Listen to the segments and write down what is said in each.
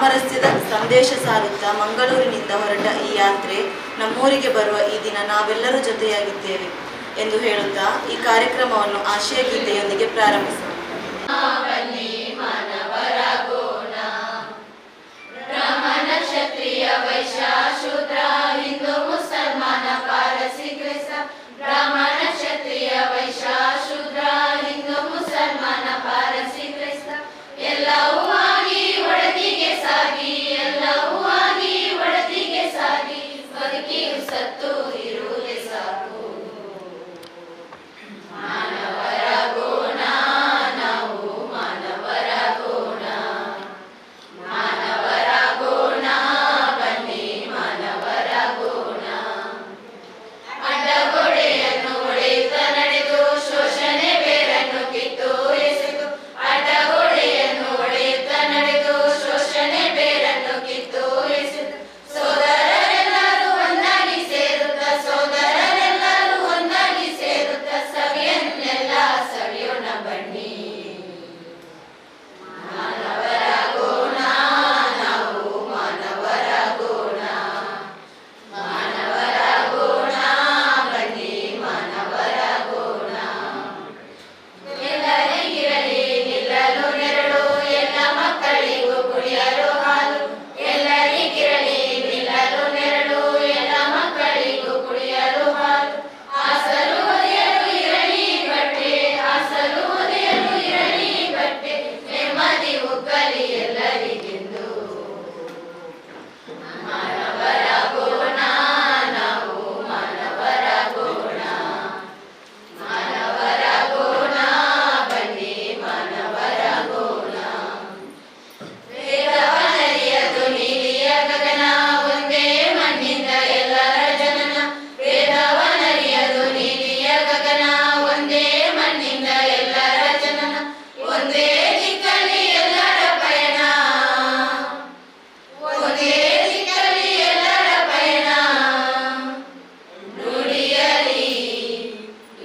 ಸಾಮರಸ್ಯದ ಸಂದೇಶ ಸಾರುತ್ತಾ ಮಂಗಳೂರಿನಿಂದ ಹೊರಟ ಈ ಯಾತ್ರೆ ನಮ್ಮೂರಿಗೆ ಬರುವ ಈ ದಿನ ನಾವೆಲ್ಲರೂ ಜೊತೆಯಾಗಿದ್ದೇವೆ ಎಂದು ಹೇಳುತ್ತಾ ಈ ಕಾರ್ಯಕ್ರಮವನ್ನು ಆಶಯ ಗೀತೆಯೊಂದಿಗೆ ಪ್ರಾರಂಭಿಸೋಣ. ಬ್ರಾಹ್ಮಣ ಕ್ಷತ್ರಿಯ ವೈಶ್ಯ ಶೂದ್ರ ಹಿಂದೂ ಮುಸಲ್ಮಾನ ಪಾರಸಿ ಕ್ರೈಸ್ತ ಬ್ರಾಹ್ಮಣ ಕ್ಷತ್ರಿಯ ವೈಶ್ಯ ಶೂದ್ರ ಹಿಂದೂ ಮುಸಲ್ಮಾನ ಪಾರಸಿ ಕ್ರೈಸ್ತ ಎಲ್ಲವೂ ಆಗಿ ಒಡತಿಗೆ ಸಾಗಿ ಎಲ್ಲವೂ ಆಗಿ ಒಡತಿಗೆ ಸಾಗಿ ಬದುಕಿ ಸತ್ತು ಇರುವುದೇ ಸಾಕು. ಮಾನವರಾಗೋಣ ನಾವು ಮಾನವರಾಗೋಣ ಮಾನವರಾಗೋಣ ಬನ್ನಿ ಮಾನವರಾಗೋಣ. ಅಡ್ಡಗೋಡೆಯನ್ನು ಒಡೆಯುತ್ತ ನಡೆದು ಶೋಷಣೆ ಬೇರನ್ನು ಕಿತ್ತು ಎಸೆದು ಅಡ್ಡಗೋಡೆಯನ್ನು ಒಡೆಯುತ್ತ ನಡೆದು ಶೋಷಣೆ ಬೇರನ್ನು ಕಿತ್ತು ಎಸೆದು ಸೋದರರೆಲ್ಲರೂ ಒಂದಾಗಿ ಸೇರುತ್ತ ಸೋದರರೆಲ್ಲರೂ ಒಂದಾಗಿ ಸೇರುತ್ತ ಸವಿಯನ್ನೆಲ್ಲ ಸವಿಯೋಣ ಬನ್ನಿ. ಮಾನವರಾಗೋಣ ನಾವು ಮಾನವರಾಗೋಣ ಮಾನವರಾಗೋಣ ಬನ್ನಿ ಮಾನವರಾಗೋಣ. ಎಲ್ಲರಿಗಿರಲಿ ನಿಲ್ಲಲು ನೆರಳು ಎಲ್ಲ ಮಕ್ಕಳಿಗೂ ಕುಡಿಯಲು ಹಾಲು ಎಲ್ಲರಿಗಿರಲಿ ನಿಲ್ಲಲು ನೆರಳು ಎಲ್ಲ ಮಕ್ಕಳಿಗೂ ಕುಡಿಯಲು ಹಾಲು. ಹಾಸಲು ಒದೆಯಲು ಇರಲಿ ಬಟ್ಟೆ ಹಾಸಲು ಒದೆಯಲು ಇರಲಿ ಬಟ್ಟೆ ನೆಮ್ಮದಿ ಉಕ್ಕಲಿ ಎಲ್ಲರಿಗೆಂದು. ಮಾನವರಾಗೋಣ ನಾವು ಮಾನವರಾಗೋಣ ಮಾನವರಾಗೋಣ ಬನ್ನಿ ಮಾನವರಾಗೋಣ. ವೇದವನರಿಯದು ನೀಲಿಯ ಗಗನ ಒಂದೇ ಮಣ್ಣಿಂದ ಎಲ್ಲರ ಜನನ ವೇದವನರಿಯದು ನೀಲಿಯ ಗಗನ ಒಂದೇ ಮಣ್ಣಿಂದ ಎಲ್ಲರ ಜನನ ಒಂದೇ ದಿಕ್ಕಲ್ಲಿ ಎಲ್ಲರ ಪಯಣ ಒಂದೇ ದಿಕ್ಕಲ್ಲಿ ಎಲ್ಲರ ಪಯಣ. ನುಡಿಯಲಿ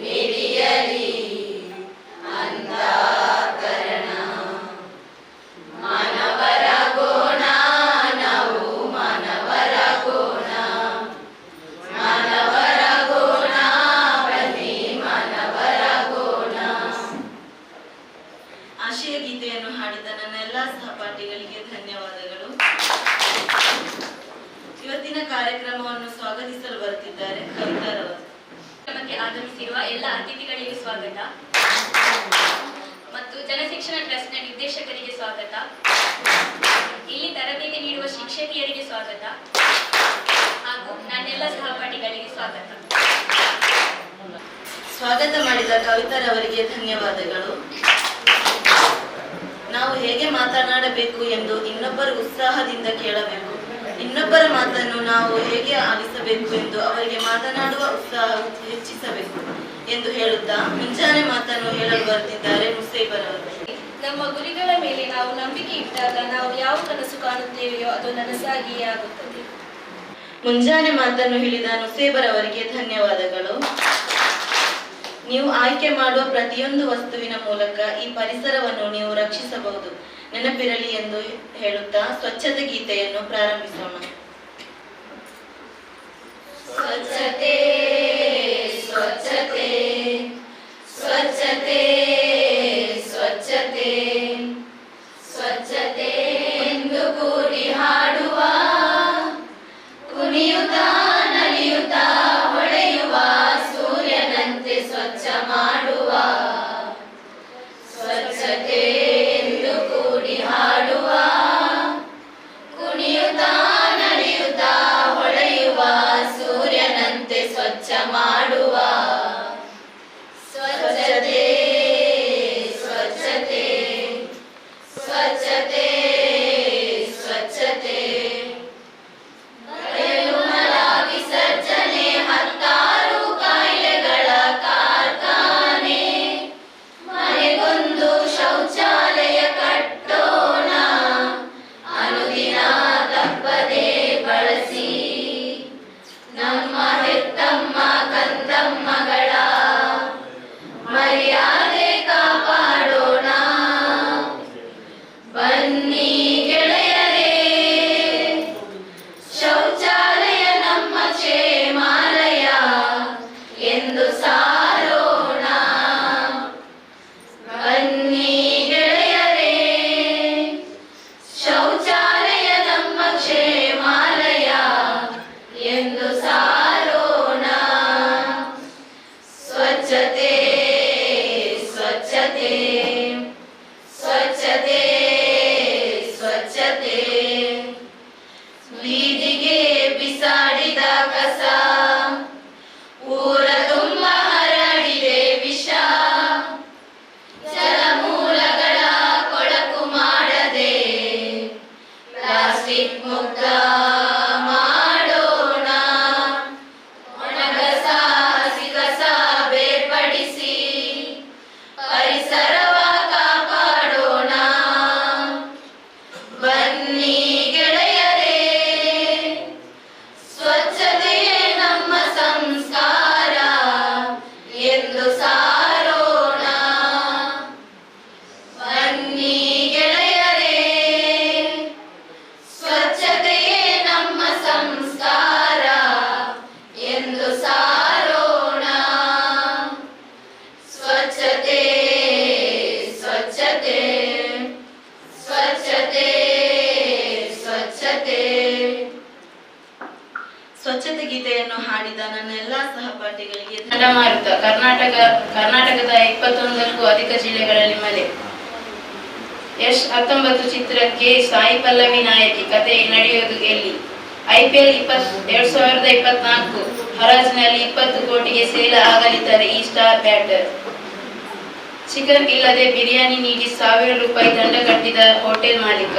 ನುಡಿಯಲಿ ಅಂಧಾಕರಣ. ಮಾನವರಾಗೋಣ ನಾವು ಮಾನವರಾಗೋಣ ಮಾನವರಾಗೋಣ ಬನ್ನಿ ಮಾನವರಾಗೋಣ. ಆಶಯ ಗೀತೆಯನ್ನು ಹಾಡಿದ ನನ್ನ ಎಲ್ಲಾ ಸಹಪಾಠಿಗಳಿಗೆ ಧನ್ಯವಾದಗಳು. ಇವತ್ತಿನ ಕಾರ್ಯಕ್ರಮವನ್ನು ಸ್ವಾಗತಿಸಲು ಬರುತ್ತಿದ್ದಾರೆ ಕವಿತಾರವರು. ಕಾರ್ಯಕ್ರಮಕ್ಕೆ ಆಗಮಿಸಿರುವ ಎಲ್ಲ ಅತಿಥಿಗಳಿಗೂ ಸ್ವಾಗತ ಮತ್ತು ಜನಶಿಕ್ಷಣ ಟ್ರಸ್ಟ್ನ ನಿರ್ದೇಶಕರಿಗೆ ಸ್ವಾಗತ, ಇಲ್ಲಿ ತರಬೇತಿ ನೀಡುವ ಶಿಕ್ಷಕಿಯರಿಗೆ ಸ್ವಾಗತ ಹಾಗೂ ನನ್ನೆಲ್ಲ ಸಹಪಾಠಿಗಳಿಗೆ ಸ್ವಾಗತ. ಸ್ವಾಗತ ಮಾಡಿದ ಕವಿತಾರವರಿಗೆ ಧನ್ಯವಾದಗಳು. ನಾವು ಹೇಗೆ ಮಾತನಾಡಬೇಕು ಎಂದು ಇನ್ನೊಬ್ಬರು ಉತ್ಸಾಹದಿಂದ ಕೇಳಬೇಕು, ಇನ್ನೊಬ್ಬರ ಮಾತನ್ನು ನಾವು ಹೇಗೆ ಆಲಿಸಬೇಕು ಎಂದು ಅವರಿಗೆ ಮಾತನಾಡುವ ಉತ್ಸಾಹ ಹೆಚ್ಚಿಸಬೇಕು ಎಂದು ಹೇಳುತ್ತಾ ಮುಂಜಾನೆ ಮಾತನ್ನು ಹೇಳಲು ಬರುತ್ತಿದ್ದಾರೆ ಮುಸೈಬರವರು. ನಮ್ಮ ಗುರಿಗಳ ಮೇಲೆ ನಾವು ನಂಬಿಕೆ ಇಟ್ಟಾಗ ನಾವು ಯಾವ ಕನಸು ಕಾಣುತ್ತೇವೆಯೋ ಅದು ನನಸಾಗಿಯೇ ಆಗುತ್ತದೆ. ಮುಂಜಾನೆ ಮಾತನ್ನು ಹೇಳಿದ ನುಸೇಬರವರಿಗೆ ಧನ್ಯವಾದಗಳು. ನೀವು ಆಯ್ಕೆ ಮಾಡುವ ಪ್ರತಿಯೊಂದು ವಸ್ತುವಿನ ಮೂಲಕ ಈ ಪರಿಸರವನ್ನು ನೀವು ರಕ್ಷಿಸಬಹುದು, ನೆನಪಿರಲಿ ಎಂದು ಹೇಳುತ್ತಾ ಸ್ವಚ್ಛತೆ ಗೀತೆಯನ್ನು ಪ್ರಾರಂಭಿಸೋಣ. ಸ್ವಚ್ಛತೆ ಸ್ವಚ್ಛತೆ ಸ್ವಚ್ಛತೆ ಸ್ವಚ್ಛತೆ ಸ್ವಚ್ಛತೆ ಎಂದು ಕೂಡಿ ಹಾಡುವ ಕುಣಿಯುತ್ತಾ ನಲಿಯುತ್ತಾ ಹೊಳೆಯುವ ಸೂರ್ಯನಂತೆ ಸ್ವಚ್ಛ ಮಾಡುವ. ಸ್ವಚ್ಛತೆ ಎಂದು ಕೂಡಿ ಹಾಡುವ ಕುಣಿಯುತ್ತಾ ನಲಿಯುತ್ತಾ ಹೊಳೆಯುವ ಸೂರ್ಯನಂತೆ ಸ್ವಚ್ಛ ಮಾಡುವ. ಸ್ವಚ್ಛತೆ ಸ್ವಚ್ಛತೆ ಸ್ವಚ್ಛತೆ ಸ್ವಚ್ಛತೆ ಬಯಲು ಮಲ ವಿಸರ್ಜನೆ ಹತ್ತಾರು ಕಾಯಿಲೆಗಳ ಕಾರ್ಖಾನೆ. ಮನೆಗೊಂದು ಶೌಚಾಲಯ ಬನ್ನಿ ಗೆಳೆಯರೇ, ಶೌಚಾಲಯ ನಮ್ಮ ಕ್ಷೇಮಾಲಯ ಎಂದು ಸಾರೋಣ. ಸ್ವಚ್ಛತೆ ಸ್ವಚ್ಛತೆ ಸ್ವಚ್ಛತೆ ಸ್ವಚ್ಛತೆ. ಬೀದಿಗೆ ಬಿಸಾಡಿದ ಕಸ, ಊರ ತುಂಬ ಹರಡಿದೆ ವಿಷ. ಜಲಮೂಲಗಳ ಕೊಳಕು ಮಾಡದೆ ಪ್ಲಾಸ್ಟಿಕ್ ಮುಕ್ತ ಮಾಡೋಣ. ಒಣಗಸ ಹಸಿ ಕಸ ಬೇರ್ಪಡಿಸಿ ಪರಿಸರವ ಕಾಪಾಡೋಣ. ಬನ್ನಿ ಗೆಳೆಯರೇ, ಸ್ವಚ್ಛತೆಯೇ ನಮ್ಮ ಸಂಸ್ಕಾರ ಎಂದು ಸಾರೋಣ. ಬನ್ನಿ ಗೆಳೆಯರೇ, ಸ್ವಚ್ಛತೆಯೇ ನಮ್ಮ ಸಂಸ್ಕಾರ ಎಂದು ಸಾರೋಣ. ಸ್ವಚ್ಛತೆ ಸ್ವಚ್ಛತೆ ಸ್ವಚ್ಛತೆ ಸ್ವಚ್ಛತೆ. ಸ್ವಚ್ಛತೆ ಗೀತೆಯನ್ನು ಹಾಡಿದ ನನ್ನ ಎಲ್ಲಾ ಸಹಪಾಠಿಗಳಿಗೆ ಚಂಡಮಾರುತ. ಕರ್ನಾಟಕದ 21ಕ್ಕೂ ಅಧಿಕ ಜಿಲ್ಲೆಗಳಲ್ಲಿ ಮಳೆ. ಯಶ್ 19 ಚಿತ್ರಕ್ಕೆ ಸಾಯಿ ಪಲ್ಲವಿ ನಾಯಕಿ. ಕತೆ ನಡೆಯೋದು ಎಲ್ಲಿ? IPL 2024 ಹರಾಜಿನಲ್ಲಿ 20 ಕೋಟಿಗೆ ಸೇಲ್ ಆಗಲಿದ್ದಾರೆ ಈ ಸ್ಟಾರ್ ಬ್ಯಾಟರ್. ಚಿಕನ್ ಇಲ್ಲದೆ ಬಿರಿಯಾನಿ ನೀಡಿ 1000 ರೂಪಾಯಿ ದಂಡ ಕಟ್ಟಿದ ಹೋಟೆಲ್ ಮಾಲೀಕ.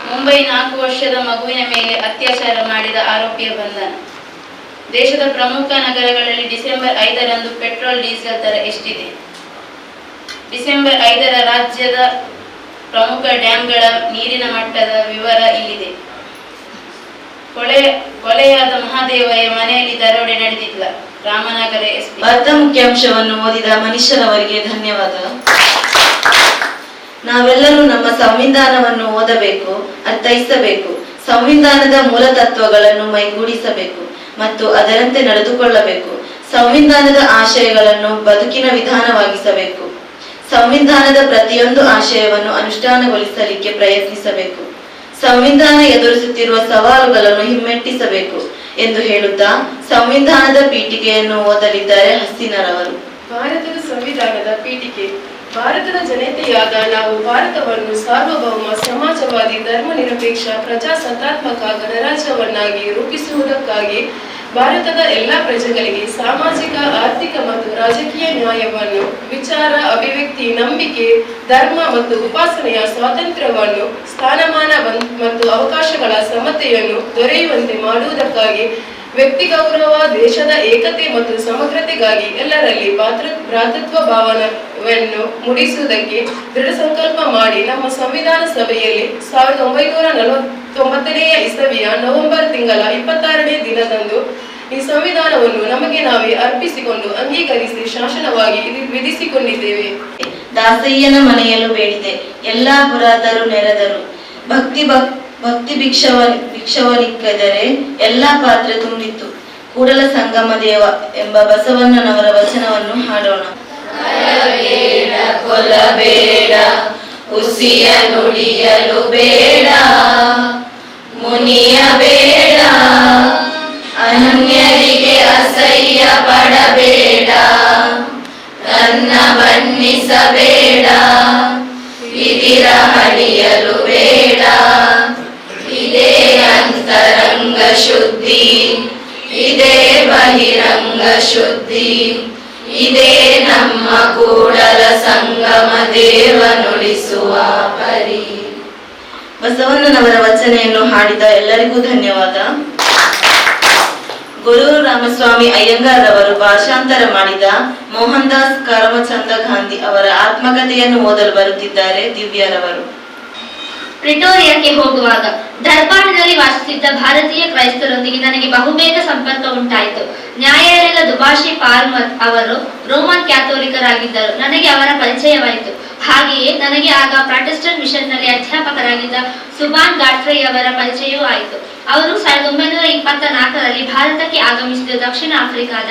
ಮುಂಬೈ 4 ವರ್ಷದ ಮಗುವಿನ ಮೇಲೆ ಅತ್ಯಾಚಾರ ಮಾಡಿದ ಆರೋಪಿಯ ಬಂಧನ. ದೇಶದ ಪ್ರಮುಖ ನಗರಗಳಲ್ಲಿ ಡಿಸೆಂಬರ್ 5ರಂದು ಪೆಟ್ರೋಲ್ ಡೀಸೆಲ್ ದರ ಎಷ್ಟಿದೆ? ಡಿಸೆಂಬರ್ 5ರ ರಾಜ್ಯದ ಪ್ರಮುಖ ಡ್ಯಾಂಗಳ ನೀರಿನ ಮಟ್ಟದ ವಿವರ ಇಲ್ಲಿದೆ. ಕೊಲೆಯಾದ ಮಹಾದೇವಯ್ಯ ಮನೆಯಲ್ಲಿ ದರೋಡೆ ನಡೆದಿಲ್ಲ. ರಾಮನಗರ SP. ವಾರ್ತಾ ಮುಖ್ಯಾಂಶವನ್ನು ಓದಿದ ಮನುಷ್ಯರವರಿಗೆ ಧನ್ಯವಾದ. ನಾವೆಲ್ಲರೂ ನಮ್ಮ ಸಂವಿಧಾನವನ್ನು ಓದಬೇಕು, ಅರ್ಥೈಸಬೇಕು, ಸಂವಿಧಾನದ ಮೂಲ ತತ್ವಗಳನ್ನು ಮೈಗೂಡಿಸಬೇಕು ಮತ್ತು ಅದರಂತೆ ನಡೆದುಕೊಳ್ಳಬೇಕು. ಸಂವಿಧಾನದ ಆಶಯಗಳನ್ನು ಬದುಕಿನ ವಿಧಾನವಾಗಿಸಬೇಕು. ಸಂವಿಧಾನದ ಪ್ರತಿಯೊಂದು ಆಶಯವನ್ನು ಅನುಷ್ಠಾನಗೊಳಿಸಲಿಕ್ಕೆ ಪ್ರಯತ್ನಿಸಬೇಕು. ಸಂವಿಧಾನ ಎದುರಿಸುತ್ತಿರುವ ಸವಾಲುಗಳನ್ನು ಹಿಮ್ಮೆಟ್ಟಿಸಬೇಕು ಎಂದು ಹೇಳುತ್ತಾ ಸಂವಿಧಾನದ ಪೀಠಿಕೆಯನ್ನು ಓದಲಿದ್ದಾರೆ ಹಸೀನರವರು. ಭಾರತದ ಸಂವಿಧಾನದ ಪೀಠಿಕೆ. ಭಾರತದ ಜನತೆಯಾದ ನಾವು ಭಾರತವನ್ನು ಸಾರ್ವಭೌಮ, ಸಮಾಜವಾದಿ, ಧರ್ಮನಿರಪೇಕ್ಷ, ಪ್ರಜಾಸತ್ತಾತ್ಮಕ ಗಣರಾಜ್ಯವನ್ನಾಗಿ ರೂಪಿಸುವುದಕ್ಕಾಗಿ ಭಾರತದ ಎಲ್ಲ ಪ್ರಜೆಗಳಿಗೆ ಸಾಮಾಜಿಕ, ಆರ್ಥಿಕ ಮತ್ತು ರಾಜಕೀಯ ನ್ಯಾಯವನ್ನು, ವಿಚಾರ, ಅಭಿವ್ಯಕ್ತಿ, ನಂಬಿಕೆ, ಧರ್ಮ ಮತ್ತು ಉಪಾಸನೆಯ ಸ್ವಾತಂತ್ರ್ಯವನ್ನು, ಸ್ಥಾನಮಾನ ಮತ್ತು ಅವಕಾಶಗಳ ಸಮತೆಯನ್ನು ದೊರೆಯುವಂತೆ ಮಾಡುವುದಕ್ಕಾಗಿ, ವ್ಯಕ್ತಿ ಗೌರವ, ದೇಶದ ಏಕತೆ ಮತ್ತು ಸಮಗ್ರತೆಗಾಗಿ ಎಲ್ಲರಲ್ಲಿ ಭ್ರಾತೃತ್ವ ಭಾವನೆಯನ್ನು ಮೂಡಿಸುವುದಕ್ಕೆ ದೃಢ ಸಂಕಲ್ಪ ಮಾಡಿ ನಮ್ಮ ಸಂವಿಧಾನ ಸಭೆಯಲ್ಲಿ 1949ನೇ ಇಸವಿಯ ನವೆಂಬರ್ ತಿಂಗಳ 26ನೇ ದಿನದಂದು ಈ ಸಂವಿಧಾನವನ್ನು ನಮಗೆ ನಾವೇ ಅರ್ಪಿಸಿಕೊಂಡು ಅಂಗೀಕರಿಸಿ ಶಾಸನವಾಗಿ ವಿಧಿಸಿಕೊಂಡಿದ್ದೇವೆ. ದಾಸಯ್ಯನ ಮನೆಯಲ್ಲೂ ಬೇಡಿದೆ, ಎಲ್ಲಾ ಪುರಾತರು ನೆರೆದರು. ಭಕ್ತಿ ಭಿಕ್ಷವನಿಕ್ಕೆದರೆ ಎಲ್ಲಾ ಪಾತ್ರೆ ತುಂಬಿತ್ತು. ಕೂಡಲ ಸಂಗಮ ದೇವ ಎಂಬ ಬಸವಣ್ಣನವರ ವಚನವನ್ನು ಹಾಡೋಣ. ಬೇಡ ಕೊಲ್ಲಬೇಡ, ಹುಸಿಯ ನುಡಿಯಲು ಬೇಡ, ಮುನಿಯ ಬೇಡ, ಅನ್ಯರಿಗೆ ಅಸಹ್ಯ ಪಡಬೇಡ, ತನ್ನ ಬಣ್ಣಿಸಬೇಡ, ವಿಧಿರ ಹಡಿಯಲು ಬೇಡ. ಇದೇ ಅಂತರಂಗ ಶುದ್ಧಿ, ಇದೇ ಬಹಿರಂಗ ಶುದ್ಧಿ, ಇದೇ ನಮ್ಮ ಕೂಡಲ ಸಂಗಮ ದೇವ ನುಡಿಸುವ ಪರಿ. ಬಸವಣ್ಣನವರ ವಚನೆಯನ್ನು ಹಾಡಿದ ಎಲ್ಲರಿಗೂ ಧನ್ಯವಾದ. ಗುರು ರಾಮಸ್ವಾಮಿ ಅಯ್ಯಂಗಾರ್ ಅವರು ಭಾಷಾಂತರ ಮಾಡಿದ ಮೋಹನ್ ದಾಸ್ ಕರಮಚಂದ ಗಾಂಧಿ ಅವರ ಆತ್ಮಕಥೆಯನ್ನು ಓದಲು ಬರುತ್ತಿದ್ದಾರೆ ದಿವ್ಯಾರವರು. ಪ್ರಿಟೋರಿಯಾಕ್ಕೆ ಹೋಗುವಾಗ ದರ್ಬಾರಿನಲ್ಲಿ ವಾಸಿಸಿದ್ದ ಭಾರತೀಯ ಕ್ರೈಸ್ತರೊಂದಿಗೆ ನನಗೆ ಬಹುಬೇಗ ಸಂಪರ್ಕ ಉಂಟಾಯಿತು. ನ್ಯಾಯಾಲಯದ ದುಭಾಷಿ ಪಾರ್ಮತ್ ಅವರು ರೋಮನ್ ಕ್ಯಾಥೋಲಿಕರಾಗಿದ್ದರು. ನನಗೆ ಅವರ ಪರಿಚಯವಾಯಿತು. ಹಾಗೆಯೇ ನನಗೆ ಆಗ ಪ್ರಾಟೆಸ್ಟೆಂಟ್ ಮಿಷನ್ನಲ್ಲಿ ಅಧ್ಯಾಪಕರಾಗಿದ್ದ ಸುಬಾನ್ ಗಾಡ್ಫ್ರೈ ಅವರ ಪರಿಚಯವೂ ಆಯಿತು. ಅವರು 1924ರಲ್ಲಿ ಭಾರತಕ್ಕೆ ಆಗಮಿಸಿದ ದಕ್ಷಿಣ ಆಫ್ರಿಕಾದ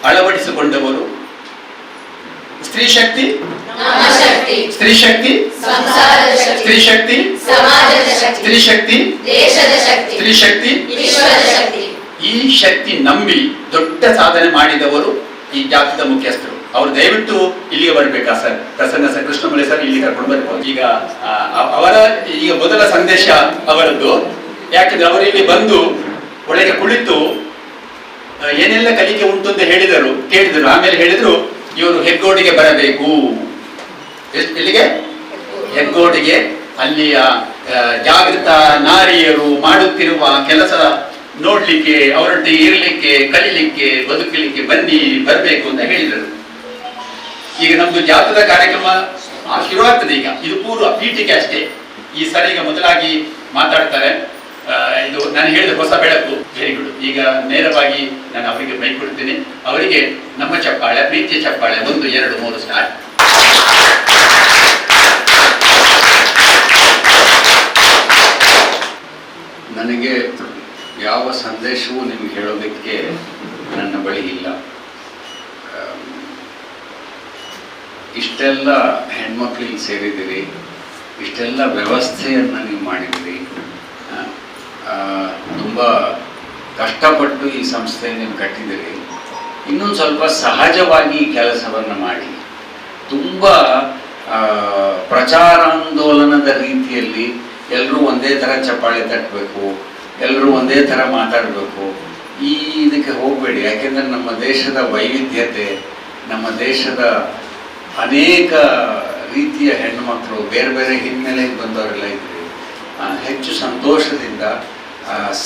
ಅಳವಡಿಸಿಕೊಂಡವರು. ಸ್ತ್ರೀ ಶಕ್ತಿ, ನಮ್ಮ ಶಕ್ತಿ, ಸ್ತ್ರೀ ಶಕ್ತಿ, ಸಂಸಾರದ ಶಕ್ತಿ, ಸ್ತ್ರೀ ಶಕ್ತಿ, ಸಮಾಜದ ಶಕ್ತಿ, ಸ್ತ್ರೀ ಶಕ್ತಿ, ದೇಶದ ಶಕ್ತಿ, ಸ್ತ್ರೀ ಶಕ್ತಿ, ವಿಶ್ವದ ಶಕ್ತಿ. ಈ ಶಕ್ತಿ ನಂಬಿ ದೊಡ್ಡ ಸಾಧನೆ ಮಾಡಿದವರು ಈ ಜಾತಿದ ಮುಖ್ಯಸ್ಥರು. ಅವರು ದಯವಿಟ್ಟು ಇಲ್ಲಿಗೆ ಬರ್ಬೇಕಾ sir? Prasanna sir, Krishnamurthy sir ಇಲ್ಲಿ ಕರ್ಕೊಂಡು ಬರ್ಬೋದು. ಈಗ ಅವರ ಈಗ ಮೊದಲ ಸಂದೇಶ ಅವರದ್ದು. ಯಾಕಂದ್ರೆ ಅವರು ಇಲ್ಲಿ ಬಂದು ಒಳಗೆ ಕುಳಿತು ಏನೆಲ್ಲ ಕಲಿಕೆ ಉಂಟು ಅಂತ ಕೇಳಿದರು. ಆಮೇಲೆ ಹೇಳಿದ್ರು ಇವರು ಹೆಗ್ಗೋಡಿಗೆ ಬರಬೇಕು. ಎಲ್ಲಿಗೆ? ಹೆಗ್ಗೋಡಿಗೆ. ಅಲ್ಲಿಯ ಜಾಗೃತ ನಾರಿಯರು ಮಾಡುತ್ತಿರುವ ಕೆಲಸ ನೋಡ್ಲಿಕ್ಕೆ, ಅವರೊಟ್ಟಿಗೆ ಇರಲಿಕ್ಕೆ, ಕಲಿಲಿಕ್ಕೆ, ಬದುಕಲಿಕ್ಕೆ ಬರಬೇಕು ಅಂತ ಹೇಳಿದರು. ಈಗ ನಮ್ದು ಜಾತದ ಕಾರ್ಯಕ್ರಮ ಶುರುವಾಗ್ತದೆ. ಈಗ ಇದು ಪೂರ್ವ ಪೀಠಿಕೆ ಅಷ್ಟೇ. ಈ ಸರ್ ಈಗ ಮೊದಲಾಗಿ ಮಾತಾಡ್ತಾರೆ. ಇದು ನಾನು ಹೇಳಿದ ಹೊಸ ಬೆಳಕು. Very good. ಈಗ ನೇರವಾಗಿ ನಾನು ಅವರಿಗೆ ಮೈ ಕೊಡ್ತೀನಿ. ಅವರಿಗೆ ನಮ್ಮ ಚಪ್ಪಾಳೆ, ಪ್ರೀತಿಯ ಚಪ್ಪಾಳೆ. 1 2 3 ಸ್ಟಾರ್ಟ್. ನನಗೆ ಯಾವ ಸಂದೇಶವೂ ನಿಮಗೆ ಹೇಳೋದಕ್ಕೆ ನನ್ನ ಬಳಿ ಇಲ್ಲ. ಇಷ್ಟೆಲ್ಲ ಹೆಣ್ಮಕ್ಳಿಗೆ ಸೇರಿದಿರಿ, ಇಷ್ಟೆಲ್ಲ ವ್ಯವಸ್ಥೆಯನ್ನು ನೀವು ಮಾಡಿದಿರಿ, ತುಂಬ ಕಷ್ಟಪಟ್ಟು ಈ ಸಂಸ್ಥೆ ನೀವು ಕಟ್ಟಿದಿರಿ. ಇನ್ನೊಂದು ಸ್ವಲ್ಪ ಸಹಜವಾಗಿ ಈ ಕೆಲಸವನ್ನು ಮಾಡಿ, ತುಂಬ ಪ್ರಚಾರಾಂದೋಲನದ ರೀತಿಯಲ್ಲಿ ಎಲ್ಲರೂ ಒಂದೇ ಥರ ಚಪ್ಪಾಳೆ ತಟ್ಟಬೇಕು, ಎಲ್ಲರೂ ಒಂದೇ ಥರ ಮಾತಾಡಬೇಕು, ಇದಕ್ಕೆ ಹೋಗಬೇಡಿ. ಯಾಕೆಂದರೆ ನಮ್ಮ ದೇಶದ ವೈವಿಧ್ಯತೆ, ನಮ್ಮ ದೇಶದ ಅನೇಕ ರೀತಿಯ ಹೆಣ್ಣುಮಕ್ಕಳು, ಬೇರೆ ಬೇರೆ ಹಿನ್ನೆಲೆಗೆ ಬಂದವರೆಲ್ಲ ಇದ್ದರು. ಹೆಚ್ಚು ಸಂತೋಷದಿಂದ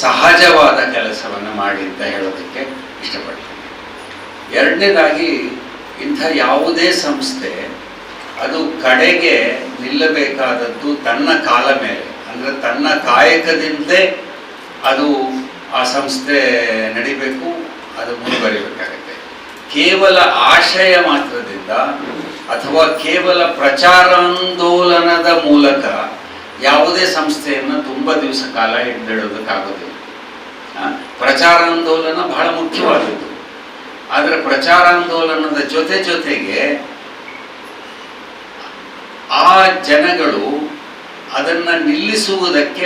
ಸಹಜವಾದ ಕೆಲಸವನ್ನು ಮಾಡಿ ಅಂತ ಹೇಳೋದಕ್ಕೆ ಇಷ್ಟಪಡ್ತೀನಿ. ಎರಡನೇದಾಗಿ, ಇಂಥ ಯಾವುದೇ ಸಂಸ್ಥೆ ಅದು ಕಡೆಗೆ ನಿಲ್ಲಬೇಕಾದದ್ದು ತನ್ನ ಕಾಲ ಮೇಲೆ, ಅಂದರೆ ತನ್ನ ಕಾಯಕದಿಂದಲೇ ಅದು ಆ ಸಂಸ್ಥೆ ನಡಿಬೇಕು, ಅದು ಮುಂದುವರಿಬೇಕಾಗುತ್ತೆ. ಕೇವಲ ಆಶಯ ಮಾತ್ರದಿಂದ ಅಥವಾ ಕೇವಲ ಪ್ರಚಾರಾಂದೋಲನದ ಮೂಲಕ ಯಾವುದೇ ಸಂಸ್ಥೆಯನ್ನು ತುಂಬ ದಿವಸ ಕಾಲ ಹಿಡಿದಿಡೋದಕ್ಕಾಗೋದಿಲ್ಲ. ಪ್ರಚಾರಾಂದೋಲನ ಬಹಳ ಮುಖ್ಯವಾದದ್ದು. ಆದರೆ ಪ್ರಚಾರಾಂದೋಲನದ ಜೊತೆಗೆ ಆ ಜನಗಳು ಅದನ್ನು ನಿಲ್ಲಿಸುವುದಕ್ಕೆ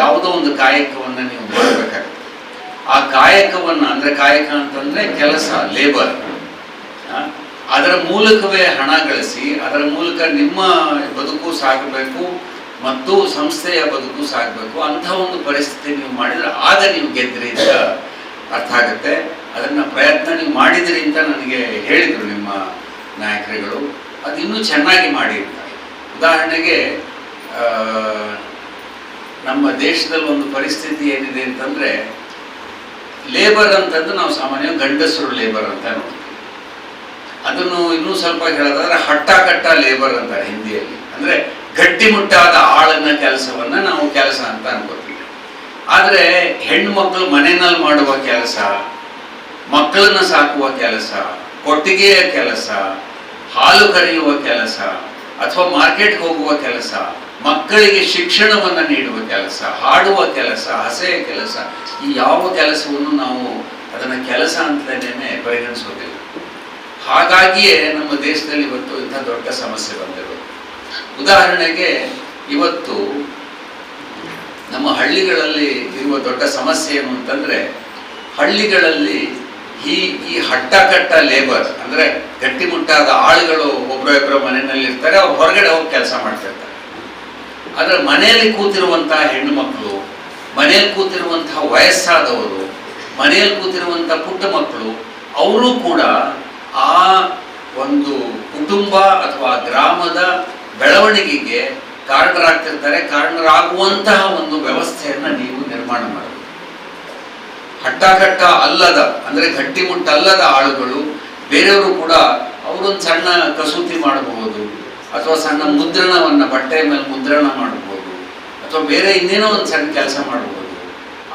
ಯಾವುದೋ ಒಂದು ಕಾಯಕವನ್ನು ನೀವು ಮಾಡಬೇಕಾಗುತ್ತೆ. ಆ ಕಾಯಕವನ್ನು, ಅಂದರೆ ಕಾಯಕ ಅಂತಂದರೆ ಕೆಲಸ, ಲೇಬರ್, ಅದರ ಮೂಲಕವೇ ಹಣ ಗಳಿಸಿ, ಅದರ ಮೂಲಕ ನಿಮ್ಮ ಬದುಕು ಸಾಗಬೇಕು ಮತ್ತು ಸಂಸ್ಥೆಯ ಬದುಕು ಸಾಗಬೇಕು. ಅಂಥ ಒಂದು ಪರಿಸ್ಥಿತಿ ನೀವು ಮಾಡಿದರೆ ಆಗ ನೀವು ಗೆದ್ದಿರಿ ಅಂತ ಅರ್ಥ ಆಗುತ್ತೆ. ಅದನ್ನು ಪ್ರಯತ್ನ ನೀವು ಮಾಡಿದಿರಿ ಅಂತ ನನಗೆ ಹೇಳಿದರು ನಿಮ್ಮ ನಾಯಕರುಗಳು. ಅದು ಇನ್ನೂ ಚೆನ್ನಾಗಿ ಮಾಡಿರ್ತಾರೆ. ಉದಾಹರಣೆಗೆ, ನಮ್ಮ ದೇಶದಲ್ಲಿ ಒಂದು ಪರಿಸ್ಥಿತಿ ಏನಿದೆ ಅಂತಂದರೆ, ಲೇಬರ್ ಅಂತಂದು ನಾವು ಸಾಮಾನ್ಯವಾಗಿ ಗಂಡಸರು ಲೇಬರ್ ಅಂತ ನೋಡ್ತೀವಿ. ಅದನ್ನು ಇನ್ನೂ ಸ್ವಲ್ಪ ಹೇಳೋದಾದ್ರೆ ಹಟ್ಟ ಲೇಬರ್ ಅಂತಾರೆ ಹಿಂದಿಯಲ್ಲಿ. ಅಂದರೆ ಗಟ್ಟಿಮುಟ್ಟಾದ ಆಳನ್ನ ಕೆಲಸವನ್ನು ನಾವು ಕೆಲಸ ಅಂತ ಅನ್ಕೋತೀವಿ. ಆದರೆ ಹೆಣ್ಣು ಮಕ್ಕಳು ಮನೆಯಲ್ಲಿ ಮಾಡುವ ಕೆಲಸ, ಮಕ್ಕಳನ್ನ ಸಾಕುವ ಕೆಲಸ, ಕೊಟ್ಟಿಗೆಯ ಕೆಲಸ, ಹಾಲು ಕರೆಯುವ ಕೆಲಸ, ಅಥವಾ ಮಾರ್ಕೆಟ್ಗೆ ಹೋಗುವ ಕೆಲಸ, ಮಕ್ಕಳಿಗೆ ಶಿಕ್ಷಣವನ್ನು ನೀಡುವ ಕೆಲಸ, ಹಾಡುವ ಕೆಲಸ, ಹಸೆಯ ಕೆಲಸ, ಈ ಯಾವ ಕೆಲಸವನ್ನು ನಾವು ಅದನ್ನು ಕೆಲಸ ಅಂತಲೇ ಪರಿಗಣಿಸೋದಿಲ್ಲ. ಹಾಗಾಗಿಯೇ ನಮ್ಮ ದೇಶದಲ್ಲಿ ಇವತ್ತು ಇಂಥ ದೊಡ್ಡ ಸಮಸ್ಯೆ ಬಂದಿರೋದು. ಉದಾಹರಣೆಗೆ, ಇವತ್ತು ನಮ್ಮ ಹಳ್ಳಿಗಳಲ್ಲಿ ಇರುವ ದೊಡ್ಡ ಸಮಸ್ಯೆ ಏನು ಅಂತಂದರೆ, ಹಳ್ಳಿಗಳಲ್ಲಿ ಈ ಹಟ್ಟ ಲೇಬರ್, ಅಂದರೆ ಗಟ್ಟಿಮುಟ್ಟಾದ ಆಳುಗಳು ಒಬ್ಬರೊಬ್ಬರ ಮನೆಯಲ್ಲಿ ಇರ್ತಾರೆ, ಅವ್ರು ಹೊರಗಡೆ ಹೋಗಿ ಕೆಲಸ ಮಾಡ್ತಿರ್ತಾರೆ. ಆದರೆ ಮನೆಯಲ್ಲಿ ಕೂತಿರುವಂತಹ ಹೆಣ್ಣು ಮಕ್ಕಳು, ಮನೆಯಲ್ಲಿ ಕೂತಿರುವಂತಹ ವಯಸ್ಸಾದವರು, ಮನೆಯಲ್ಲಿ ಕೂತಿರುವಂಥ ಪುಟ್ಟ ಮಕ್ಕಳು, ಅವರು ಕೂಡ ಆ ಒಂದು ಕುಟುಂಬ ಅಥವಾ ಗ್ರಾಮದ ಬೆಳವಣಿಗೆಗೆ ಕಾರಣರಾಗ್ತಿರ್ತಾರೆ. ಕಾರಣರಾಗುವಂತಹ ಒಂದು ವ್ಯವಸ್ಥೆಯನ್ನು ನೀವು ನಿರ್ಮಾಣ ಮಾಡಬೇಕು. ಹಟ್ಟ ಅಲ್ಲದ, ಅಂದರೆ ಗಟ್ಟಿಮುಟ್ಟಲ್ಲದ ಆಳುಗಳು, ಬೇರೆಯವರು ಕೂಡ ಅವರೊಂದು ಸಣ್ಣ ಕಸೂತಿ ಮಾಡಬಹುದು, ಅಥವಾ ಸಣ್ಣ ಮುದ್ರಣವನ್ನು ಬಟ್ಟೆಯ ಮೇಲೆ ಮುದ್ರಣ ಮಾಡಬಹುದು, ಅಥವಾ ಬೇರೆ ಇನ್ನೇನೋ ಒಂದು ಸಣ್ಣ ಕೆಲಸ ಮಾಡಬಹುದು.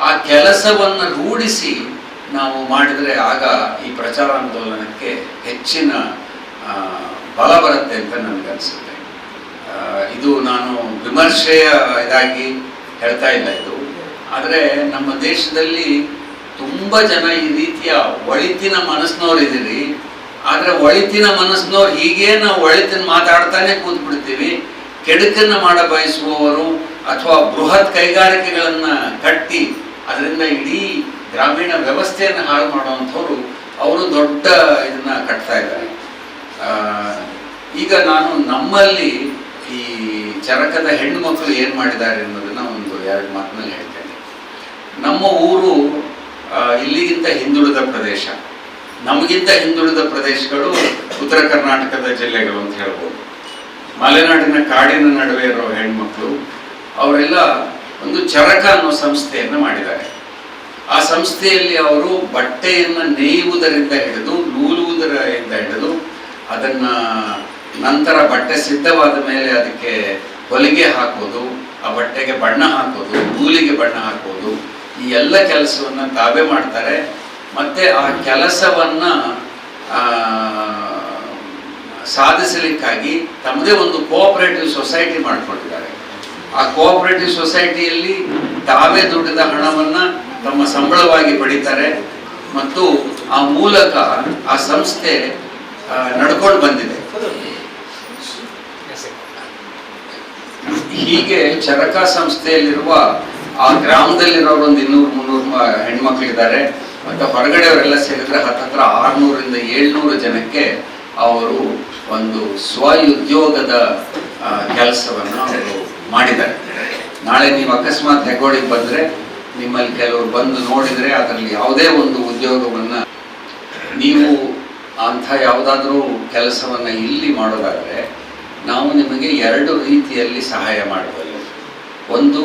ಆ ಕೆಲಸವನ್ನು ರೂಢಿಸಿ ನಾವು ಮಾಡಿದರೆ ಆಗ ಈ ಪ್ರಚಾರಾಂದೋಲನಕ್ಕೆ ಹೆಚ್ಚಿನ ಬಲ ಬರುತ್ತೆ ಅಂತ ನನಗನ್ಸುತ್ತೆ. ಇದು ನಾನು ವಿಮರ್ಶೆಯ ಇದಾಗಿ ಹೇಳ್ತಾ ಇಲ್ಲ ಇದು. ಆದರೆ ನಮ್ಮ ದೇಶದಲ್ಲಿ ತುಂಬ ಜನ ಈ ರೀತಿಯ ಒಳಿತಿನ ಮನಸ್ಸಿನವ್ರು ಆದ್ರೆ ಒಳಿತಿನ ಮನಸ್ಸಿನವ್ರು ಹೀಗೆ ನಾವು ಒಳಿತಿನ ಮಾತಾಡ್ತಾನೆ ಕೂತ್ಬಿಡ್ತೀವಿ. ಕೆಡುಕನ್ನು ಮಾಡ ಬಯಸುವವರು ಅಥವಾ ಬೃಹತ್ ಕೈಗಾರಿಕೆಗಳನ್ನ ಕಟ್ಟಿ ಅದರಿಂದ ಇಡೀ ಗ್ರಾಮೀಣ ವ್ಯವಸ್ಥೆಯನ್ನು ಹಾಳು ಮಾಡುವಂಥವ್ರು ಅವರು ದೊಡ್ಡ ಇದನ್ನ ಕಟ್ತಾ ಇದ್ದಾರೆ. ಈಗ ನಾನು ನಮ್ಮಲ್ಲಿ ಈ ಚರಕದ ಹೆಣ್ಣು ಮಕ್ಕಳು ಏನು ಮಾಡಿದ್ದಾರೆ ಅನ್ನೋದನ್ನ ಒಂದು 2 ಮಾತಿನಲ್ಲಿ ಹೇಳ್ತೇನೆ. ನಮ್ಮ ಊರು ಇಲ್ಲಿಗಿಂತ ಹಿಂದುಳಿದ ಪ್ರದೇಶ. ನಮಗಿಂತ ಹಿಂದುಳಿದ ಪ್ರದೇಶಗಳು ಉತ್ತರ ಕರ್ನಾಟಕದ ಜಿಲ್ಲೆಗಳು ಅಂತ ಹೇಳ್ಬೋದು. ಮಲೆನಾಡಿನ ಕಾಡಿನ ನಡುವೆ ಇರೋ ಹೆಣ್ಮಕ್ಳು ಅವರೆಲ್ಲ ಒಂದು ಚರಕ ಅನ್ನೋ ಸಂಸ್ಥೆಯನ್ನು ಮಾಡಿದ್ದಾರೆ. ಆ ಸಂಸ್ಥೆಯಲ್ಲಿ ಅವರು ಬಟ್ಟೆಯನ್ನು ನೇಯುವುದರಿಂದ ಹಿಡಿದು ನೂಲುವುದರಿಂದ ಹಿಡಿದು ಅದನ್ನ ನಂತರ ಬಟ್ಟೆ ಸಿದ್ಧವಾದ ಮೇಲೆ ಅದಕ್ಕೆ ಹೊಲಿಗೆ ಹಾಕೋದು, ಆ ಬಟ್ಟೆಗೆ ಬಣ್ಣ ಹಾಕೋದು, ನೂಲಿಗೆ ಬಣ್ಣ ಹಾಕೋದು, ಈ ಎಲ್ಲ ಕೆಲಸವನ್ನ ತಾವೇ ಮಾಡ್ತಾರೆ. ಮತ್ತೆ ಆ ಕೆಲಸವನ್ನ ಸಾಧಿಸಲಿಕ್ಕಾಗಿ ತಮ್ಮದೇ ಒಂದು ಕೋಆಪರೇಟಿವ್ ಸೊಸೈಟಿ ಮಾಡ್ಕೊಂಡಿದ್ದಾರೆ. ಆ ಕೋಆಪರೇಟಿವ್ ಸೊಸೈಟಿಯಲ್ಲಿ ತಾವೇ ದುಡಿದ ಹಣವನ್ನ ತಮ್ಮ ಸಂಬಳವಾಗಿ ಪಡಿತಾರೆ ಮತ್ತು ಆ ಮೂಲಕ ಆ ಸಂಸ್ಥೆ ನಡ್ಕೊಂಡು ಬಂದಿದೆ. ಹೀಗೆ ಚರಕ ಸಂಸ್ಥೆಯಲ್ಲಿರುವ ಆ ಗ್ರಾಮದಲ್ಲಿರೋರು ಒಂದು 200-300 ಹೆಣ್ಮಕ್ಳಿದ್ದಾರೆ. ಮತ್ತು ಹೊರಗಡೆಯವರೆಲ್ಲ ಸೇರಿದ್ರೆ ಹತ್ತತ್ರ 600ರಿಂದ 700 ಜನಕ್ಕೆ ಅವರು ಒಂದು ಸ್ವಉದ್ಯೋಗದ ಕೆಲಸವನ್ನು ಅವರು ಮಾಡಿದ್ದಾರೆ. ನಾಳೆ ನೀವು ಅಕಸ್ಮಾತ್ ಹೆಗ್ಗೋಡಿಗೆ ಬಂದರೆ ನಿಮ್ಮಲ್ಲಿ ಕೆಲವರು ಬಂದು ನೋಡಿದರೆ ಅದರಲ್ಲಿ ಯಾವುದೇ ಒಂದು ಉದ್ಯೋಗವನ್ನು ನೀವು ಅಂಥ ಯಾವುದಾದ್ರೂ ಕೆಲಸವನ್ನು ಇಲ್ಲಿ ಮಾಡೋದಾದರೆ ನಾವು ನಿಮಗೆ 2 ರೀತಿಯಲ್ಲಿ ಸಹಾಯ ಮಾಡಬಲ್ಲೆವು. ಒಂದು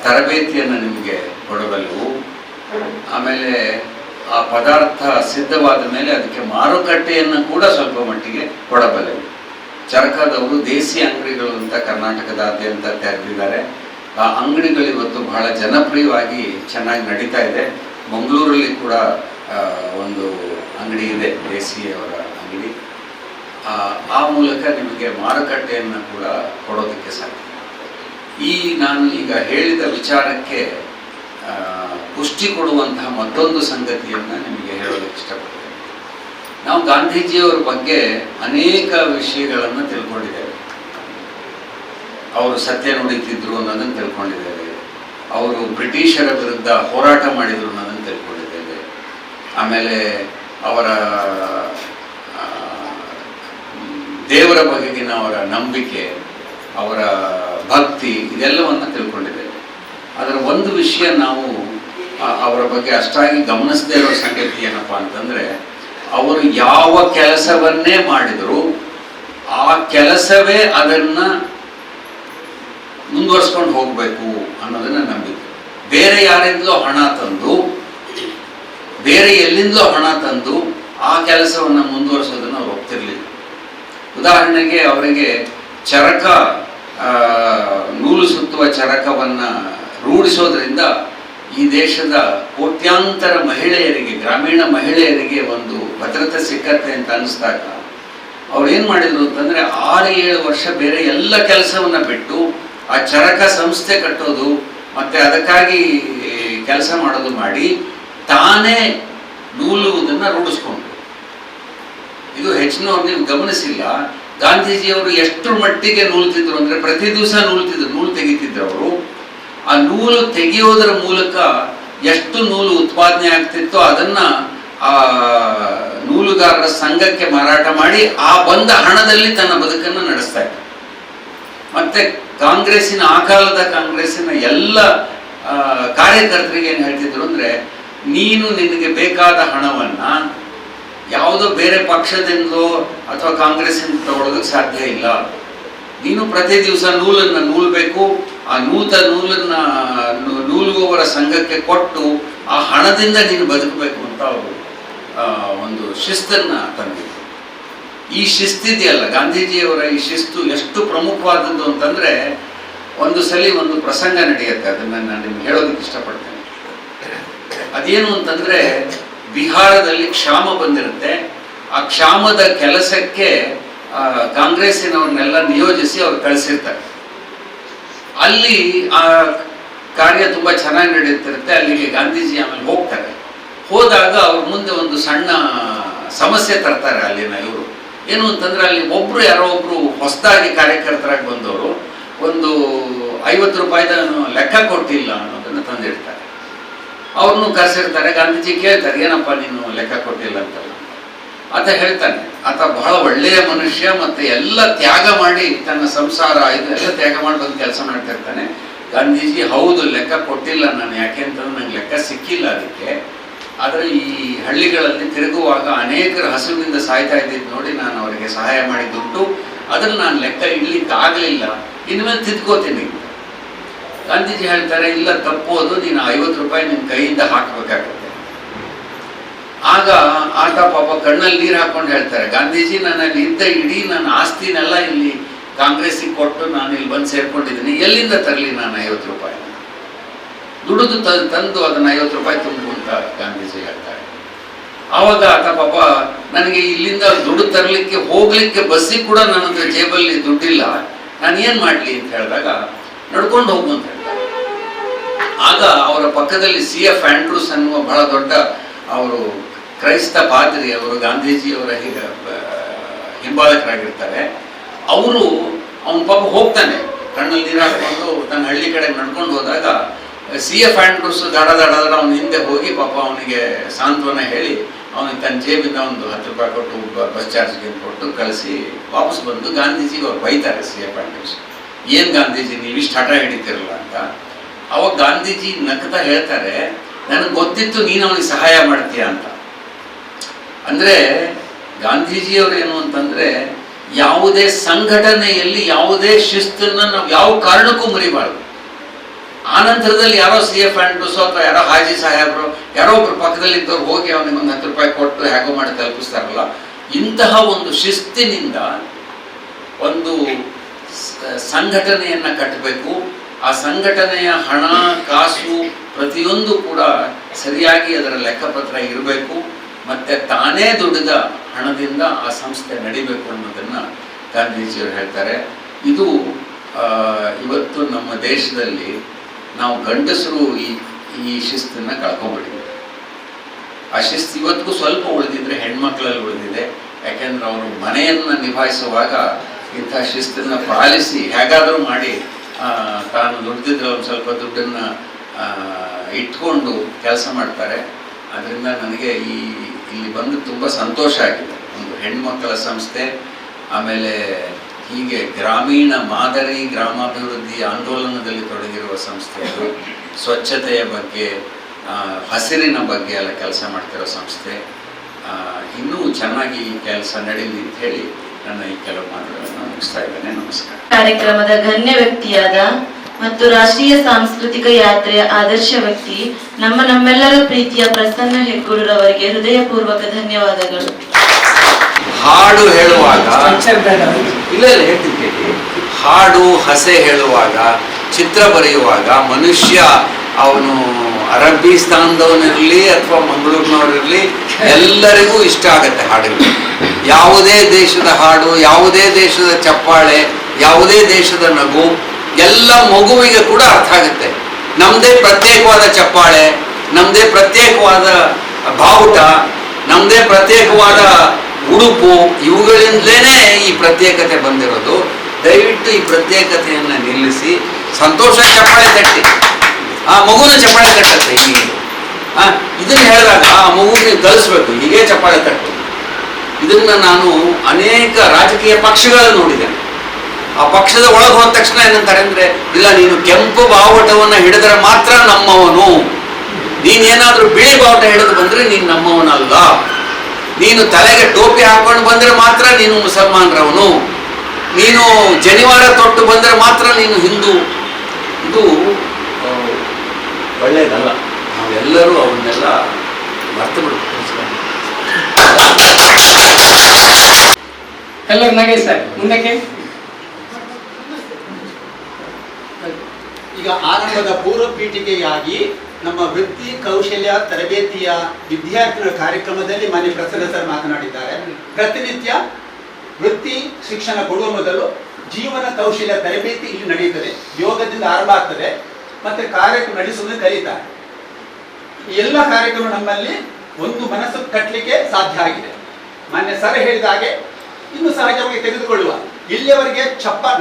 ತರಬೇತಿಯನ್ನು ನಿಮಗೆ ಕೊಡಬಲ್ಲೆವು. ಆಮೇಲೆ ಆ ಪದಾರ್ಥ ಸಿದ್ಧವಾದ ಮೇಲೆ ಅದಕ್ಕೆ ಮಾರುಕಟ್ಟೆಯನ್ನು ಕೂಡ ಸ್ವಲ್ಪ ಮಟ್ಟಿಗೆ ಕೊಡಬಲ್ಲೆವು. ಚರಕದವರು ದೇಸಿ ಅಂಗಡಿಗಳು ಅಂತ ಕರ್ನಾಟಕದಾದ್ಯಂತ ತೆರೆದಿದ್ದಾರೆ. ಆ ಅಂಗಡಿಗಳು ಇವತ್ತು ಬಹಳ ಜನಪ್ರಿಯವಾಗಿ ಚೆನ್ನಾಗಿ ನಡೀತಾ ಇದೆ. ಮಂಗಳೂರಲ್ಲಿ ಕೂಡ ಒಂದು ಅಂಗಡಿ ಇದೆ, ದೇಸಿಯವರ ಅಂಗಡಿ. ಆ ಮೂಲಕ ನಿಮಗೆ ಮಾರುಕಟ್ಟೆಯನ್ನು ಕೂಡ ಕೊಡೋದಕ್ಕೆ ಸಾಧ್ಯ. ನಾನು ಈಗ ಹೇಳಿದ ವಿಚಾರಕ್ಕೆ ಪುಷ್ಟಿ ಕೊಡುವಂತಹ ಮತ್ತೊಂದು ಸಂಗತಿಯನ್ನು ನಿಮಗೆ ಹೇಳೋದಕ್ಕೆ ಇಷ್ಟಪಡ್ತೇನೆ. ನಾವು ಗಾಂಧೀಜಿಯವರ ಬಗ್ಗೆ ಅನೇಕ ವಿಷಯಗಳನ್ನು ತಿಳ್ಕೊಂಡಿದ್ದೇವೆ. ಅವರು ಸತ್ಯ ನುಡಿತಿದ್ರು ಅನ್ನೋದನ್ನು ತಿಳ್ಕೊಂಡಿದ್ದೇವೆ. ಅವರು ಬ್ರಿಟಿಷರ ವಿರುದ್ಧ ಹೋರಾಟ ಮಾಡಿದ್ರು ಅನ್ನೋದನ್ನು ತಿಳ್ಕೊಂಡಿದ್ದೇವೆ. ಆಮೇಲೆ ಅವರ ದೇವರ ಬಗೆಗಿನ ಅವರ ನಂಬಿಕೆ, ಅವರ ಭಕ್ತಿ, ಇದೆಲ್ಲವನ್ನು ತಿಳ್ಕೊಂಡಿದ್ದೇವೆ. ಅದರ ಒಂದು ವಿಷಯ ನಾವು ಅವರ ಬಗ್ಗೆ ಅಷ್ಟಾಗಿ ಗಮನಿಸದೇ ಇರೋ ಸಂಗತಿ ಏನಪ್ಪಾ ಅಂತಂದ್ರೆ, ಅವರು ಯಾವ ಕೆಲಸವನ್ನೇ ಮಾಡಿದ್ರು ಆ ಕೆಲಸವೇ ಅದನ್ನ ಮುಂದುವರ್ಸ್ಕೊಂಡು ಹೋಗ್ಬೇಕು ಅನ್ನೋದನ್ನ ನಂಬಿದ್ರು. ಬೇರೆ ಯಾರಿಂದಲೋ ಹಣ ತಂದು, ಬೇರೆ ಎಲ್ಲಿಂದಲೋ ಹಣ ತಂದು ಆ ಕೆಲಸವನ್ನು ಮುಂದುವರಿಸೋದನ್ನು ಅವ್ರು ಒಪ್ತಿರ್ಲಿಲ್ಲ. ಉದಾಹರಣೆಗೆ ಅವರಿಗೆ ಚರಕ, ನೂಲು ಸುತ್ತುವ ಚರಕವನ್ನು ರೂಢಿಸೋದ್ರಿಂದ ಈ ದೇಶದ ಕೋಟ್ಯಾಂತರ ಮಹಿಳೆಯರಿಗೆ, ಗ್ರಾಮೀಣ ಮಹಿಳೆಯರಿಗೆ ಒಂದು ಭದ್ರತೆ ಸಿಕ್ಕತ್ತೆ ಅಂತ ಅನಿಸ್ದಾಗ ಅವ್ರು ಏನು ಮಾಡಿದ್ರು ಅಂತಂದರೆ 6-7 ವರ್ಷ ಬೇರೆ ಎಲ್ಲ ಕೆಲಸವನ್ನು ಬಿಟ್ಟು ಆ ಚರಕ ಸಂಸ್ಥೆ ಕಟ್ಟೋದು ಮತ್ತು ಅದಕ್ಕಾಗಿ ಕೆಲಸ ಮಾಡೋದು ಮಾಡಿ ತಾನೇ ನೂಲುವುದನ್ನು ರೂಢಿಸ್ಕೊಂಡ್ರು. ಇದು ಹೆಚ್ಚಿನವ್ರು ನೀವು ಗಮನಿಸಿಲ್ಲ. ಗಾಂಧೀಜಿಯವರು ಎಷ್ಟು ಮಟ್ಟಿಗೆ ನೂಲ್ತಿದ್ರು ಅಂದರೆ ಪ್ರತಿ ದಿವಸ ನೂಲು ತೆಗಿತಿದ್ರು ಅವರು. ಆ ನೂಲು ತೆಗೆಯೋದರ ಮೂಲಕ ಎಷ್ಟು ನೂಲು ಉತ್ಪಾದನೆ ಆಗ್ತಿತ್ತೋ ಅದನ್ನ ಆ ನೂಲುಗಾರರ ಸಂಘಕ್ಕೆ ಮಾರಾಟ ಮಾಡಿ ಆ ಬಂದ ಹಣದಲ್ಲಿ ತನ್ನ ಬದುಕನ್ನು ನಡೆಸ್ತಾ ಇದ್ದ. ಮತ್ತೆ ಕಾಂಗ್ರೆಸ್ಸಿನ, ಆ ಕಾಲದ ಕಾಂಗ್ರೆಸ್ಸಿನ ಎಲ್ಲ ಕಾರ್ಯಕರ್ತರಿಗೆ ಏನು ಹೇಳ್ತಿದ್ರು ಅಂದ್ರೆ, ನೀನು ನಿನಗೆ ಬೇಕಾದ ಹಣವನ್ನ ಯಾವುದೋ ಬೇರೆ ಪಕ್ಷದಿಂದಲೋ ಅಥವಾ ಕಾಂಗ್ರೆಸ್ಸಿಂದ ತಗೊಳ್ಳೋದಕ್ಕೆ ಸಾಧ್ಯ ಇಲ್ಲ. ನೀನು ಪ್ರತಿ ದಿವಸ ನೂಲಬೇಕು. ಆ ನೂಲನ್ನ ನೂಲುವವರ ಸಂಘಕ್ಕೆ ಕೊಟ್ಟು ಆ ಹಣದಿಂದ ನೀನು ಬದುಕಬೇಕು ಅಂತ ಅವರು ಒಂದು ಶಿಸ್ತನ್ನ ತಂದಿದ್ರು. ಈ ಶಿಸ್ತಿದೆಯಲ್ಲ, ಗಾಂಧೀಜಿಯವರ ಈ ಶಿಸ್ತು ಎಷ್ಟು ಪ್ರಮುಖವಾದದ್ದು ಅಂತಂದ್ರೆ, ಒಂದು ಪ್ರಸಂಗ ನಡೆಯುತ್ತೆ, ಅದನ್ನ ನಾನು ನಿಮ್ಗೆ ಹೇಳೋದಕ್ಕೆ ಇಷ್ಟಪಡ್ತೇನೆ. ಅದೇನು ಅಂತಂದ್ರೆ, ಬಿಹಾರದಲ್ಲಿ ಕ್ಷಾಮ ಬಂದಿರುತ್ತೆ. ಆ ಕ್ಷಾಮದ ಕೆಲಸಕ್ಕೆ ಕಾಂಗ್ರೆಸ್ಸಿನವ್ರನ್ನೆಲ್ಲ ನಿಯೋಜಿಸಿ ಅವ್ರು ಕಳಿಸಿರ್ತಾರೆ. ಅಲ್ಲಿ ಆ ಕಾರ್ಯ ತುಂಬ ಚೆನ್ನಾಗಿ ನಡೆಯುತ್ತಿರುತ್ತೆ. ಅಲ್ಲಿಗೆ ಗಾಂಧೀಜಿ ಆಮೇಲೆ ಹೋಗ್ತಾರೆ. ಹೋದಾಗ ಅವ್ರ ಮುಂದೆ ಒಂದು ಸಣ್ಣ ಸಮಸ್ಯೆ ತರ್ತಾರೆ ಅಲ್ಲಿನ ಇವರು. ಏನು ಅಂತಂದ್ರೆ ಅಲ್ಲಿ ಯಾರೋ ಒಬ್ರು ಹೊಸದಾಗಿ ಕಾರ್ಯಕರ್ತರಾಗಿ ಬಂದವರು ಒಂದು 50 ರೂಪಾಯಿದ ಲೆಕ್ಕ ಕೊಟ್ಟಿಲ್ಲ ಅನ್ನೋದನ್ನು ತಂದಿಡ್ತಾರೆ. ಅವ್ರನ್ನು ಕರೆಸಿರ್ತಾರೆ. ಗಾಂಧೀಜಿ ಕೇಳ್ತಾರೆ, ಏನಪ್ಪ ನೀನು ಲೆಕ್ಕ ಕೊಟ್ಟಿಲ್ಲ ಅಂತಲ್ಲ. ಆತ ಹೇಳ್ತಾನೆ, ಆತ ಬಹಳ ಒಳ್ಳೆಯ ಮನುಷ್ಯ, ಮತ್ತೆ ಎಲ್ಲ ತ್ಯಾಗ ಮಾಡಿ ತನ್ನ ಸಂಸಾರ ಇದೆಲ್ಲ ತ್ಯಾಗ ಮಾಡಿ ಬಂದು ಕೆಲಸ ಮಾಡ್ತಾ ಇರ್ತಾನೆ. ಗಾಂಧೀಜಿ, ಹೌದು ಲೆಕ್ಕ ಕೊಟ್ಟಿಲ್ಲ ನಾನು, ಯಾಕೆ ಅಂತಂದ್ರೆ ನಂಗೆ ಲೆಕ್ಕ ಸಿಕ್ಕಿಲ್ಲ ಅದಕ್ಕೆ. ಆದರೆ ಈ ಹಳ್ಳಿಗಳಲ್ಲಿ ತಿರುಗುವಾಗ ಅನೇಕರು ಹಸುವಿನಿಂದ ಸಾಯ್ತಾ ಇದ್ದಿದ್ದು ನೋಡಿ ನಾನು ಅವರಿಗೆ ಸಹಾಯ ಮಾಡಿದ್ದುಂಟು, ಅದ್ರಲ್ಲಿ ನಾನು ಲೆಕ್ಕ ಇಡ್ಲಿಕ್ಕೆ ಆಗಲಿಲ್ಲ, ಇನ್ಮೇಲೆ ತಿದ್ಕೋತೀನಿ. ಗಾಂಧೀಜಿ ಹೇಳ್ತಾರೆ, ಇಲ್ಲ ತಪ್ಪೋದು, ನೀನು 50 ರೂಪಾಯಿ ನಿನ್ನ ಕೈಯಿಂದ ಹಾಕಬೇಕಾಗುತ್ತೆ. ಆಗ ಆತ ಪಾಪ ಕಣ್ಣಲ್ಲಿ ನೀರು ಹಾಕೊಂಡು ಹೇಳ್ತಾರೆ, ಗಾಂಧೀಜಿ ನನ್ನಲ್ಲಿ ಇದ್ದ ಇಡೀ ನನ್ನ ಆಸ್ತಿನೆಲ್ಲ ಇಲ್ಲಿ ಕಾಂಗ್ರೆಸ್ಸಿಗೆ ಕೊಟ್ಟು ನಾನು ಇಲ್ಲಿ ಬಂದು ಸೇರ್ಕೊಂಡಿದ್ದೀನಿ, ಎಲ್ಲಿಂದ ತರಲಿ ನಾನು 50 ರೂಪಾಯಿ? ದುಡಿದು ತಂದು ಅದನ್ನು 50 ರೂಪಾಯಿ ತುಂಬು ಅಂತ ಗಾಂಧೀಜಿ ಹೇಳ್ತಾರೆ. ಆವಾಗ ಆತ ಪಾಪ, ನನಗೆ ಇಲ್ಲಿಂದ ದುಡ್ಡು ತರಲಿಕ್ಕೆ ಹೋಗ್ಲಿಕ್ಕೆ ಬಸ್ಸಿಗೆ ಕೂಡ ನನ್ನ ಹತ್ರ ಜೇಬಲ್ಲಿ ದುಡ್ಡಿಲ್ಲ, ನಾನು ಏನು ಮಾಡಲಿ ಅಂತ ಹೇಳಿದಾಗ, ನಡ್ಕೊಂಡು ಹೋಗು ಅಂತ ಹೇಳ್ತಾರೆ. ಆಗ ಅವರ ಪಕ್ಕದಲ್ಲಿ CF ಆಂಡ್ರೂಸ್ ಅನ್ನುವ ಬಹಳ ದೊಡ್ಡ ಅವರು ಕ್ರೈಸ್ತ ಪಾದ್ರಿ, ಅವರು ಗಾಂಧೀಜಿಯವರ ಹಿಂಬಾಲಕರಾಗಿರ್ತಾರೆ. ಅವರು ಅವನ ಪಾಪ ಹೋಗ್ತಾನೆ, ಕಣ್ಣಲ್ಲಿ ನೀರು ಹಾಕೊಂಡು ತನ್ನ ಹಳ್ಳಿ ಕಡೆ ನಡ್ಕೊಂಡು ಹೋದಾಗ CF ಆಂಡ್ರೂಸ್ ದಡ ಅವನ ಹಿಂದೆ ಹೋಗಿ ಪಾಪ ಅವನಿಗೆ ಸಾಂತ್ವನ ಹೇಳಿ ಅವನಿಗೆ ತನ್ನ ಜೇಬಿಂದ ಒಂದು 10 ರೂಪಾಯಿ ಕೊಟ್ಟು ಬಸ್ ಚಾರ್ಜ್ಗೆ ಕೊಟ್ಟು ಕಳಿಸಿ ವಾಪಸ್ ಬಂದು ಗಾಂಧೀಜಿಗೆ ಅವ್ರು ಬೈತಾರೆ. CF ಆಂಡ್ರೂಸ್, ಏನು ಗಾಂಧೀಜಿ ನೀವಿಷ್ಟು ಹಠ ಹಿಡಿತಿರಲ್ಲ ಅಂತ. ಅವಾಗ ಗಾಂಧೀಜಿ ನಗ್ತಾ ಹೇಳ್ತಾರೆ, ನನಗೆ ಗೊತ್ತಿತ್ತು ನೀನು ಅವನಿಗೆ ಸಹಾಯ ಮಾಡ್ತೀಯ ಅಂತ. ಅಂದರೆ ಗಾಂಧೀಜಿಯವರು ಏನು ಅಂತಂದರೆ, ಯಾವುದೇ ಸಂಘಟನೆಯಲ್ಲಿ ಯಾವುದೇ ಶಿಸ್ತನ್ನು ನಾವು ಯಾವ ಕಾರಣಕ್ಕೂ ಮುರಿಬಾರ್ದು. ಆನಂತರದಲ್ಲಿ ಯಾರೋ CF ಆಂಡ್ರೂಸ್ ಅಥವಾ ಯಾರೋ ಹಾಜಿ ಸಾಹೇಬರು ಯಾರೋ ಒಬ್ರು ಪಕ್ಕದಲ್ಲಿದ್ದವ್ರು ಹೋಗಿ ಅವನಿಗೆ ಒಂದು 10 ರೂಪಾಯಿ ಕೊಟ್ಟು ಹೇಗೋ ಮಾಡಿ ತಲುಪಿಸ್ತಾರಲ್ಲ, ಇಂತಹ ಒಂದು ಶಿಸ್ತಿನಿಂದ ಒಂದು ಸಂಘಟನೆಯನ್ನು ಕಟ್ಟಬೇಕು. ಆ ಸಂಘಟನೆಯ ಹಣ ಕಾಸು ಪ್ರತಿಯೊಂದು ಕೂಡ ಸರಿಯಾಗಿ ಅದರ ಲೆಕ್ಕಪತ್ರ ಇರಬೇಕು. ಮತ್ತು ತಾನೇ ದುಡಿದ ಹಣದಿಂದ ಆ ಸಂಸ್ಥೆ ನಡಿಬೇಕು ಅನ್ನೋದನ್ನು ಗಾಂಧೀಜಿಯವರು ಹೇಳ್ತಾರೆ. ಇದು ಇವತ್ತು ನಮ್ಮ ದೇಶದಲ್ಲಿ ನಾವು ಗಂಡಸರು ಈ ಶಿಸ್ತನ್ನು ಕಳ್ಕೊಂಡ್ಬಿಟ್ಟಿದ್ದೀವಿ. ಆ ಶಿಸ್ತು ಇವತ್ತಿಗೂ ಸ್ವಲ್ಪ ಉಳಿದಿದ್ರೆ ಹೆಣ್ಮಕ್ಳಲ್ಲಿ ಉಳಿದಿದೆ. ಯಾಕೆಂದ್ರೆ ಅವರು ಮನೆಯನ್ನು ನಿಭಾಯಿಸುವಾಗ ಇಂಥ ಶಿಸ್ತನ್ನು ಪಾಲಿಸಿ ಹೇಗಾದರೂ ಮಾಡಿ ತಾನು ದುಡ್ದಿದ್ರೆ ಒಂದು ಸ್ವಲ್ಪ ದುಡ್ಡನ್ನು ಇಟ್ಕೊಂಡು ಕೆಲಸ ಮಾಡ್ತಾರೆ. ಅದರಿಂದ ನನಗೆ ಇಲ್ಲಿ ಬಂದು ತುಂಬ ಸಂತೋಷ ಆಗಿದೆ. ಒಂದು ಹೆಣ್ಮಕ್ಕಳ ಸಂಸ್ಥೆ, ಆಮೇಲೆ ಹೀಗೆ ಗ್ರಾಮೀಣ ಮಾದರಿ ಗ್ರಾಮಾಭಿವೃದ್ಧಿ ಆಂದೋಲನದಲ್ಲಿ ತೊಡಗಿರುವ ಸಂಸ್ಥೆಗಳು, ಸ್ವಚ್ಛತೆಯ ಬಗ್ಗೆ ಹಸಿರಿನ ಬಗ್ಗೆ ಎಲ್ಲ ಕೆಲಸ ಮಾಡ್ತಿರೋ ಸಂಸ್ಥೆ. ಇನ್ನೂ ಚೆನ್ನಾಗಿ ಕೆಲಸ ನಡೀಲಿ ಅಂತ ಹೇಳಿ ನನ್ನ ಈ ಕೆಲವು ಮಾತುಗಳನ್ನು ಮುಗಿಸ್ತಾ ಇದ್ದೇನೆ. ನಮಸ್ಕಾರ. ಕಾರ್ಯಕ್ರಮದ ಗಣ್ಯ ವ್ಯಕ್ತಿಯಾದ ಮತ್ತು ರಾಷ್ಟ್ರೀಯ ಸಾಂಸ್ಕೃತಿಕ ಯಾತ್ರೆಯ ಆದರ್ಶ ವ್ಯಕ್ತಿ ನಮ್ಮೆಲ್ಲರ ಪ್ರೀತಿಯ ಪ್ರಸನ್ನ ಹೆಗ್ಗುಡುರವರಿಗೆ ಹೃದಯಪೂರ್ವಕ ಧನ್ಯವಾದಗಳು. ಹಾಡು ಹೇಳುವಾಗ ಇಲ್ಲ ಹೇಳ್ತೀನಿ, ಹಾಡು ಹಸೆ ಹೇಳುವಾಗ, ಚಿತ್ರ ಬರೆಯುವಾಗ ಮನುಷ್ಯ ಅವನು ಅರಬ್ಬಿಸ್ತಾನದವನಿರಲಿ ಅಥವಾ ಮಂಗಳೂರಿನವರಿರಲಿ ಎಲ್ಲರಿಗೂ ಇಷ್ಟ ಆಗುತ್ತೆ ಹಾಡುಗಳು. ಯಾವುದೇ ದೇಶದ ಹಾಡು, ಯಾವುದೇ ದೇಶದ ಚಪ್ಪಾಳೆ, ಯಾವುದೇ ದೇಶದ ನಗು ಎಲ್ಲ ಮಗುವಿಗೆ ಕೂಡ ಅರ್ಥ ಆಗುತ್ತೆ. ನಮ್ಮದೇ ಪ್ರತ್ಯೇಕವಾದ ಚಪ್ಪಾಳೆ, ನಮ್ಮದೇ ಪ್ರತ್ಯೇಕವಾದ ಬಾವುಟ, ನಮ್ಮದೇ ಪ್ರತ್ಯೇಕವಾದ ಉಡುಪು, ಇವುಗಳಿಂದಲೇ ಈ ಪ್ರತ್ಯೇಕತೆ ಬಂದಿರೋದು. ದಯವಿಟ್ಟು ಈ ಪ್ರತ್ಯೇಕತೆಯನ್ನು ನಿಲ್ಲಿಸಿ ಸಂತೋಷ ಚಪ್ಪಾಳೆ ತಟ್ಟಿ, ಆ ಮಗುವಿನ ಚಪ್ಪಾಳೆ ತಟ್ಟತ್ತೆ. ಈಗ ಇದನ್ನು ಹೇಳಿದಾಗ ಆ ಮಗುವಿಗೆ ಕಲಿಸ್ಬೇಕು, ಹೀಗೆ ಚಪ್ಪಾಳೆ ತಟ್ಟು. ಇದನ್ನು ನಾನು ಅನೇಕ ರಾಜಕೀಯ ಪಕ್ಷಗಳನ್ನು ನೋಡಿದ್ದೇನೆ. ಆ ಪಕ್ಷದ ಒಳಗೆ ಹೋದ ತಕ್ಷಣ ಏನಂತಾರೆ ಅಂದರೆ, ಇಲ್ಲ ನೀನು ಕೆಂಪು ಬಾವುಟವನ್ನು ಹಿಡಿದ್ರೆ ಮಾತ್ರ ನಮ್ಮವನು, ನೀನೇನಾದರೂ ಬಿಳಿ ಬಾವುಟ ಹಿಡಿದು ಬಂದರೆ ನೀನು ನಮ್ಮವನಲ್ಲ, ನೀನು ತಲೆಗೆ ಟೋಪಿ ಹಾಕೊಂಡು ಬಂದರೆ ಮಾತ್ರ ನೀನು ಮುಸಲ್ಮಾನರವನು, ನೀನು ಜನಿವಾರ ತೊಟ್ಟು ಬಂದರೆ ಮಾತ್ರ ನೀನು ಹಿಂದೂ. ಇದು ಒಳ್ಳೆಯದಲ್ಲ. ನಾವೆಲ್ಲರೂ ಅವನ್ನೆಲ್ಲ ಮರ್ತು ಬಿಡ್ಬೇಕು. ಎಲ್ಲರೂ ನಗೆ ಸರ್ ಮುಂದಕ್ಕೆ. ಈಗ ಆರಂಭದ ಪೂರ್ವ ಪೀಠಿಕೆಯಾಗಿ ನಮ್ಮ ವೃತ್ತಿ ಕೌಶಲ್ಯ ತರಬೇತಿಯ ವಿದ್ಯಾರ್ಥಿಗಳ ಕಾರ್ಯಕ್ರಮದಲ್ಲಿ ಮಾನ್ಯ ಪ್ರಸನ್ನ ಸರ್ ಮಾತನಾಡಿದ್ದಾರೆ. ಪ್ರತಿನಿತ್ಯ ವೃತ್ತಿ ಶಿಕ್ಷಣ ಕೊಡುವ ಮೊದಲು ಜೀವನ ಕೌಶಲ್ಯ ತರಬೇತಿ ಇಲ್ಲಿ ನಡೆಯುತ್ತದೆ. ಯೋಗದಿಂದ ಆರಂಭ ಆಗ್ತದೆ. ಮತ್ತೆ ಕಾರ್ಯಕ್ರಮ ನಡೆಸುವುದನ್ನು ಕಲಿತಾರೆ. ಈ ಎಲ್ಲ ಕಾರ್ಯಕ್ರಮ ನಮ್ಮಲ್ಲಿ ಒಂದು ಮನಸ್ಸು ಕಟ್ಟಲಿಕ್ಕೆ ಸಾಧ್ಯ ಆಗಿದೆ. ಮಾನ್ಯ ಸರ್ ಹೇಳಿದ ಹಾಗೆ ಇನ್ನು ಸಹಜವಾಗಿ ತೆಗೆದುಕೊಳ್ಳುವ ಇಲ್ಲಿಯವರೆಗೆ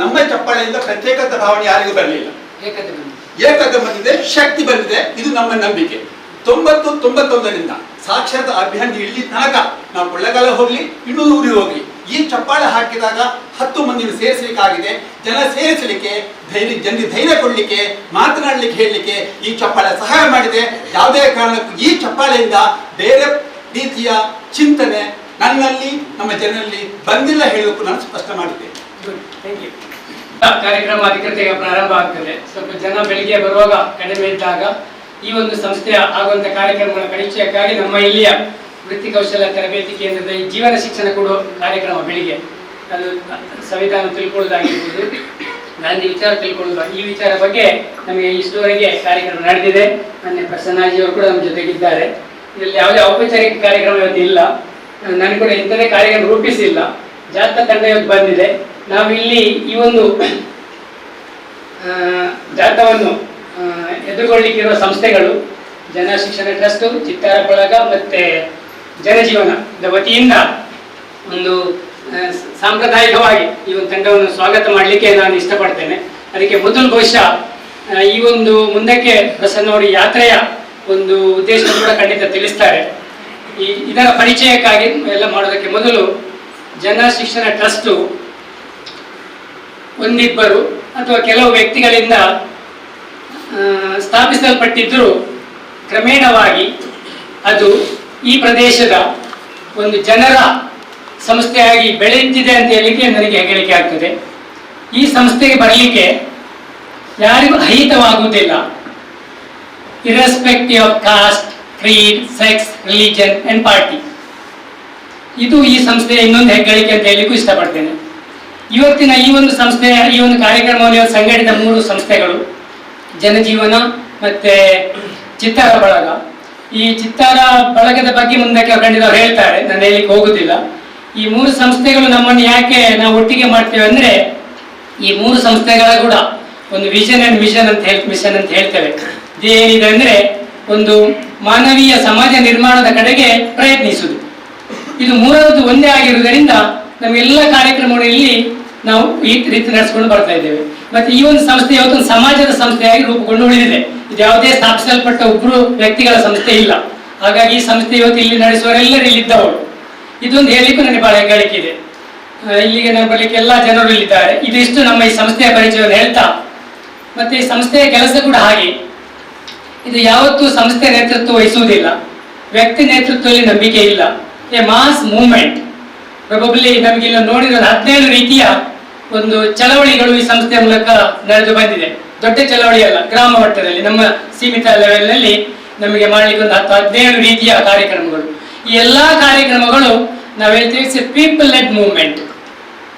ನಮ್ಮ ಚಪ್ಪಾಳೆಯಿಂದ ಪ್ರತ್ಯೇಕತೆ ಭಾವನೆ ಯಾರಿಗೂ ಬರಲಿಲ್ಲ. ಏಕತೆ ಬಂದಿದೆ, ಶಕ್ತಿ ಬಂದಿದೆ. ಇದು ನಮ್ಮ ನಂಬಿಕೆ. 90-91ರಿಂದ ಸಾಕ್ಷರತಾ ಅಭಿಯಾನ ಇಲ್ಲಿ ತನಕ ನಾವು ಕೊಳ್ಳೆಗಾಲ ಹೋಗ್ಲಿ, ಇನ್ನೂ ಊರಿಗೆ ಹೋಗ್ಲಿ, ಈ ಚಪ್ಪಾಳೆ ಹಾಕಿದಾಗ 10 ಮಂದಿನ ಸೇರಿಸಲಿಕ್ಕಾಗಿದೆ. ಜನ ಸೇರಿಸಲಿಕ್ಕೆ, ಜನರಿಗೆ ಧೈರ್ಯ ಕೊಡ್ಲಿಕ್ಕೆ, ಮಾತನಾಡಲಿಕ್ಕೆ, ಹೇಳಲಿಕ್ಕೆ ಈ ಚಪ್ಪಾಳೆ ಸಹಾಯ ಮಾಡಿದೆ. ಯಾವುದೇ ಕಾರಣಕ್ಕೂ ಈ ಚಪ್ಪಾಳೆಯಿಂದ ಬೇರೆ ರೀತಿಯ ಚಿಂತನೆ ನನ್ನಲ್ಲಿ, ನಮ್ಮ ಜನರಲ್ಲಿ ಬಂದಿಲ್ಲ ಹೇಳೋಕ್ಕೂ ನಾನು ಸ್ಪಷ್ಟ ಮಾಡಿದ್ದೇನೆ. ಕಾರ್ಯಕ್ರಮ ಅಧಿಕೃತವಾಗಿ ಪ್ರಾರಂಭ ಆಗ್ತದೆ. ಸ್ವಲ್ಪ ಜನ ಬೆಳಿಗ್ಗೆ ಬರುವಾಗ ಕಡಿಮೆ ಇದ್ದಾಗ ಈ ಒಂದು ಸಂಸ್ಥೆಯ ಆಗುವಂತ ಕಾರ್ಯಕ್ರಮಗಳ ಪರಿಚಯಕ್ಕಾಗಿ ನಮ್ಮ ಇಲ್ಲಿಯ ವೃತ್ತಿ ಕೌಶಲ್ಯ ತರಬೇತಿ ಕೇಂದ್ರದ ಈ ಜೀವನ ಶಿಕ್ಷಣ ಕೊಡುವ ಕಾರ್ಯಕ್ರಮ ಬೆಳಿಗ್ಗೆ ಅದು ಸಂವಿಧಾನ ತಿಳ್ಕೊಳ್ಳೋದಾಗಿರ್ಬೋದು, ಗಾಂಧಿ ವಿಚಾರ ತಿಳ್ಕೊಳ್ಳೋದು, ಈ ವಿಚಾರ ಬಗ್ಗೆ ನಮಗೆ ಇಷ್ಟುವರೆಗೆ ಕಾರ್ಯಕ್ರಮ ನಡೆದಿದೆ. ಮೊನ್ನೆ ಪ್ರಸನ್ನಾಜಿಯವರು ಕೂಡ ನಮ್ಮ ಜೊತೆಗಿದ್ದಾರೆ. ಇದರಲ್ಲಿ ಯಾವುದೇ ಔಪಚಾರಿಕ ಕಾರ್ಯಕ್ರಮ ಇವತ್ತು ಇಲ್ಲ. ನಾನು ಕೂಡ ಇಂಥದೇ ಕಾರ್ಯಕ್ರಮ ರೂಪಿಸಿಲ್ಲ. ಜಾಥಾ ತಂಡ ಇವತ್ತು ಬಂದಿದೆ. ನಾವಿಲ್ಲಿ ಈ ಒಂದು ಜಾಥಾವನ್ನು ಎದುರುಗೊಳ್ಳಿಕ್ಕಿರುವ ಸಂಸ್ಥೆಗಳು ಜನ ಶಿಕ್ಷಣ ಟ್ರಸ್ಟ್, ಚಿತ್ತಾರ ಬಳಗ ಮತ್ತೆ ಜನಜೀವನದ ವತಿಯಿಂದ ಒಂದು ಸಾಂಪ್ರದಾಯಿಕವಾಗಿ ಈ ಒಂದು ತಂಡವನ್ನು ಸ್ವಾಗತ ಮಾಡಲಿಕ್ಕೆ ನಾನು ಇಷ್ಟಪಡ್ತೇನೆ. ಅದಕ್ಕೆ ಮೊದಲು ಬಹುಶಃ ಈ ಒಂದು ಮುಂದಕ್ಕೆ ಪ್ರಸನ್ನವರು ಯಾತ್ರೆಯ ಒಂದು ಉದ್ದೇಶ ಕೂಡ ಖಂಡಿತ ತಿಳಿಸ್ತಾರೆ. ಇದರ ಪರಿಚಯಕ್ಕಾಗಿ ಎಲ್ಲ ಮಾಡೋದಕ್ಕೆ ಮೊದಲು ಜನ ಶಿಕ್ಷಣ ಟ್ರಸ್ಟು ಒಂದಿಬ್ಬರು ಅಥವಾ ಕೆಲವು ವ್ಯಕ್ತಿಗಳಿಂದ ಸ್ಥಾಪಿಸಲ್ಪಟ್ಟಿದ್ದರೂ ಕ್ರಮೇಣವಾಗಿ ಅದು ಈ ಪ್ರದೇಶದ ಒಂದು ಜನರ ಸಂಸ್ಥೆಯಾಗಿ ಬೆಳೆಯುತ್ತಿದೆ ಅಂತ ಹೇಳಲಿಕ್ಕೆ ನನಗೆ ಹೆಗ್ಗಳಿಕೆ ಆಗ್ತದೆ. ಈ ಸಂಸ್ಥೆಗೆ ಬರಲಿಕ್ಕೆ ಯಾರಿಗೂ ಅಹಿತವಾಗುವುದಿಲ್ಲ. Irrespective of caste, creed, sex, religion and party. ಇದು ಈ ಸಂಸ್ಥೆಯ ಇನ್ನೊಂದು ಹೆಗ್ಗಳಿಕೆ ಅಂತ ಹೇಳಲಿಕ್ಕೂ ಇಷ್ಟಪಡ್ತೇನೆ. ಇವತ್ತಿನ ಈ ಒಂದು ಸಂಸ್ಥೆಯ ಈ ಒಂದು ಕಾರ್ಯಕ್ರಮವನ್ನು ಸಂಘಟಿತ 3 ಸಂಸ್ಥೆಗಳು, ಜನಜೀವನ ಮತ್ತೆ ಚಿತ್ತಾರ ಬಳಗ. ಈ ಚಿತ್ತಾರ ಬಳಗದ ಬಗ್ಗೆ ಮುಂದಕ್ಕೆ ಖಂಡಿತ ಹೇಳ್ತಾರೆ, ನಾನು ಹೇಳಲಿಕ್ಕೆ ಹೋಗುದಿಲ್ಲ. ಈ 3 ಸಂಸ್ಥೆಗಳು ನಮ್ಮನ್ನು ಯಾಕೆ ನಾವು ಒಟ್ಟಿಗೆ ಮಾಡ್ತೇವೆ ಅಂದ್ರೆ, ಈ 3 ಸಂಸ್ಥೆಗಳ ಕೂಡ ಒಂದು ವಿಷನ್ ಅಂಡ್ ಮಿಷನ್ ಅಂತ ಹೇಳ್ತೇವೆ. ಇದೇನಿದೆ ಅಂದ್ರೆ ಒಂದು ಮಾನವೀಯ ಸಮಾಜ ನಿರ್ಮಾಣದ ಕಡೆಗೆ ಪ್ರಯತ್ನಿಸುವುದು. ಇದು 3ರದ್ದು ಒಂದೇ ಆಗಿರುವುದರಿಂದ ನಮ್ಮೆಲ್ಲ ಕಾರ್ಯಕ್ರಮಗಳು ಇಲ್ಲಿ ನಾವು ಈ ರೀತಿ ನಡೆಸ್ಕೊಂಡು ಬರ್ತಾ ಇದ್ದೇವೆ. ಮತ್ತೆ ಈ ಒಂದು ಸಂಸ್ಥೆ ಇವತ್ತೊಂದು ಸಮಾಜದ ಸಂಸ್ಥೆಯಾಗಿ ರೂಪುಗೊಂಡು ಉಳಿದಿದೆ. ಇದು ಯಾವುದೇ ಸ್ಥಾಪಿಸಲ್ಪಟ್ಟ ಒಬ್ಬರು ವ್ಯಕ್ತಿಗಳ ಸಂಸ್ಥೆ ಇಲ್ಲ. ಹಾಗಾಗಿ ಈ ಸಂಸ್ಥೆ ಇವತ್ತು ಇಲ್ಲಿ ನಡೆಸುವವರೆಲ್ಲರೂ ಇಲ್ಲಿದ್ದವರು. ಇದೊಂದು ಹೇಳಿಕ್ಕೂ ನನಗೆ ಬಹಳ ಹೆಗ್ಗಳಿಕೆ ಇದೆ. ಇಲ್ಲಿಗೆ ನಾವು ಬರಲಿಕ್ಕೆ ಎಲ್ಲ ಜನರು ಇಲ್ಲಿದ್ದಾರೆ. ಇದಿಷ್ಟು ನಮ್ಮ ಈ ಸಂಸ್ಥೆಯ ಪರಿಚಯವನ್ನು ಹೇಳ್ತಾ, ಮತ್ತೆ ಈ ಸಂಸ್ಥೆಯ ಕೆಲಸ ಕೂಡ ಹಾಗೆ. ಇದು ಯಾವತ್ತೂ ಸಂಸ್ಥೆ ನೇತೃತ್ವ ವಹಿಸುವುದಿಲ್ಲ, ವ್ಯಕ್ತಿ ನೇತೃತ್ವದಲ್ಲಿ ನಂಬಿಕೆ ಇಲ್ಲ. A mass movement. ಪ್ರೊಬಬ್ಲಿ ನಮಗೆ ಇಲ್ಲಿ ನೋಡಿದ 17 ರೀತಿಯ ಒಂದು ಚಳವಳಿಗಳು ಈ ಸಂಸ್ಥೆಯ ಮೂಲಕ ನಡೆದು ಬಂದಿದೆ. ದೊಡ್ಡ ಚಳವಳಿ ಅಲ್ಲ, ಗ್ರಾಮ ಮಟ್ಟದಲ್ಲಿ ನಮ್ಮ ಸೀಮಿತ ಲೆವೆಲ್ನಲ್ಲಿ ನಮಗೆ ಮಾಡಲಿಕ್ಕೆ ಒಂದು 17 ರೀತಿಯ ಕಾರ್ಯಕ್ರಮಗಳು. ಈ ಎಲ್ಲಾ ಕಾರ್ಯಕ್ರಮಗಳು ನಾವು ಹೇಳ್ತೇವೆ ಪೀಪಲ್ ಲೆಡ್ ಮೂವ್ಮೆಂಟ್.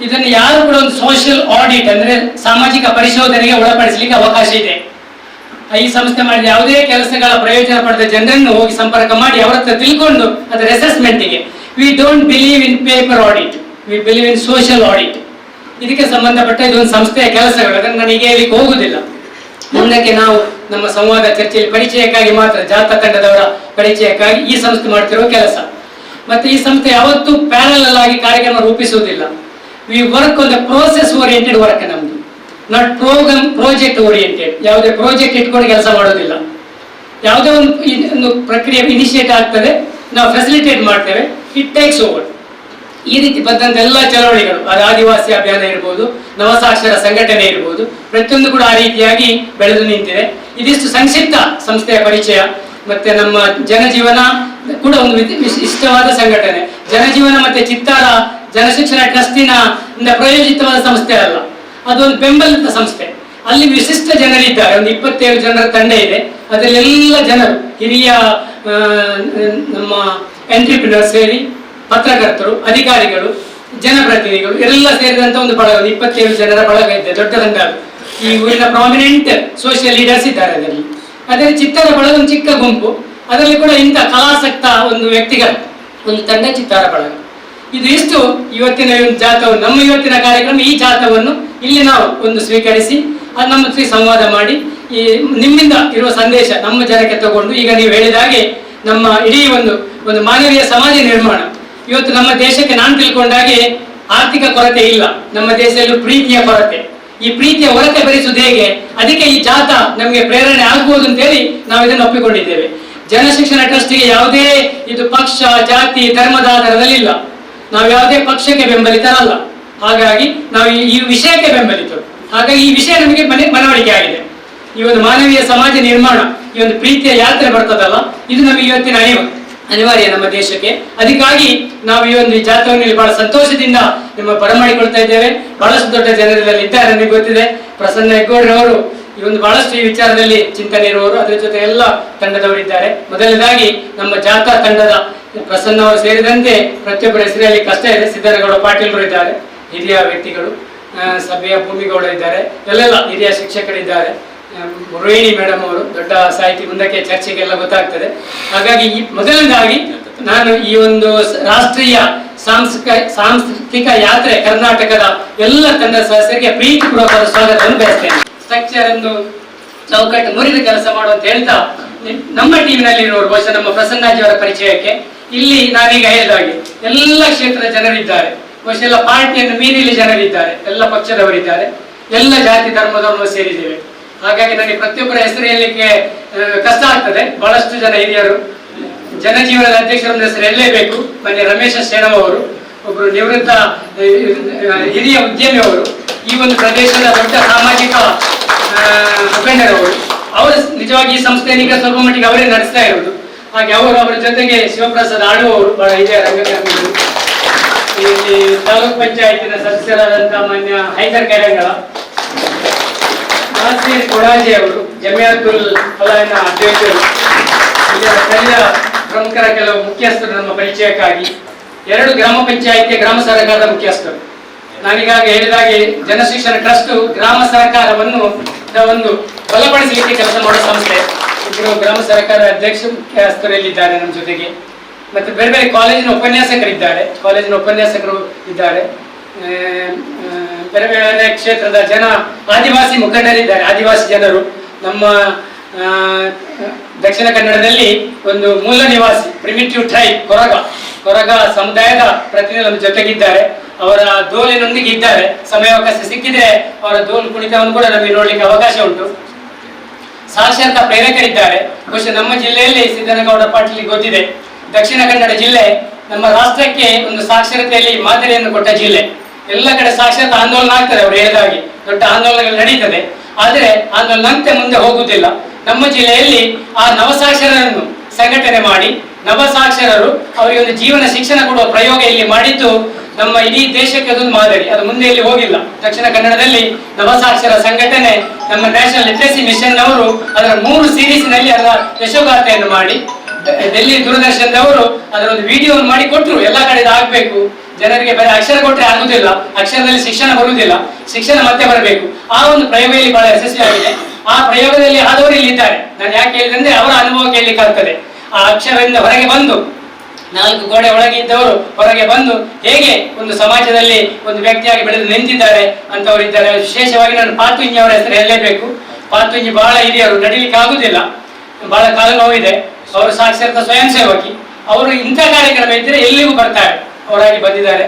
ಇದನ್ನು ಯಾರು ಕೂಡ ಒಂದು ಸೋಷಿಯಲ್ ಆಡಿಟ್ ಅಂದ್ರೆ ಸಾಮಾಜಿಕ ಪರಿಶೋಧನೆಗೆ ಒಳಪಡಿಸಲಿಕ್ಕೆ ಅವಕಾಶ ಇದೆ. ಈ ಸಂಸ್ಥೆ ಮಾಡಿದ ಯಾವುದೇ ಕೆಲಸಗಳ ಪ್ರಯೋಜನ ಪಡೆದ ಜನರನ್ನು ಹೋಗಿ ಸಂಪರ್ಕ ಮಾಡಿ ಅವರ ಹತ್ರ ತಿಳ್ಕೊಂಡು ಅದರ ಅಸೆಸ್ಮೆಂಟ್ಗೆ. We don't believe in paper audit, we believe in social audit. ಇದಕ್ಕೆ ಸಂಬಂಧಪಟ್ಟ ಇದೊಂದು ಸಂಸ್ಥೆಯ ಕೆಲಸಗಳು. ಅದನ್ನು ನನಗೆ ಹೇಳಲಿಕ್ಕೆ ಹೋಗುದಿಲ್ಲ. ಮುಂದಕ್ಕೆ ನಾವು ನಮ್ಮ ಸಂವಾದ ಚರ್ಚೆಯಲ್ಲಿ ಪರಿಚಯಕ್ಕಾಗಿ ಮಾತ್ರ, ಜಾಥಾ ತಂಡದವರ ಪರಿಚಯಕ್ಕಾಗಿ ಈ ಸಂಸ್ಥೆ ಮಾಡ್ತಿರುವ ಕೆಲಸ. ಮತ್ತೆ ಈ ಸಂಸ್ಥೆ ಯಾವತ್ತೂ ಪ್ಯಾರಲಲ್ ಆಗಿ ಕಾರ್ಯಕ್ರಮ ರೂಪಿಸುವುದಿಲ್ಲ. We work on the process oriented work ನಮ್ದು, ನಾಟ್ ಪ್ರೋಗ್ರಾಮ್ ಪ್ರಾಜೆಕ್ಟ್ ಓರಿಯೆಂಟೆಡ್. ಯಾವುದೇ ಪ್ರಾಜೆಕ್ಟ್ ಇಟ್ಕೊಂಡು ಕೆಲಸ ಮಾಡೋದಿಲ್ಲ. ಯಾವುದೇ ಒಂದು ಪ್ರಕ್ರಿಯೆ ಇನಿಷಿಯೇಟ್ ಆಗ್ತದೆ, ನಾವು ಫೆಸಿಲಿಟೇಟ್ ಮಾಡ್ತೇವೆ, ಇಟ್ ಟೇಕ್ಸ್ ಓವರ್. ಈ ರೀತಿ ಬಂದಂತ ಎಲ್ಲ ಚಳವಳಿಗಳು, ಅದು ಆದಿವಾಸಿ ಅಭಿಯಾನ ಇರ್ಬೋದು, ನವಸಾಕ್ಷರ ಸಂಘಟನೆ ಇರ್ಬೋದು, ಪ್ರತಿಯೊಂದು ಕೂಡ ಆ ರೀತಿಯಾಗಿ ಬೆಳೆದು ನಿಂತಿದೆ. ಇದಿಷ್ಟು ಸಂಕ್ಷಿಪ್ತ ಸಂಸ್ಥೆಯ ಪರಿಚಯ. ಮತ್ತೆ ನಮ್ಮ ಜನಜೀವನ ಕೂಡ ಒಂದು ಇಷ್ಟವಾದ ಸಂಘಟನೆ. ಜನಜೀವನ ಮತ್ತೆ ಚಿತ್ತಾರ ಜನಶಿಕ್ಷಣ ಟ್ರಸ್ಟಿನ ಪ್ರಯೋಜಿತವಾದ ಸಂಸ್ಥೆ ಅಲ್ಲ, ಅದೊಂದು ಬೆಂಬಲಿತ ಸಂಸ್ಥೆ. ಅಲ್ಲಿ ವಿಶಿಷ್ಟ ಜನರಿದ್ದಾರೆ. ಒಂದು 27 ಜನರ ತಂಡ ಇದೆ. ಅದರಲ್ಲೆಲ್ಲ ಜನರು, ಹಿರಿಯ ನಮ್ಮ ಎಂಟ್ರಿಪ್ರಿನರ್ಸ್ ಸೇರಿ, ಪತ್ರಕರ್ತರು, ಅಧಿಕಾರಿಗಳು, ಜನಪ್ರತಿನಿಧಿಗಳು ಎಲ್ಲ ಸೇರಿದಂತ ಒಂದು ಬಳಗ, 27 ಜನರ ಬಳಗ ಇದೆ. ದೊಡ್ಡ ತಂಡ. ಈ ಊರಿನ ಪ್ರಾಮಿನೆಂಟ್ ಸೋಷಿಯಲ್ ಲೀಡರ್ಸ್ ಇದ್ದಾರೆ ಅದರಲ್ಲಿ. ಅದೇ ಚಿತ್ತಾರ ಬಳಗ ಒಂದು ಚಿಕ್ಕ ಗುಂಪು. ಅದರಲ್ಲಿ ಕೂಡ ಇಂಥ ಕಲಾಸಕ್ತ ಒಂದು ವ್ಯಕ್ತಿಗಳ ಒಂದು ತಂಡ ಚಿತ್ತಾರ ಬಳಗ. ಇದು ಇಷ್ಟು ಇವತ್ತಿನ ಜಾಥಾವನ್ನು, ನಮ್ಮ ಇವತ್ತಿನ ಕಾರ್ಯಕ್ರಮ. ಈ ಜಾಥಾವನ್ನು ಇಲ್ಲಿ ನಾವು ಒಂದು ಸ್ವೀಕರಿಸಿ ಅದು ನಮ್ಮ ಜೊತೆ ಸಂವಾದ ಮಾಡಿ ಈ ನಿಮ್ಮಿಂದ ಇರುವ ಸಂದೇಶ ನಮ್ಮ ಜನಕ್ಕೆ ತಗೊಂಡು ಈಗ ನೀವು ಹೇಳಿದ ಹಾಗೆ ನಮ್ಮ ಇಡೀ ಒಂದು ಮಾನವೀಯ ಸಮಾಜ ನಿರ್ಮಾಣ. ಇವತ್ತು ನಮ್ಮ ದೇಶಕ್ಕೆ ನಾನು ತಿಳ್ಕೊಂಡಾಗೆ ಆರ್ಥಿಕ ಕೊರತೆ ಇಲ್ಲ, ನಮ್ಮ ದೇಶದಲ್ಲೂ ಪ್ರೀತಿಯ ಕೊರತೆ. ಈ ಪ್ರೀತಿಯ ಹೊರತೆ ಭರಿಸುವುದು ಹೇಗೆ? ಅದಕ್ಕೆ ಈ ಜಾಥಾ ನಮಗೆ ಪ್ರೇರಣೆ ಆಗ್ಬೋದು ಅಂತೇಳಿ ನಾವು ಇದನ್ನು ಒಪ್ಪಿಕೊಂಡಿದ್ದೇವೆ. ಜನಶಿಕ್ಷಣ ಟ್ರಸ್ಟಿಗೆ ಯಾವುದೇ ಇದು ಪಕ್ಷ, ಜಾತಿ, ಧರ್ಮದ ಆಧಾರದಲ್ಲಿ ಇಲ್ಲ. ನಾವು ಯಾವುದೇ ಪಕ್ಷಕ್ಕೆ ಬೆಂಬಲಿತರಲ್ಲ. ಹಾಗಾಗಿ ನಾವು ಈ ವಿಷಯಕ್ಕೆ ಬೆಂಬಲಿತರು. ಹಾಗಾಗಿ ಈ ವಿಷಯ ನಮಗೆ ಮನವರಿಕೆ ಆಗಿದೆ. ಈ ಒಂದು ಮಾನವೀಯ ಸಮಾಜ ನಿರ್ಮಾಣ, ಈ ಒಂದು ಪ್ರೀತಿಯ ಯಾತ್ರೆ ಬರ್ತದಲ್ಲ, ಇದು ನಮಗೆ ಇವತ್ತಿನ ಅನಿವಾರ್ಯ ನಮ್ಮ ದೇಶಕ್ಕೆ. ಅದಕ್ಕಾಗಿ ನಾವು ಈ ಒಂದು ಜಾಥಾವನ್ನು ಬಹಳ ಸಂತೋಷದಿಂದ ನಿಮ್ಮ ಬರಮಾಡಿಕೊಳ್ತಾ ಇದ್ದೇವೆ. ಬಹಳಷ್ಟು ದೊಡ್ಡ ಜನರಲ್ಲಿ ಇದ್ದಾರೆ, ನನಗೆ ಗೊತ್ತಿದೆ. ಪ್ರಸನ್ನ ಹೆಗ್ಗೋಡ್ರವರು ಈ ಒಂದು ಬಹಳಷ್ಟು ಈ ವಿಚಾರದಲ್ಲಿ ಚಿಂತನೆ ಇರುವವರು, ಅದರ ಜೊತೆ ಎಲ್ಲ ತಂಡದವರಿದ್ದಾರೆ. ಮೊದಲನೇದಾಗಿ ನಮ್ಮ ಜಾಥಾ ತಂಡದ ಪ್ರಸನ್ನ ಅವರು ಸೇರಿದಂತೆ ಪ್ರತಿಯೊಬ್ಬರ ಹೆಸರಲ್ಲಿ ಕಷ್ಟ ಇದೆ. ಸಿದ್ದನಗೌಡ ಪಾಟೀಲ್ರು ಇದ್ದಾರೆ, ಹಿರಿಯ ವ್ಯಕ್ತಿಗಳು. ಸಭೆಯ ಭೂಮಿಗೌಡ ಇದ್ದಾರೆ, ಎಲ್ಲೆಲ್ಲ ಹಿರಿಯ ಶಿಕ್ಷಕರಿದ್ದಾರೆ. ರೋಹಿಣಿ ಮೇಡಮ್ ಅವರು ದೊಡ್ಡ ಸಾಹಿತಿ, ಮುಂದಕ್ಕೆ ಚರ್ಚೆಗೆಲ್ಲ ಗೊತ್ತಾಗ್ತದೆ. ಹಾಗಾಗಿ ಮೊದಲನೇದಾಗಿ ನಾನು ಈ ಒಂದು ರಾಷ್ಟ್ರೀಯ ಸಾಂಸ್ಕೃತಿಕ ಯಾತ್ರೆ ಕರ್ನಾಟಕದ ಎಲ್ಲ ತಂಡ ಸದಸ್ಯರಿಗೆ ಪ್ರೀತಿಪೂರ್ವಕವಾದ ಸ್ವಾಗತವನ್ನು ಬಯಸ್ತೇನೆ. ಸ್ಟ್ರಕ್ಚರ್ ಒಂದು ಚೌಕಟ್ಟು ಮುರಿದ ಕೆಲಸ ಮಾಡುವಂತ ಹೇಳ್ತಾ, ನಮ್ಮ ಟೀಮಿನಲ್ಲಿ ಇರುವವರು ಬಹುಶಃ ನಮ್ಮ ಪ್ರಸನ್ನಾಜಿಯವರ ಪರಿಚಯಕ್ಕೆ ಇಲ್ಲಿ ನಾನೀಗ ಹೇಳಿದ ಹಾಗೆ ಎಲ್ಲ ಕ್ಷೇತ್ರದ ಜನರಿದ್ದಾರೆ. ಬಹುಶಃ ಎಲ್ಲ ಪಾರ್ಟಿಯನ್ನು ಮೀರಿಲಿ ಜನರಿದ್ದಾರೆ, ಎಲ್ಲ ಪಕ್ಷದವರಿದ್ದಾರೆ, ಎಲ್ಲ ಜಾತಿ ಧರ್ಮದವರು ಸೇರಿದ್ದೇವೆ. ಹಾಗಾಗಿ ನನಗೆ ಪ್ರತಿಯೊಬ್ಬರ ಹೆಸರು ಹೇಳಲಿಕ್ಕೆ ಕಷ್ಟ ಆಗ್ತದೆ. ಬಹಳಷ್ಟು ಜನ ಹಿರಿಯರು, ಜನಜೀವನದ ಅಧ್ಯಕ್ಷರೊಂದು ಹೆಸರು ಹೇಳಲೇಬೇಕು. ಮೊನ್ನೆ ರಮೇಶ ಶೇಣವ್ ಅವರು, ಒಬ್ಬರು ನಿವೃತ್ತ ಹಿರಿಯ ಉದ್ಯಮಿ ಅವರು, ಈ ಒಂದು ಪ್ರದೇಶದ ದೊಡ್ಡ ಸಾಮಾಜಿಕ ಮುಖಂಡರವರು. ಅವರು ನಿಜವಾಗಿ ಈ ಸಂಸ್ಥೆಯನ್ನು ಈಗ ಸ್ವಲ್ಪ ಮಟ್ಟಿಗೆ ಅವರೇ ನಡೆಸ್ತಾ ಇರೋದು. ಹಾಗೆ ಅವರ ಜೊತೆಗೆ ಶಿವಪ್ರಸಾದ್ ಆಳುವವರು ಬಹಳ ಹಿರಿಯ ರಂಗಕರ್ಮಿಗಳು. ಇಲ್ಲಿ ತಾಲೂಕ್ ಪಂಚಾಯತಿನ ಸದಸ್ಯರಾದಂತಹ ಮಾನ್ಯ ಹೈದರ್ ಕೆರೆಂಗಳ, ನಾಸೀರ್ ಕೊಡಾಜಿ ಅವರು, ಜಮಿಯಾತುಲ್ ಫಲಾಹಿನ ಅಧ್ಯಕ್ಷರು, ಸ್ಥಳೀಯ ಪ್ರಮುಖರ ಕೆಲವು ಮುಖ್ಯಸ್ಥರು ನಮ್ಮ ಪರಿಚಯಕ್ಕಾಗಿ, 2 ಗ್ರಾಮ ಪಂಚಾಯಿತಿಯ ಗ್ರಾಮ ಸಹಕಾರದ ಮುಖ್ಯಸ್ಥರು. ನಾನೀಗಾಗಿ ಹೇಳಿದಾಗೆ ಜನಶಿಕ್ಷಣ ಟ್ರಸ್ಟ್ ಗ್ರಾಮ ಸಹಕಾರವನ್ನು ಒಂದು ಬಲಪಡಿಸಲಿಕ್ಕೆ ಕೆಲಸ ಮಾಡುವ ಸಂಸ್ಥೆ. ಇಬ್ಬರು ಗ್ರಾಮ ಸಹಕಾರ ಅಧ್ಯಕ್ಷ ಮುಖ್ಯಸ್ಥರಲ್ಲಿದ್ದಾರೆ ನಮ್ಮ ಜೊತೆಗೆ. ಮತ್ತೆ ಬೇರೆ ಬೇರೆ ಕಾಲೇಜಿನ ಉಪನ್ಯಾಸಕರಿದ್ದಾರೆ, ಬೇರೆ ಬೇರೆ ಕ್ಷೇತ್ರದ ಆದಿವಾಸಿ ಮುಖಂಡರಿದ್ದಾರೆ. ಆದಿವಾಸಿ ಜನರು ನಮ್ಮ ದಕ್ಷಿಣ ಕನ್ನಡದಲ್ಲಿ ಒಂದು ಮೂಲ ನಿವಾಸಿ ಪ್ರಿಮಿಟಿವ್ ಟ್ರೈಬ್ ಕೊರಗ ಸಮುದಾಯದ ಪ್ರತಿನಿಧಿ ನಮ್ಮ ಜೊತೆಗಿದ್ದಾರೆ. ಅವರ ದೋಲಿನೊಂದಿಗೆ ಇದ್ದಾರೆ. ಸಮಯಾವಕಾಶ ಸಿಕ್ಕಿದ್ರೆ ಅವರ ದೋಲ್ ಕುಣಿತವನ್ನು ಕೂಡ ನಮಗೆ ನೋಡ್ಲಿಕ್ಕೆ ಅವಕಾಶ ಉಂಟು. ಸಾಕ್ಷರತಾ ಪ್ರೇರಕರಿದ್ದಾರೆ. ಬಹುಶಃ ನಮ್ಮ ಜಿಲ್ಲೆಯಲ್ಲಿ ಸಿದ್ದನಗೌಡ ಪಾಟೀಲ್ ಗೊತ್ತಿದೆ, ದಕ್ಷಿಣ ಕನ್ನಡ ಜಿಲ್ಲೆ ನಮ್ಮ ರಾಷ್ಟ್ರಕ್ಕೆ ಒಂದು ಸಾಕ್ಷರತೆಯಲ್ಲಿ ಮಾದರಿಯನ್ನು ಕೊಟ್ಟ ಜಿಲ್ಲೆ. ಎಲ್ಲ ಕಡೆ ಸಾಕ್ಷರತಾ ಆಂದೋಲನ ಆಗ್ತದೆ, ಅವರು ಹೇಳಿದಾಗೆ ದೊಡ್ಡ ಆಂದೋಲನಗಳು ನಡೀತದೆ. ಆದರೆ ಆಂದೋಲನಂತೆ ಮುಂದೆ ಹೋಗುವುದಿಲ್ಲ. ನಮ್ಮ ಜಿಲ್ಲೆಯಲ್ಲಿ ಆ ನವಸಾಕ್ಷರರನ್ನು ಸಂಘಟನೆ ಮಾಡಿ, ನವಸಾಕ್ಷರರು ಅವರಿಗೆ ಒಂದು ಜೀವನ ಶಿಕ್ಷಣ ಕೊಡುವ ಪ್ರಯೋಗ ಇಲ್ಲಿ ಮಾಡಿದ್ದು ನಮ್ಮ ಇಡೀ ದೇಶಕ್ಕೆ ಅದೊಂದು ಮಾದರಿ. ಅದು ಮುಂದೆ ಇಲ್ಲಿ ಹೋಗಿಲ್ಲ. ದಕ್ಷಿಣ ಕನ್ನಡದಲ್ಲಿ ನವಸಾಕ್ಷರ ಸಂಘಟನೆ ನಮ್ಮ ನ್ಯಾಷನಲ್ ಲಿಟ್ರಸಿ ಮಿಷನ್ ಅವರು ಅದರ 3 ಸೀರೀಸ್ನಲ್ಲಿ ಅದರ ಯಶೋಗಾಥೆಯನ್ನು ಮಾಡಿ, ಡೆಲ್ಲಿ ದೂರದರ್ಶನದವರು ಅದರ ಒಂದು ವಿಡಿಯೋವನ್ನು ಮಾಡಿ ಕೊಟ್ಟರು. ಎಲ್ಲ ಕಡೆ ಆಗ್ಬೇಕು, ಜನರಿಗೆ ಬರೀ ಅಕ್ಷರ ಕೊಟ್ಟರೆ ಆಗುದಿಲ್ಲ, ಅಕ್ಷರದಲ್ಲಿ ಶಿಕ್ಷಣ ಬರುವುದಿಲ್ಲ, ಶಿಕ್ಷಣ ಮತ್ತೆ ಬರಬೇಕು. ಆ ಒಂದು ಪ್ರಯೋಗದಲ್ಲಿ ಬಹಳ ಯಶಸ್ವಿಯಾಗಿದೆ. ಆ ಪ್ರಯೋಗದಲ್ಲಿ ಆದವರು ಇಲ್ಲಿ ಇದ್ದಾರೆ. ನಾನು ಯಾಕೆ ಹೇಳಿದ್ರೆ ಅವರ ಅನುಭವ ಕೇಳಲಿಕ್ಕೆ ಆಗ್ತದೆ. ಆ ಅಕ್ಷರದಿಂದ ಹೊರಗೆ ಬಂದು 4 ಗೋಡೆ ಒಳಗೆ ಇದ್ದವರು ಹೊರಗೆ ಬಂದು ಹೇಗೆ ಒಂದು ಸಮಾಜದಲ್ಲಿ ಒಂದು ವ್ಯಕ್ತಿಯಾಗಿ ಬೆಳೆದು ನಿಂತಿದ್ದಾರೆ ಅಂತವರು ಇದ್ದಾರೆ. ವಿಶೇಷವಾಗಿ ನಾನು ಪಾತುಂಜಿ ಅವರ ಹೆಸರು ಹೇಳಲೇಬೇಕು. ಪಾತುಂಜಿ ಬಹಳ ಹಿರಿಯರು, ನಡೀಲಿಕ್ಕೆ ಆಗುದಿಲ್ಲ, ಬಹಳ ಕಾಲ ನೋವಿದೆ. ಅವರು ಸಾಕ್ಷರತಾ ಸ್ವಯಂ ಸೇವಕಿ. ಅವರು ಇಂಥ ಕಾರ್ಯಕ್ರಮ ಇದ್ದರೆ ಎಲ್ಲಿಗೂ ಬರ್ತಾರೆ, ಅವರಾಗಿ ಬಂದಿದ್ದಾರೆ.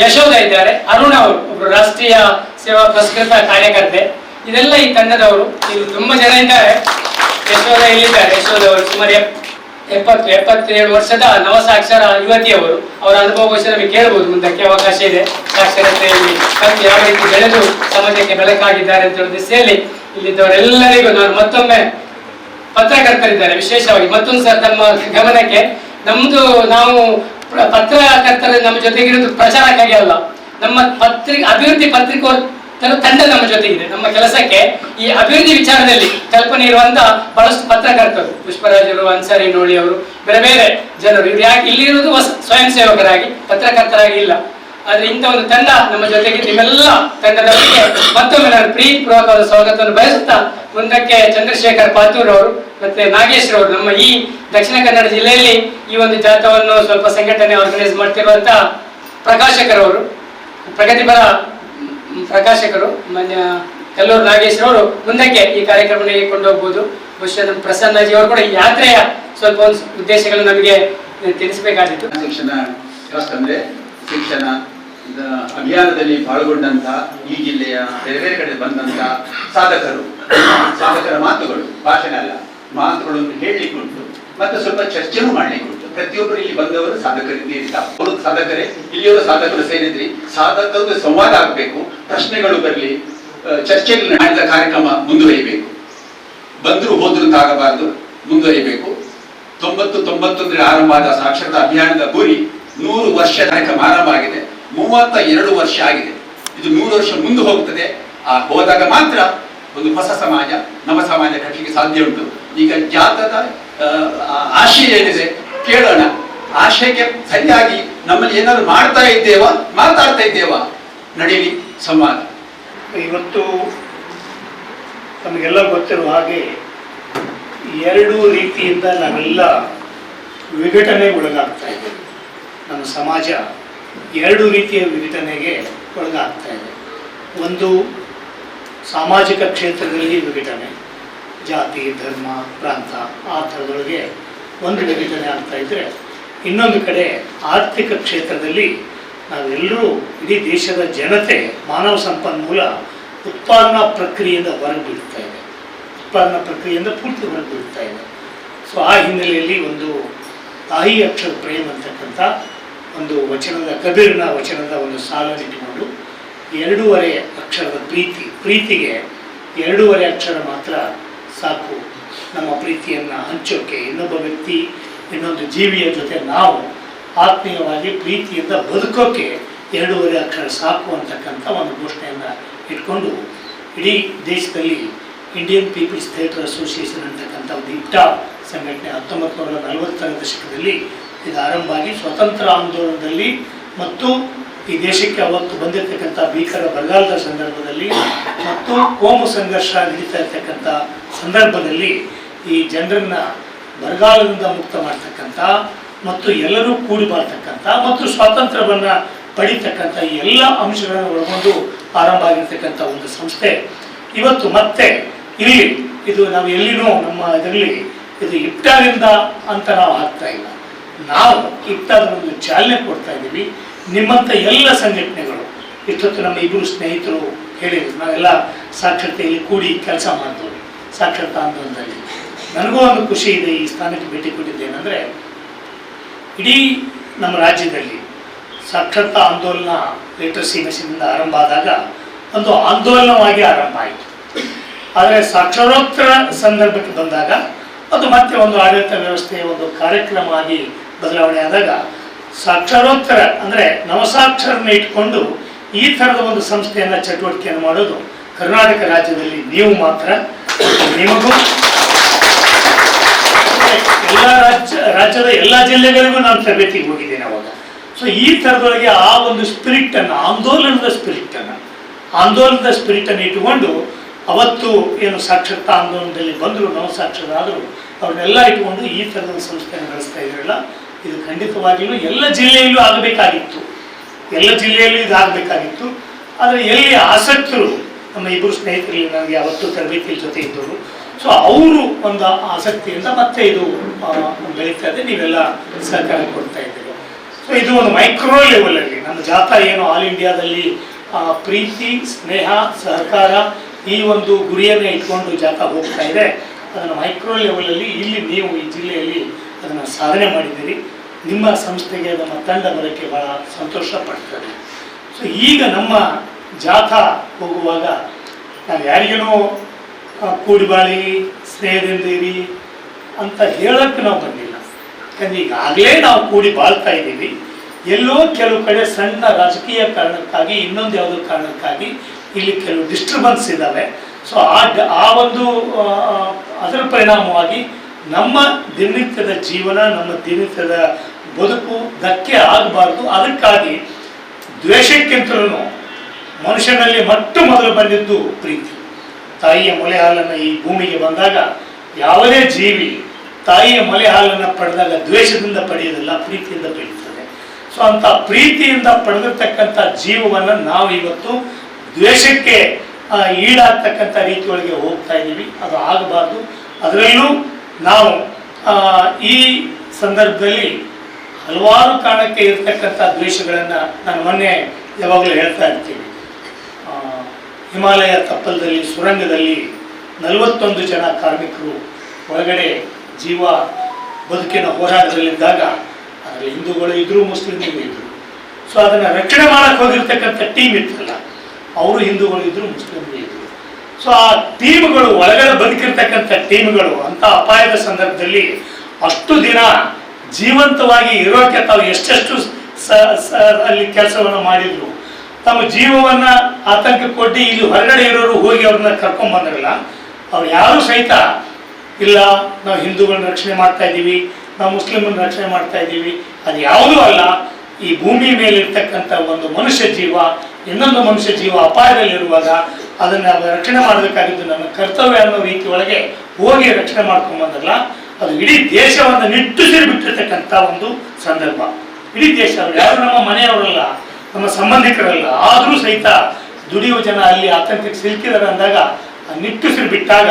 ಯಶೋಧ ಇದ್ದಾರೆ, ಅರುಣ ಅವರು ಒಬ್ರು ರಾಷ್ಟ್ರೀಯ ಸೇವಾ ಪುರಸ್ಕೃತ ಕಾರ್ಯಕರ್ತೆ. ಇದೆಲ್ಲ ಈ ತಂಡದವರು. ಇಲ್ಲಿ ತುಂಬಾ ಜನ ಇದ್ದಾರೆ. ಯಶೋಧ ಇಲ್ಲಿದ್ದಾರೆ. ಯಶೋಧ ಅವರು ಸುಮಾರು 70-77 ವರ್ಷದ ನವಸಾಕ್ಷರ ಯುವತಿಯವರು. ಅವರ ಅನುಭವ ನಮಗೆ ಕೇಳಬಹುದು, ಮುಂದಕ್ಕೆ ಅವಕಾಶ ಇದೆ. ಸಾಕ್ಷರತೆಯಲ್ಲಿ ಯಾವ ರೀತಿ ಬೆಳೆದು ಸಮಾಜಕ್ಕೆ ಬೆಳಕಾಗಿದ್ದಾರೆ ಅಂತ ಹೇಳುವ ದಿಸೆಯಲ್ಲಿ ಇಲ್ಲಿದ್ದವರೆಲ್ಲರಿಗೂ ನಾನು ಮತ್ತೊಮ್ಮೆ, ಪತ್ರಕರ್ತರಿದ್ದಾರೆ ವಿಶೇಷವಾಗಿ ಮತ್ತೊಂದು ಸರ್ ತಮ್ಮ ಗಮನಕ್ಕೆ, ನಾವು ಪತ್ರಕರ್ತರ ನಮ್ಮ ಜೊತೆಗಿರೋದು ಪ್ರಚಾರಕ್ಕಾಗಿ ಅಲ್ಲ, ನಮ್ಮ ಅಭಿವೃದ್ಧಿ ಪತ್ರಿಕೋತ್ತರ ತಂಡ ನಮ್ಮ ಜೊತೆಗಿದೆ. ನಮ್ಮ ಕೆಲಸಕ್ಕೆ ಈ ಅಭಿವೃದ್ಧಿ ವಿಚಾರದಲ್ಲಿ ಕಲ್ಪನೆ ಇರುವಂತಹ ಬಹಳಷ್ಟು ಪತ್ರಕರ್ತರು, ಪುಷ್ಪರಾಜರು, ಅನ್ಸಾರಿ ನೋಳಿ ಅವರು, ಬೇರೆ ಬೇರೆ ಜನರು. ಇವ್ರು ಯಾಕೆ ಇಲ್ಲಿರುವುದು ಸ್ವಯಂ ಸೇವಕರಾಗಿ, ಪತ್ರಕರ್ತರಾಗಿ ಇಲ್ಲ. ಆದ್ರೆ ಇಂಥ ಒಂದು ತಂಡ ನಮ್ಮ ಜೊತೆಗೆ, ನಿಮ್ಮೆಲ್ಲ ತಂಡದವರಿಗೆ ಮತ್ತೊಮ್ಮೆ ನಾನು ಪ್ರೀತಿಪೂರ್ವಕವಾದ ಸ್ವಾಗತವನ್ನು ಬಯಸುತ್ತಾ ಮುಂದಕ್ಕೆ ಚಂದ್ರಶೇಖರ್ ಪಾತೂರ್ ಅವರು ಮತ್ತೆ ನಾಗೇಶ್ ಅವರು, ನಮ್ಮ ಈ ದಕ್ಷಿಣ ಕನ್ನಡ ಜಿಲ್ಲೆಯಲ್ಲಿ ಈ ಒಂದು ಜಾಥಾವನ್ನು ಸ್ವಲ್ಪ ಸಂಘಟನೆ ಆರ್ಗನೈಸ್ ಮಾಡ್ತಿರುವಂತಹ ಪ್ರಕಾಶಕರವರು, ಪ್ರಗತಿಪರ ಪ್ರಕಾಶಕರು, ಮಾನ್ಯ ಕಲ್ಲೂರು ನಾಗೇಶ್ ಅವರು ಮುಂದಕ್ಕೆ ಈ ಕಾರ್ಯಕ್ರಮಕ್ಕೆ ಕೊಂಡೋಗ್ಬೋದು. ಬಹುಶಃ ನಮ್ಮ ಪ್ರಸನ್ನಜಿ ಅವರು ಕೂಡ ಈ ಯಾತ್ರೆಯ ಸ್ವಲ್ಪ ಒಂದು ಉದ್ದೇಶಗಳು ನಮಗೆ ತಿಳಿಸಬೇಕಾಗಿತ್ತು. ಶಿಕ್ಷಣ ಟ್ರಸ್ಟ್ ಅಂದ್ರೆ ಶಿಕ್ಷಣ ಅಭಿಯಾನದಲ್ಲಿ ಪಾಲ್ಗೊಂಡಂತ ಈ ಜಿಲ್ಲೆಯ ಬೇರೆ ಬೇರೆ ಕಡೆ ಬಂದಂತ ಸಾಧಕರ ಮಾತುಗಳು, ಭಾಷಣ ಅಲ್ಲ, ಮಾತುಗಳನ್ನು ಹೇಳಲಿಕ್ಕುಂಟು ಮತ್ತು ಸ್ವಲ್ಪ ಚರ್ಚೆನೂ ಮಾಡ್ಲಿಕ್ಕುಂಟು. ಪ್ರತಿಯೊಬ್ಬರು ಇಲ್ಲಿ ಬಂದವರು ಸಾಧಕರಿಂದ ಇರ್ತಾರೆ. ಅವರು ಸಾಧಕರೇ, ಇಲ್ಲಿಯವರು ಸಾಧಕರು ಸೇರಿದ್ರಿ, ಸಾಧಕರು ಸಂವಾದ ಆಗಬೇಕು, ಪ್ರಶ್ನೆಗಳು ಬರಲಿ, ಚರ್ಚೆಗಳು ಮಾಡಿದ ಕಾರ್ಯಕ್ರಮ ಮುಂದುವರಿಬೇಕು. ಬಂದ್ರು ಹೋದ್ರು ಆಗಬಾರದು, ಮುಂದುವರಿಬೇಕು. 90 ಆರಂಭ ಆದ ಸಾಕ್ಷರತಾ ಅಭಿಯಾನದ ಗುರಿ 100 ವರ್ಷ ಕಾರ್ಯಕ್ರಮ ಆರಂಭ ಆಗಿದೆ. 32 ವರ್ಷ ಆಗಿದೆ. ಇದು 100 ವರ್ಷ ಮುಂದೆ ಹೋಗ್ತದೆ. ಹೋದಾಗ ಮಾತ್ರ ಒಂದು ಹೊಸ ಸಮಾಜ, ನವ ಸಮಾಜ ಕಟ್ಟಲಿಕ್ಕೆ ಸಾಧ್ಯ ಉಂಟು. ಈಗ ಜಾತದ ಆಶಯ ಏನಿದೆ ಕೇಳೋಣ. ಆಶಯಕ್ಕೆ ಸರಿಯಾಗಿ ನಮ್ಮಲ್ಲಿ ಏನಾದ್ರು ಮಾತಾಡ್ತಾ ಇದ್ದೇವಾ, ನಡೀಲಿ ಸಂವಾದ. ಇವತ್ತು ನಮಗೆಲ್ಲ ಗೊತ್ತಿರುವ ಹಾಗೆ 2 ರೀತಿಯಿಂದ ನಾವೆಲ್ಲ ವಿಘಟನೆಗೆ ಒಳಗಾಗ್ತಾ ಇದ್ದೇವೆ. ನಮ್ಮ ಸಮಾಜ 2 ರೀತಿಯ ವಿಘಟನೆಗೆ ಒಳಗಾಗ್ತಾ ಇದೆ. ಒಂದು ಸಾಮಾಜಿಕ ಕ್ಷೇತ್ರದಲ್ಲಿ ವಿಘಟನೆ, ಜಾತಿ, ಧರ್ಮ, ಪ್ರಾಂತ ಆ ಥರದೊಳಗೆ ಒಂದು ವಿಘಟನೆ ಆಗ್ತಾ ಇದ್ದರೆ, ಇನ್ನೊಂದು ಕಡೆ ಆರ್ಥಿಕ ಕ್ಷೇತ್ರದಲ್ಲಿ ನಾವೆಲ್ಲರೂ ಇಡೀ ದೇಶದ ಜನತೆ ಮಾನವ ಸಂಪನ್ಮೂಲ ಉತ್ಪಾದನಾ ಪ್ರಕ್ರಿಯೆಯಿಂದ ಹೊರಗೆ ಬೀಳ್ತಾ ಇದೆ. ಉತ್ಪಾದನಾ ಪ್ರಕ್ರಿಯೆಯಿಂದ ಪೂರ್ತಿ ಹೊರಗೆ ಬೀಳ್ತಾ ಇದೆ. ಸೊ ಆ ಹಿನ್ನೆಲೆಯಲ್ಲಿ ಒಂದು ತಾಯಿ ಅಕ್ಷರ ಪ್ರೇಮ್ ಅಂತಕ್ಕಂಥ ಒಂದು ವಚನದ, ಕಬೀರ್ನ ವಚನದ ಒಂದು ಸಾಲನ್ನಿಟ್ಟುಕೊಂಡು 2.5 ಅಕ್ಷರದ ಪ್ರೀತಿಗೆ 2.5 ಅಕ್ಷರ ಮಾತ್ರ ಸಾಕು ನಮ್ಮ ಪ್ರೀತಿಯನ್ನು ಹಂಚೋಕೆ. ಇನ್ನೊಬ್ಬ ವ್ಯಕ್ತಿ, ಇನ್ನೊಂದು ಜೀವಿಯ ಜೊತೆ ನಾವು ಆತ್ಮೀಯವಾಗಿ ಪ್ರೀತಿಯಿಂದ ಬದುಕೋಕೆ 2.5 ಅಕ್ಷರ ಸಾಕು ಅಂತಕ್ಕಂಥ ಒಂದು ಘೋಷಣೆಯನ್ನು ಇಟ್ಕೊಂಡು ಇಡೀ ದೇಶದಲ್ಲಿ ಇಂಡಿಯನ್ ಪೀಪಲ್ಸ್ ಥಿಯೇಟರ್ ಅಸೋಸಿಯೇಷನ್ ಅಂತಕ್ಕಂಥ ಒಂದು ಇಪ್ಟಾ ಸಂಘಟನೆ 1940ರ ದಶಕದಲ್ಲಿ ಇದು ಆರಂಭ ಆಗಿ ಸ್ವತಂತ್ರ ಆಂದೋಲನದಲ್ಲಿ ಮತ್ತು ಈ ದೇಶಕ್ಕೆ ಅವತ್ತು ಬಂದಿರತಕ್ಕಂಥ ಭೀಕರ ಬರಗಾಲದ ಸಂದರ್ಭದಲ್ಲಿ ಮತ್ತು ಕೋಮು ಸಂಘರ್ಷ ನಡೀತಾ ಇರ್ತಕ್ಕಂಥ ಸಂದರ್ಭದಲ್ಲಿ ಈ ಜನರನ್ನ ಬರಗಾಲದಿಂದ ಮುಕ್ತ ಮಾಡ್ತಕ್ಕಂಥ ಮತ್ತು ಎಲ್ಲರೂ ಕೂಡಿ ಬಾಳ್ತಕ್ಕಂಥ ಮತ್ತು ಸ್ವಾತಂತ್ರ್ಯವನ್ನು ಪಡಿತಕ್ಕಂಥ ಈ ಎಲ್ಲ ಅಂಶಗಳನ್ನು ಒಳಗೊಂಡು ಆರಂಭ ಆಗಿರ್ತಕ್ಕಂಥ ಒಂದು ಸಂಸ್ಥೆ ಇವತ್ತು ಮತ್ತೆ ಇಲ್ಲಿ ಇದು ನಾವು ಎಲ್ಲಿನೂ ನಮ್ಮ ಇದರಲ್ಲಿ ಇದು ಇಪ್ಟಾದಿಂದ ಅಂತ ನಾವು ಹಾಕ್ತಾ ಇಲ್ಲ. ನಾವು ಇಪ್ಟಾದ ಒಂದು ಚಾಲನೆ ಕೊಡ್ತಾ ಇದ್ದೀವಿ. ನಿಮ್ಮಂಥ ಎಲ್ಲ ಸಂಘಟನೆಗಳು ಇಷ್ಟೊತ್ತು ನಮ್ಮ 2 ಸ್ನೇಹಿತರು ಹೇಳಿದ್ರು, ನಾವೆಲ್ಲ ಸಾಕ್ಷರತೆಯಲ್ಲಿ ಕೂಡಿ ಕೆಲಸ ಮಾಡಿದವರು ಸಾಕ್ಷರತಾ ಆಂದೋಲನದಲ್ಲಿ. ನನಗೂ ಒಂದು ಖುಷಿ ಇದೆ ಈ ಸ್ಥಾನಕ್ಕೆ ಭೇಟಿ ಕೊಟ್ಟಿದ್ದೇನೆಂದರೆ, ಇಡೀ ನಮ್ಮ ರಾಜ್ಯದಲ್ಲಿ ಸಾಕ್ಷರತಾ ಆಂದೋಲನ ಲಿಟರಸಿ ಮಿಷನ್ನಿಂದ ಆರಂಭ ಆದಾಗ ಒಂದು ಆಂದೋಲನವಾಗಿ ಆರಂಭ ಆಯಿತು. ಆದರೆ ಸಾಕ್ಷರೋತ್ತರ ಸಂದರ್ಭಕ್ಕೆ ಬಂದಾಗ ಅದು ಮತ್ತೆ ಒಂದು ಆಡಳಿತ ವ್ಯವಸ್ಥೆಯ ಒಂದು ಕಾರ್ಯಕ್ರಮ ಆಗಿ ಬದಲಾವಣೆ ಆದಾಗ ಸಾಕ್ಷರೋತ್ತರ ಅಂದರೆ ನವಸಾಕ್ಷರನ್ನ ಇಟ್ಕೊಂಡು ಈ ಥರದ ಒಂದು ಸಂಸ್ಥೆಯನ್ನು ಚಟುವಟಿಕೆಯನ್ನು ಮಾಡೋದು ಕರ್ನಾಟಕ ರಾಜ್ಯದಲ್ಲಿ ನೀವು ಮಾತ್ರ. ನಿಮಗೂ ಎಲ್ಲ ರಾಜ್ಯದ ಎಲ್ಲ ಜಿಲ್ಲೆಗಳಿಗೂ ನಾನು ತರಬೇತಿಗೆ ಹೋಗಿದ್ದೇನೆ ಅವಾಗ. ಸೊ ಈ ಥರದೊಳಗೆ ಆ ಒಂದು ಸ್ಪಿರಿಟನ್ನು, ಆಂದೋಲನದ ಸ್ಪಿರಿಟನ್ನು ಇಟ್ಟುಕೊಂಡು ಅವತ್ತು ಏನು ಸಾಕ್ಷರತಾ ಆಂದೋಲನದಲ್ಲಿ ಬಂದರು, ನವಸಾಕ್ಷರರಾದರು, ಅವ್ರನ್ನೆಲ್ಲ ಇಟ್ಕೊಂಡು ಈ ಥರದ ಸಂಸ್ಥೆಯನ್ನು ನಡೆಸ್ತಾ ಇದ್ರಲ್ಲ, ಇದು ಖಂಡಿತವಾಗಿಯೂ ಎಲ್ಲ ಜಿಲ್ಲೆಯಲ್ಲೂ ಆಗಬೇಕಾಗಿತ್ತು. ಇದು ಆಗಬೇಕಾಗಿತ್ತು. ಆದರೆ ಎಲ್ಲಿ ಆಸಕ್ತರು, ನಮ್ಮ 2 ಸ್ನೇಹಿತರಲ್ಲಿ ನನಗೆ ಅವತ್ತು ತರಬೇತಿಯಲ್ಲಿ ಜೊತೆ ಇದ್ದವರು, ಸೊ ಅವರು ಒಂದು ಆಸಕ್ತಿಯಿಂದ ಮತ್ತೆ ಇದು ಬೆಳೀತಾ ಇದೆ. ನೀವೆಲ್ಲ ಸಹಕಾರ ಕೊಡ್ತಾ ಇದ್ದೀರಿ. ಸೊ ಇದು ಒಂದು ಮೈಕ್ರೋ ಲೆವೆಲಲ್ಲಿ ನಮ್ಮ ಜಾಥಾ ಏನು ಆಲ್ ಇಂಡಿಯಾದಲ್ಲಿ ಪ್ರೀತಿ, ಸ್ನೇಹ, ಸಹಕಾರ ಈ ಒಂದು ಗುರಿಯನ್ನು ಇಟ್ಕೊಂಡು ಜಾಥಾ ಹೋಗ್ತಾ ಇದೆ. ಅದನ್ನು ಮೈಕ್ರೋ ಲೆವೆಲಲ್ಲಿ ಇಲ್ಲಿ ನೀವು ಈ ಜಿಲ್ಲೆಯಲ್ಲಿ ಅದನ್ನು ಸಾಧನೆ ಮಾಡಿದ್ದೀರಿ. ನಿಮ್ಮ ಸಂಸ್ಥೆಗೆ ನಮ್ಮ ತಂಡ ಬರೋಕ್ಕೆ ಭಾಳ ಸಂತೋಷ ಪಡ್ತದೆ. ಸೊ ಈಗ ನಮ್ಮ ಜಾಥಾ ಹೋಗುವಾಗ ನಾವು ಯಾರಿಗೇನೋ ಕೂಡಿಬಾಳಿ ಸ್ನೇಹದಿಂದ ಇರಿ ಅಂತ ಹೇಳೋಕ್ಕೆ ನಾವು ಬಂದಿಲ್ಲ. ಯಾಕಂದರೆ ಈಗಾಗಲೇ ನಾವು ಕೂಡಿ ಬಾಳ್ತಾ ಇದ್ದೀವಿ. ಎಲ್ಲೋ ಕೆಲವು ಕಡೆ ಸಣ್ಣ ರಾಜಕೀಯ ಕಾರಣಕ್ಕಾಗಿ, ಇನ್ನೊಂದು ಯಾವುದೋ ಕಾರಣಕ್ಕಾಗಿ ಇಲ್ಲಿ ಕೆಲವು ಡಿಸ್ಟರ್ಬೆನ್ಸ್ ಇದ್ದಾವೆ. ಸೊ ಆ ಒಂದು ಅದರ ಪರಿಣಾಮವಾಗಿ ನಮ್ಮ ದಿನನಿತ್ಯದ ಜೀವನ, ನಮ್ಮ ದಿನನಿತ್ಯದ ಬದುಕು ಧಕ್ಕೆ ಆಗಬಾರ್ದು. ಅದಕ್ಕಾಗಿ ದ್ವೇಷಕ್ಕಿಂತಲೂ ಮನುಷ್ಯನಲ್ಲಿ ಮೊದಲು ಬಂದಿದ್ದು ಪ್ರೀತಿ. ತಾಯಿಯ ಮೊಲೆ ಹಾಲನ್ನು ಈ ಭೂಮಿಗೆ ಬಂದಾಗ ಯಾವುದೇ ಜೀವಿ ತಾಯಿಯ ಮೊಲೆ ಹಾಲನ್ನು ಪಡೆದಾಗ ದ್ವೇಷದಿಂದ ಪಡೆಯೋದಿಲ್ಲ, ಪ್ರೀತಿಯಿಂದ ಪಡೆಯುತ್ತದೆ. ಸೊ ಅಂಥ ಪ್ರೀತಿಯಿಂದ ಪಡೆದಿರ್ತಕ್ಕಂಥ ಜೀವವನ್ನು ನಾವು ಇವತ್ತು ದ್ವೇಷಕ್ಕೆ ಈಡಾಗ್ತಕ್ಕಂಥ ರೀತಿಯೊಳಗೆ ಹೋಗ್ತಾ ಇದ್ದೀವಿ. ಅದು ಆಗಬಾರ್ದು. ಅದರಲ್ಲೂ ನಾವು ಈ ಸಂದರ್ಭದಲ್ಲಿ ಹಲವಾರು ಕಾರಣಕ್ಕೆ ಇರತಕ್ಕಂಥ ದ್ವೇಷಗಳನ್ನು ನಾನು ಮೊನ್ನೆ ಯಾವಾಗಲೂ ಹೇಳ್ತಾ ಇರ್ತೀನಿ. ಹಿಮಾಲಯ ತಪ್ಪಲದಲ್ಲಿ ಸುರಂಗದಲ್ಲಿ 41 ಜನ ಕಾರ್ಮಿಕರು ಒಳಗಡೆ ಜೀವ ಬದುಕಿನ ಹೋರಾಟದಲ್ಲಿದ್ದಾಗ ಅದರಲ್ಲಿ ಹಿಂದೂಗಳು ಇದ್ರು, ಮುಸ್ಲಿಮರು ಇದ್ರು. ಸೊ ಅದನ್ನು ರಕ್ಷಣೆ ಮಾಡಕ್ಕೆ ಹೋಗಿರ್ತಕ್ಕಂಥ ಟೀಮ್ ಇತ್ತಲ್ಲ, ಅವರು ಹಿಂದೂಗಳು ಇದ್ರು, ಮುಸ್ಲಿಮರು ಇದ್ರು. ಸೊ ಆ ಟೀಮ್ಗಳು ಒಳಗಡೆ ಬದುಕಿರ್ತಕ್ಕಂಥ ಟೀಮ್ಗಳು ಅಂತ ಅಪಾಯದ ಸಂದರ್ಭದಲ್ಲಿ ಅಷ್ಟು ದಿನ ಜೀವಂತವಾಗಿ ಇರೋಕೆ ತಾವು ಎಷ್ಟೆಷ್ಟು ಅಲ್ಲಿ ಕೆಲಸವನ್ನು ಮಾಡಿದ್ರು, ತಮ್ಮ ಜೀವವನ್ನ ಆತಂಕ ಕೊಟ್ಟು ಇಲ್ಲಿ ಹೊರಗಡೆ ಇರೋರು ಹೋಗಿ ಅವ್ರನ್ನ ಕರ್ಕೊಂಡ್ ಬಂದ್ರಲ್ಲ, ಅವ್ರು ಯಾರು ಸಹಿತ ಇಲ್ಲ ನಾವು ಹಿಂದೂಗಳನ್ನ ರಕ್ಷಣೆ ಮಾಡ್ತಾ ಇದ್ದೀವಿ, ನಾವು ಮುಸ್ಲಿಮರನ್ನ ರಕ್ಷಣೆ ಮಾಡ್ತಾ ಇದ್ದೀವಿ, ಅದು ಯಾವುದೂ ಅಲ್ಲ. ಈ ಭೂಮಿ ಮೇಲೆ ಇರ್ತಕ್ಕಂಥ ಒಂದು ಮನುಷ್ಯ ಜೀವ ಇನ್ನೊಂದು ಮನುಷ್ಯ ಜೀವ ಅಪಾಯದಲ್ಲಿರುವಾಗ ಅದನ್ನು ರಕ್ಷಣೆ ಮಾಡಬೇಕಾಗಿದ್ದು ನನ್ನ ಕರ್ತವ್ಯ ಅನ್ನೋ ರೀತಿ ಒಳಗೆ ಹೋಗಿ ರಕ್ಷಣೆ ಮಾಡ್ಕೊಂಡ್ ಬಂದ್ರಲ್ಲ, ಅದು ಇಡೀ ದೇಶವನ್ನು ನಿಟ್ಟುಸಿರು ಬಿಟ್ಟಿರ್ತಕ್ಕಂಥ ಒಂದು ಸಂದರ್ಭ. ಇಡೀ ದೇಶ, ಅವ್ರು ಯಾರು ನಮ್ಮ ಮನೆಯವರಲ್ಲ, ನಮ್ಮ ಸಂಬಂಧಿಕರಲ್ಲ, ಆದರೂ ಸಹಿತ ದುಡಿಯುವ ಜನ ಅಲ್ಲಿ ಆತಂಕಕ್ಕೆ ಸಿಲುಕಿದ್ದಾರೆ ಅಂದಾಗ ಆ ನಿಟ್ಟುಸಿರು ಬಿಟ್ಟಾಗ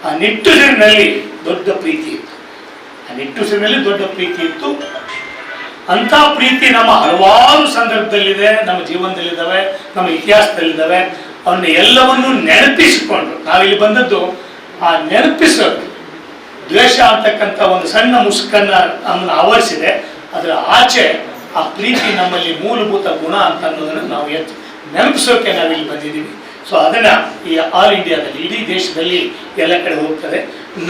ಆ ನಿಟ್ಟುಸಿರಿನಲ್ಲಿ ದೊಡ್ಡ ಪ್ರೀತಿ ಇತ್ತು. ಆ ನಿಟ್ಟುಸಿರಿನಲ್ಲಿ ದೊಡ್ಡ ಪ್ರೀತಿ ಇತ್ತು. ಅಂಥ ಪ್ರೀತಿ ನಮ್ಮ ಹಲವಾರು ಸಂದರ್ಭದಲ್ಲಿದೆ, ನಮ್ಮ ಜೀವನದಲ್ಲಿದ್ದಾವೆ, ನಮ್ಮ ಇತಿಹಾಸದಲ್ಲಿದ್ದಾವೆ. ಅವನ್ನ ಎಲ್ಲವನ್ನೂ ನೆನಪಿಸಿಕೊಂಡು ನಾವಿಲ್ಲಿ ಬಂದದ್ದು ಆ ನೆನಪಿಸೋದು. ದ್ವೇಷ ಅಂತಕ್ಕಂಥ ಒಂದು ಸಣ್ಣ ಮುಸುಕನ್ನ ನಮ್ಮನ್ನು ಆವರಿಸಿದೆ. ಅದರ ಆಚೆ ಆ ಪ್ರೀತಿ ನಮ್ಮಲ್ಲಿ ಮೂಲಭೂತ ಗುಣ ಅಂತ ಅನ್ನೋದನ್ನು ನಾವು ನೆನಪಿಸೋಕೆ ನಾವಿಲ್ಲಿ ಬಂದಿದ್ದೀವಿ. ಸೊ ಅದನ್ನ ಈ ಆಲ್ ಇಂಡಿಯಾದಲ್ಲಿ ಇಡೀ ದೇಶದಲ್ಲಿ ಎಲ್ಲ ಕಡೆ ಹೋಗ್ತದೆ.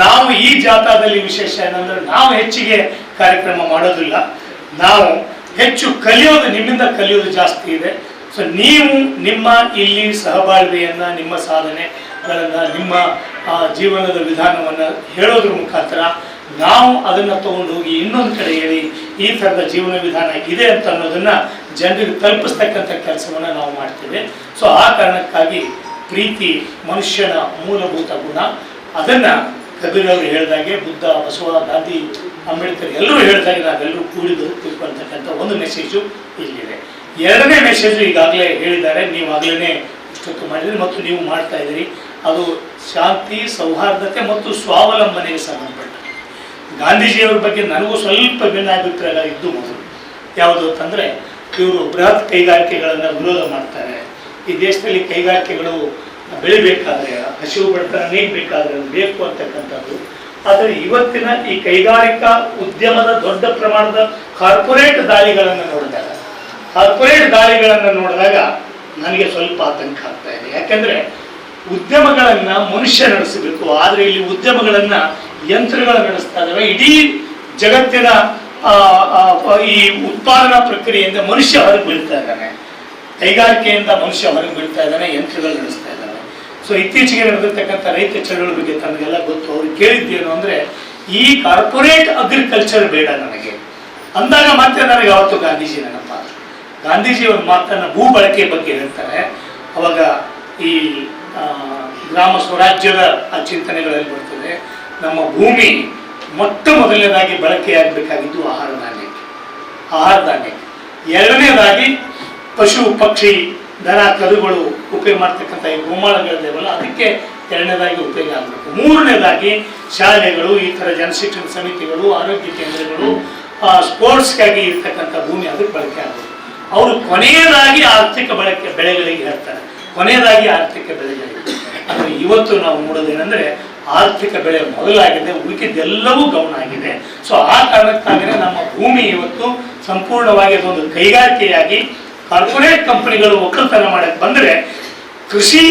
ನಾವು ಈ ಜಾಥಾದಲ್ಲಿ ವಿಶೇಷ ಏನಂದ್ರೆ ನಾವು ಹೆಚ್ಚಿಗೆ ಕಾರ್ಯಕ್ರಮ ಮಾಡೋದಿಲ್ಲ, ನಾವು ಹೆಚ್ಚು ಕಲಿಯೋದು, ನಿಮ್ಮಿಂದ ಕಲಿಯೋದು ಜಾಸ್ತಿ ಇದೆ. ಸೊ ನೀವು ನಿಮ್ಮ ಇಲ್ಲಿ ಸಹಬಾಳ್ವೆಯನ್ನ, ನಿಮ್ಮ ಸಾಧನೆಗಳನ್ನ, ನಿಮ್ಮ ಜೀವನದ ವಿಧಾನವನ್ನು ಹೇಳೋದ್ರ ಮುಖಾಂತರ ನಾವು ಅದನ್ನು ತಗೊಂಡು ಹೋಗಿ ಇನ್ನೊಂದು ಕಡೆ ಹೇಳಿ ಈ ಥರದ ಜೀವನ ವಿಧಾನ ಇದೆ ಅಂತ ಅನ್ನೋದನ್ನ ಜನರಿಗೆ ತಲುಪಿಸ್ತಕ್ಕಂಥ ಕೆಲಸವನ್ನು ನಾವು ಮಾಡ್ತೇವೆ. ಸೊ ಆ ಕಾರಣಕ್ಕಾಗಿ ಪ್ರೀತಿ ಮನುಷ್ಯನ ಮೂಲಭೂತ ಗುಣ. ಅದನ್ನ ಕಬೀರ್ ಅವರು ಹೇಳಿದಾಗೆ, ಬುದ್ಧ, ಬಸವ, ಗಾಂಧಿ, ಅಂಬೇಡ್ಕರ್ ಎಲ್ಲರೂ ಹೇಳಿದಾಗೆ ನಾವೆಲ್ಲರೂ ಕೂಡಿ ಬದುಕತಕ್ಕಂಥ ಒಂದು ಮೆಸೇಜು ಇಲ್ಲಿದೆ. ಎರಡನೇ ಮೆಸೇಜು ಈಗಾಗಲೇ ಹೇಳಿದ್ದಾರೆ, ನೀವು ಆಗಲೇ ಇಷ್ಟೊತ್ತು ಮಾಡಿದ್ರಿ ಮತ್ತು ನೀವು ಮಾಡ್ತಾ ಇದ್ದೀರಿ. ಅದು ಶಾಂತಿ, ಸೌಹಾರ್ದತೆ ಮತ್ತು ಸ್ವಾವಲಂಬನೆಗೆ ಸಂಬಂಧಪಟ್ಟ. ಗಾಂಧೀಜಿಯವರ ಬಗ್ಗೆ ನನಗೂ ಸ್ವಲ್ಪ ಭಿನ್ನಾಭಿಪ್ರಾಯ ಇದ್ದು ಮೊದಲು. ಯಾವುದು ಅಂತಂದರೆ, ಇವರು ಬೃಹತ್ ಕೈಗಾರಿಕೆಗಳನ್ನು ವಿರೋಧ ಮಾಡ್ತಾರೆ. ಈ ದೇಶದಲ್ಲಿ ಕೈಗಾರಿಕೆಗಳು ಬೆಳಿಬೇಕಾದ್ರೆ, ಹಸಿವು ಬಡತನ ನೀಗಬೇಕಾದ್ರೆ ಬೇಕು ಅಂತಕ್ಕಂಥದ್ದು. ಆದರೆ ಇವತ್ತಿನ ಈ ಕೈಗಾರಿಕಾ ಉದ್ಯಮದ ದೊಡ್ಡ ಪ್ರಮಾಣದ ಕಾರ್ಪೊರೇಟ್ ದಾಳಿಗಳನ್ನು ನೋಡಿದಾಗ ನನಗೆ ಸ್ವಲ್ಪ ಆತಂಕ ಆಗ್ತಾ ಇದೆ. ಯಾಕೆಂದ್ರೆ ಉದ್ಯಮಗಳನ್ನ ಮನುಷ್ಯ ನಡೆಸಬೇಕು, ಆದರೆ ಇಲ್ಲಿ ಉದ್ಯಮಗಳನ್ನ ಯಂತ್ರಗಳು ನಡೆಸ್ತಾ ಇದ್ದಾವೆ. ಇಡೀ ಜಗತ್ತಿನ ಈ ಉತ್ಪಾದನಾ ಪ್ರಕ್ರಿಯೆಯಿಂದ ಮನುಷ್ಯ ಹೊರಗೆ ಬೀಳ್ತಾ ಇದ್ದಾನೆ, ಕೈಗಾರಿಕೆಯಿಂದ ಮನುಷ್ಯ ಹೊರಗೆ ಬೀಳ್ತಾ ಇದ್ದಾನೆ, ಯಂತ್ರಗಳು ನಡೆಸ್ತಾ ಇದ್ದಾನೆ. ಸೊ ಇತ್ತೀಚೆಗೆ ನಡೆದಿರ್ತಕ್ಕಂಥ ರೈತ ಚಳವಳಿ ಬಗ್ಗೆ ತಮಗೆಲ್ಲ ಗೊತ್ತು. ಅವ್ರು ಕೇಳಿದ್ದೇನು ಅಂದ್ರೆ, ಈ ಕಾರ್ಪೊರೇಟ್ ಅಗ್ರಿಕಲ್ಚರ್ ಬೇಡ ನನಗೆ ಅಂದಾಗ ಮತ್ತೆ ನನಗೆ ಅವತ್ತು ಗಾಂಧೀಜಿ ನೆನಪಾದ. ಗಾಂಧೀಜಿ ಒಂದು ಮಾತನ್ನ ಭೂ ಬಳಕೆ ಬಗ್ಗೆ ಹೇಳ್ತಾರೆ. ಅವಾಗ ಈ ಗ್ರಾಮ ಸ್ವರಾಜ್ಯದ ಆ ಚಿಂತನೆಗಳಲ್ಲಿ ಬರ್ತದೆ. ನಮ್ಮ ಭೂಮಿ ಮೊಟ್ಟ ಮೊದಲನೇದಾಗಿ ಬಳಕೆಯಾಗಬೇಕಾಗಿದ್ದು ಆಹಾರ ಧಾನ್ಯಕ್ಕೆ. ಎರಡನೇದಾಗಿ ಪಶು ಪಕ್ಷಿ ದನ ಕರುಗಳು ಉಪಯೋಗ ಮಾಡ್ತಕ್ಕಂಥ ಈ ಗೋಮಾಳಗಳಿದೇವಲ್ಲ, ಅದಕ್ಕೆ ಎರಡನೇದಾಗಿ ಉಪಯೋಗ ಆಗಬೇಕು. ಮೂರನೇದಾಗಿ ಶಾಲೆಗಳು, ಈ ಥರ ಜನಶಿಕ್ಷಣ ಸಮಿತಿಗಳು, ಆರೋಗ್ಯ ಕೇಂದ್ರಗಳು, ಸ್ಪೋರ್ಟ್ಸ್ಗಾಗಿ ಇರ್ತಕ್ಕಂಥ ಭೂಮಿ ಅದಕ್ಕೆ ಬಳಕೆ ಆಗಬೇಕು. ಅವರು ಕೊನೆಯದಾಗಿ ಆರ್ಥಿಕ ಬೆಳೆಗಳಿಗೆ ಹೇಳ್ತಾರೆ, ಕೊನೆಯದಾಗಿ ಆರ್ಥಿಕ ಬೆಳೆಗಳಿಗೆ. ಆದರೆ ಇವತ್ತು ನಾವು ನೋಡೋದೇನೆಂದರೆ, ಆರ್ಥಿಕ ಬೆಳೆ ಮೊದಲಾಗಿದೆ, ಉಳಿಕೆದೆಲ್ಲವೂ ಗೌಣ ಆಗಿದೆ. ಸೊ ಆ ಕಾರಣಕ್ಕಾಗಿಯೇ ನಮ್ಮ ಭೂಮಿ ಇವತ್ತು ಸಂಪೂರ್ಣವಾಗಿ ಅದೊಂದು ಕೈಗಾರಿಕೆಯಾಗಿ ಕಾರ್ಪೊರೇಟ್ ಕಂಪನಿಗಳು ಒಕ್ಕಲ್ತನ ಮಾಡಕ್ಕೆ ಬಂದರೆ, ಕೃಷಿ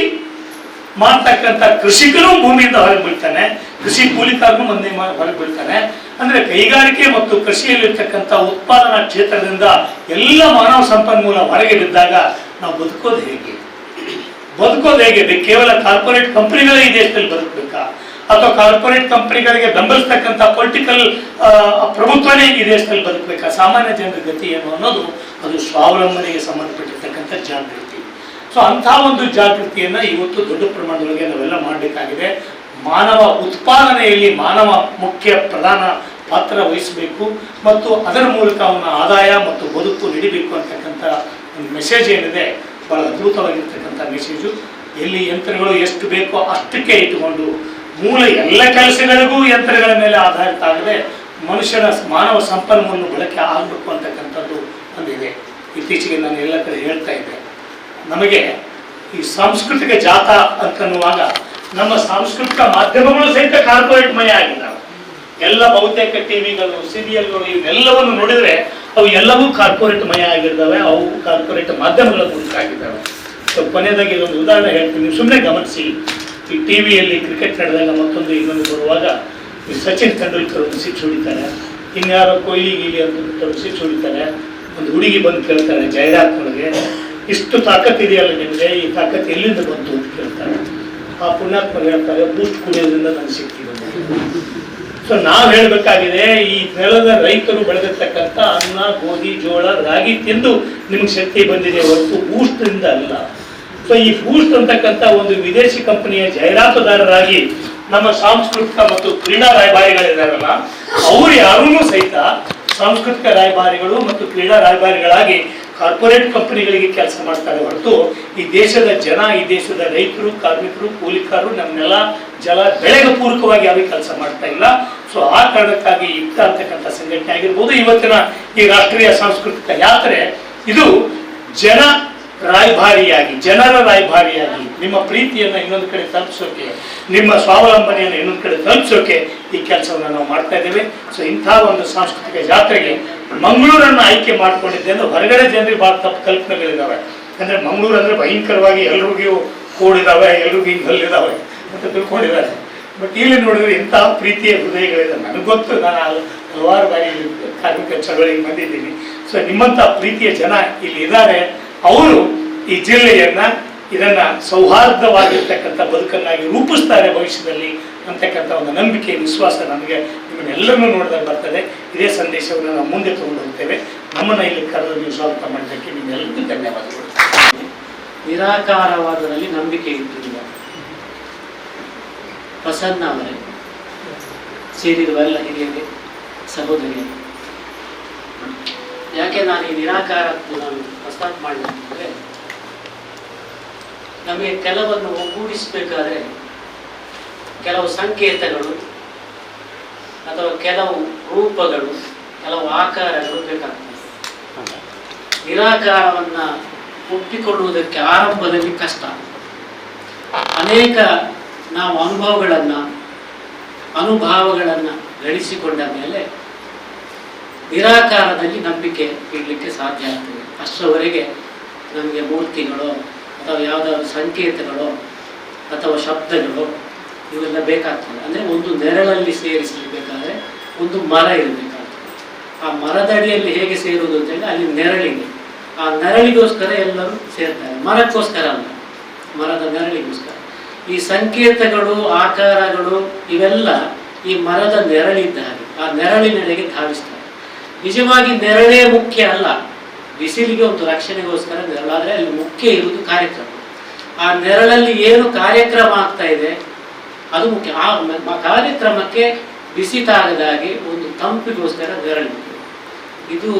ಮಾಡ್ತಕ್ಕಂಥ ಕೃಷಿಕನು ಭೂಮಿಯಿಂದ ಹೊರಗೆ ಬೀಳ್ತಾನೆ, ಕೃಷಿ ಕೂಲಿಕಾರನು ಮಂದಿ ಹೊರಗೆ ಬೀಳ್ತಾನೆ. ಅಂದ್ರೆ ಕೈಗಾರಿಕೆ ಮತ್ತು ಕೃಷಿಯಲ್ಲಿರ್ತಕ್ಕಂಥ ಉತ್ಪಾದನಾ ಕ್ಷೇತ್ರದಿಂದ ಎಲ್ಲ ಮಾನವ ಸಂಪನ್ಮೂಲ ಹೊರಗೆ ಬಿದ್ದಾಗ ನಾವು ಬದುಕೋದು ಹೇಗೆ? ಕೇವಲ ಕಾರ್ಪೊರೇಟ್ ಕಂಪನಿಗಳೇ ಈ ದೇಶದಲ್ಲಿ ಬದುಕಬೇಕಾ, ಅಥವಾ ಕಾರ್ಪೊರೇಟ್ ಕಂಪನಿಗಳಿಗೆ ಬೆಂಬಲಿಸ್ತಕ್ಕಂಥ ಪೊಲಿಟಿಕಲ್ ಪ್ರಭುತ್ವನೇ ಈ ದೇಶದಲ್ಲಿ ಬದುಕಬೇಕಾ? ಸಾಮಾನ್ಯ ಜನರ ಗತಿ ಏನು ಅನ್ನೋದು ಅದು ಸ್ವಾವಲಂಬನೆಗೆ ಸಂಬಂಧಪಟ್ಟಿರ್ತಕ್ಕಂಥ ಜಾಗೃತಿ. ಸೊ ಅಂಥ ಒಂದು ಜಾಗೃತಿಯನ್ನ ಇವತ್ತು ದೊಡ್ಡ ಪ್ರಮಾಣದೊಳಗೆ ನಾವೆಲ್ಲ ಮಾಡಬೇಕಾಗಿದೆ. ಮಾನವ ಉತ್ಪಾದನೆಯಲ್ಲಿ ಮಾನವ ಮುಖ್ಯ ಪ್ರಧಾನ ಪಾತ್ರ ವಹಿಸಬೇಕು ಮತ್ತು ಅದರ ಮೂಲಕ ಅವನ ಆದಾಯ ಮತ್ತು ಬದುಕು ನಡಿಬೇಕು ಅಂತಕ್ಕಂಥ ಒಂದು ಮೆಸೇಜ್ ಏನಿದೆ, ಬಹಳ ಅದ್ಭುತವಾಗಿರ್ತಕ್ಕಂಥ ಮೆಸೇಜು. ಎಲ್ಲಿ ಯಂತ್ರಗಳು ಎಷ್ಟು ಬೇಕೋ ಅಷ್ಟಕ್ಕೆ ಇಟ್ಟುಕೊಂಡು ಮೂಲ ಎಲ್ಲ ಕೆಲಸಗಳಿಗೂ ಯಂತ್ರಗಳ ಮೇಲೆ ಆಧಾರಿತ ಆಗದೆ ಮನುಷ್ಯನ ಮಾನವ ಸಂಪನ್ಮೂಲ ಬಳಕೆ ಆಗಬೇಕು ಅಂತಕ್ಕಂಥದ್ದು ಒಂದಿದೆ. ಇತ್ತೀಚೆಗೆ ನಾನು ಎಲ್ಲ ಕಡೆ ಹೇಳ್ತಾ ಇದ್ದೆ, ನಮಗೆ ಈ ಸಾಂಸ್ಕೃತಿಕ ಜಾಥಾ ಅಂತನ್ನುವಾಗ ನಮ್ಮ ಸಾಂಸ್ಕೃತಿಕ ಮಾಧ್ಯಮಗಳು ಸಹಿತ ಕಾರ್ಪೊರೇಟ್ ಮಯ ಆಗಿದ್ದಾವೆ. ಎಲ್ಲ ಬಹುತೇಕ ಟಿವಿಗಳು, ಸೀರಿಯಲ್ಗಳು ಇವನ್ನೆಲ್ಲವನ್ನು ನೋಡಿದ್ರೆ ಅವು ಎಲ್ಲವೂ ಕಾರ್ಪೊರೇಟ್ ಮಯ ಆಗಿದ್ದಾವೆ, ಅವು ಕಾರ್ಪೊರೇಟ್ ಮಾಧ್ಯಮಗಳ ಮೂಲಕ ಆಗಿದ್ದಾವೆ. ಸೊ ಕೊನೆಯದಾಗಿ ಒಂದು ಉದಾಹರಣೆ ಹೇಳ್ತೀನಿ, ಸುಮ್ಮನೆ ಗಮನಿಸಿ. ಈ ಟಿವಿಯಲ್ಲಿ ಕ್ರಿಕೆಟ್ ನಡೆದಾಗ ಮತ್ತೊಂದು ಇನ್ನೊಂದು ಬರುವಾಗ ಈ ಸಚಿನ್ ತೆಂಡೂಲ್ಕರ್ ಒಂದು ಸಿಕ್ಸ್ ಹೊಡಿತಾರೆ, ಇನ್ಯಾರೋ ಕೊಹ್ಲಿ ಗೀಲಿ ಅಂತ ಸಿಕ್ಸ್ ಹೊಡಿತಾರೆ. ಒಂದು ಹುಡುಗಿ ಬಂದು ಕೇಳ್ತಾರೆ ಜಾಹೀರಾತಿನೊಳಗೆ, ಇಷ್ಟು ತಾಕತ್ ಇದೆಯಲ್ಲ ನಿಮಗೆ, ಈ ತಾಕತ್ ಎಲ್ಲಿಂದ ಬಂತು ಅಂತ ಕೇಳ್ತಾರೆ. ಆ ಪುಣ್ಯಾತ್ಮ ಹೇಳ್ತಾರೆ, ಬೂಸ್ಟ್ ಕುಡಿಯೋದ್ರಿಂದ ನನಗೆ ಶಕ್ತಿ ಬಂದಿದೆ. ಸೊ ನಾವು ಹೇಳಬೇಕಾಗಿದೆ, ಈ ನೆಲದ ರೈತರು ಬೆಳೆದಿರ್ತಕ್ಕಂಥ ಅನ್ನ, ಗೋಧಿ, ಜೋಳ, ರಾಗಿ ತಿಂದು ನಿಮ್ಗೆ ಶಕ್ತಿ ಬಂದಿದೆ ಹೊರತು ಬೂಸ್ಟ್ರಿಂದ ಅಲ್ಲ. ಸೊ ಈ ಬೂಸ್ಟ್ ಅಂತಕ್ಕಂಥ ಒಂದು ವಿದೇಶಿ ಕಂಪನಿಯ ಜಾಹೀರಾತುದಾರರಾಗಿ ನಮ್ಮ ಸಾಂಸ್ಕೃತಿಕ ಮತ್ತು ಕ್ರೀಡಾ ರಾಯಭಾರಿಗಳಿದಾರಲ್ಲ, ಅವರು ಯಾರೂ ಸಹಿತ ಸಾಂಸ್ಕೃತಿಕ ರಾಯಭಾರಿಗಳು ಮತ್ತು ಕ್ರೀಡಾ ರಾಯಭಾರಿಗಳಾಗಿ ಕಾರ್ಪೊರೇಟ್ ಕಂಪನಿಗಳಿಗೆ ಕೆಲಸ ಮಾಡ್ತಾರೆ ಹೊರತು ಈ ದೇಶದ ಜನ, ಈ ದೇಶದ ರೈತರು, ಕಾರ್ಮಿಕರು, ಕೂಲಿಕಾರರು, ನಮ್ಮನ್ನೆಲ್ಲ ಜಲ ಬೆಳೆಗೆ ಪೂರಕವಾಗಿ ಯಾರು ಕೆಲಸ ಮಾಡ್ತಾ ಇಲ್ಲ. ಸೊ ಆ ಕಾರಣಕ್ಕಾಗಿ ಯುಕ್ತ ಅಂತಕ್ಕಂಥ ಸಂಘಟನೆ ಆಗಿರ್ಬೋದು. ಇವತ್ತಿನ ಈ ರಾಷ್ಟ್ರೀಯ ಸಾಂಸ್ಕೃತಿಕ ಯಾತ್ರೆ ಇದು ಜನ ರಾಯಭಾರಿಯಾಗಿ, ಜನರ ರಾಯಭಾರಿಯಾಗಿ ನಿಮ್ಮ ಪ್ರೀತಿಯನ್ನು ಇನ್ನೊಂದು ಕಡೆ ತಲುಪಿಸೋಕೆ, ನಿಮ್ಮ ಸ್ವಾವಲಂಬನೆಯನ್ನು ಇನ್ನೊಂದು ಕಡೆ ತಲುಪಿಸೋಕೆ ಈ ಕೆಲಸವನ್ನು ನಾವು ಮಾಡ್ತಾ ಇದ್ದೇವೆ. ಸೊ ಇಂಥ ಒಂದು ಸಾಂಸ್ಕೃತಿಕ ಜಾತ್ರೆಗೆ ಮಂಗಳೂರನ್ನು ಆಯ್ಕೆ ಮಾಡ್ಕೊಂಡಿದ್ದೆ ಅಂದ್ರೆ ಹೊರಗಡೆ ಜನರಿಗೆ ಬಹಳ ತಪ್ಪು ಕಲ್ಪನೆಗಳಿದ್ದಾವೆ. ಅಂದ್ರೆ ಮಂಗಳೂರು ಅಂದ್ರೆ ಭಯಂಕರವಾಗಿ ಎಲ್ರಿಗೂ ಕೂಡಿದಾವೆ, ಎಲ್ರಿಗೂ ಹಿಂಗೆ ಹಲ್ಲಿದ್ದಾವೆ ಅಂತ ತಿಳ್ಕೊಂಡಿದ್ದಾರೆ. ಬಟ್ ಇಲ್ಲಿ ನೋಡಿದ್ರೆ ಇಂಥ ಪ್ರೀತಿಯ ಹೃದಯಗಳಿದೆ. ನನಗೆ ಗೊತ್ತು, ನಾನು ಹಲವಾರು ಬಾರಿ ಕಾರ್ಮಿಕ ಚಳವಳಿಗೆ ಬಂದಿದ್ದೀನಿ. ಸೊ ನಿಮ್ಮಂಥ ಪ್ರೀತಿಯ ಜನ ಇಲ್ಲಿ ಇದ್ದಾರೆ. ಅವರು ಈ ಜಿಲ್ಲೆಯನ್ನ ಇದನ್ನ ಸೌಹಾರ್ದವಾಗಿರ್ತಕ್ಕಂಥ ಬದುಕನ್ನಾಗಿ ರೂಪಿಸ್ತಾರೆ ಭವಿಷ್ಯದಲ್ಲಿ ಅಂತಕ್ಕಂಥ ಒಂದು ನಂಬಿಕೆ, ವಿಶ್ವಾಸ ನಮಗೆ ನಿಮ್ಮನ್ನೆಲ್ಲರನ್ನೂ ನೋಡಿದಾಗ ಬರ್ತದೆ. ಇದೇ ಸಂದೇಶವನ್ನು ನಾವು ಮುಂದೆ ತಗೊಂಡು ಹೋಗ್ತೇವೆ. ನಮ್ಮನ್ನ ಇಲ್ಲಿ ಕರೆದು ನೀವು ಸ್ವಾಗತ ಮಾಡೋದಕ್ಕೆ ನಿಮ್ಮೆಲ್ಲರಿಗೂ ಧನ್ಯವಾದಗಳು. ನಿರಾಕಾರವಾದದಲ್ಲಿ ನಂಬಿಕೆ ಇಟ್ಟಿರುವ ಪ್ರಸನ್ನ ಅವರೇ, ಸೇರಿರುವ ಎಲ್ಲ ಹಿರಿಯರೇ, ಸಹೋದರಿಯರೇ, ಯಾಕೆ ನಾನು ಈ ನಿರಾಕಾರ ನಾನು ಪ್ರಸ್ತಾಪ ಮಾಡಿದ್ರೆ, ನಮಗೆ ಕೆಲವನ್ನು ಒಗ್ಗೂಡಿಸಬೇಕಾದ್ರೆ ಕೆಲವು ಸಂಕೇತಗಳು ಅಥವಾ ಕೆಲವು ರೂಪಗಳು, ಕೆಲವು ಆಕಾರಗಳು ಬೇಕಾಗ್ತದೆ. ನಿರಾಕಾರವನ್ನ ಒಪ್ಪಿಕೊಳ್ಳುವುದಕ್ಕೆ ಆರಂಭದಲ್ಲಿ ಕಷ್ಟ. ಅನೇಕ ನಾವು ಅನುಭವಗಳನ್ನು ಗಳಿಸಿಕೊಂಡ ಮೇಲೆ ನಿರಾಕಾರದಲ್ಲಿ ನಂಬಿಕೆ ಇಡಲಿಕ್ಕೆ ಸಾಧ್ಯ ಆಗ್ತದೆ. ಅಷ್ಟರವರೆಗೆ ನಮಗೆ ಮೂರ್ತಿಗಳು ಅಥವಾ ಯಾವುದಾದ್ರು ಸಂಕೇತಗಳು ಅಥವಾ ಶಬ್ದಗಳು ಇವೆಲ್ಲ ಬೇಕಾಗ್ತದೆ. ಅಂದರೆ ಒಂದು ನೆರಳಲ್ಲಿ ಸೇರಿಸಬೇಕಾದ್ರೆ ಒಂದು ಮರ ಇರಬೇಕಾಗ್ತದೆ. ಆ ಮರದಡಿಯಲ್ಲಿ ಹೇಗೆ ಸೇರುವುದು ಅಂತೇಳಿ ಅಲ್ಲಿ ನೆರಳಿಗೆ, ಆ ನೆರಳಿಗೋಸ್ಕರ ಎಲ್ಲರೂ ಸೇರ್ತಾರೆ, ಮರಕ್ಕೋಸ್ಕರ ಅಲ್ಲ, ಮರದ ನೆರಳಿಗೋಸ್ಕರ. ಈ ಸಂಕೇತಗಳು, ಆಕಾರಗಳು ಇವೆಲ್ಲ ಈ ಮರದ ನೆರಳಿದ್ದ ಹಾಗೆ, ಆ ನೆರಳಿನೆಡೆಗೆ ಧಾವಿಸ್ತಾರೆ. ನಿಜವಾಗಿ ನೆರಳೇ ಮುಖ್ಯ ಅಲ್ಲ, ಬಿಸಿಲಿಗೆ ಒಂದು ರಕ್ಷಣೆಗೋಸ್ಕರ ನೆರಳಾದರೆ ಅಲ್ಲಿ ಮುಖ್ಯ ಇರುವುದು ಕಾರ್ಯಕ್ರಮ. ಆ ನೆರಳಲ್ಲಿ ಏನು ಕಾರ್ಯಕ್ರಮ ಆಗ್ತಾ ಇದೆ ಅದು ಮುಖ್ಯ. ಆ ಕಾರ್ಯಕ್ರಮಕ್ಕೆ ಬಿಸಿ ತಾಗದಾಗೆ ಒಂದು ತಂಪಿಗೋಸ್ಕರ ನೆರಳಿದೆ. ಇದು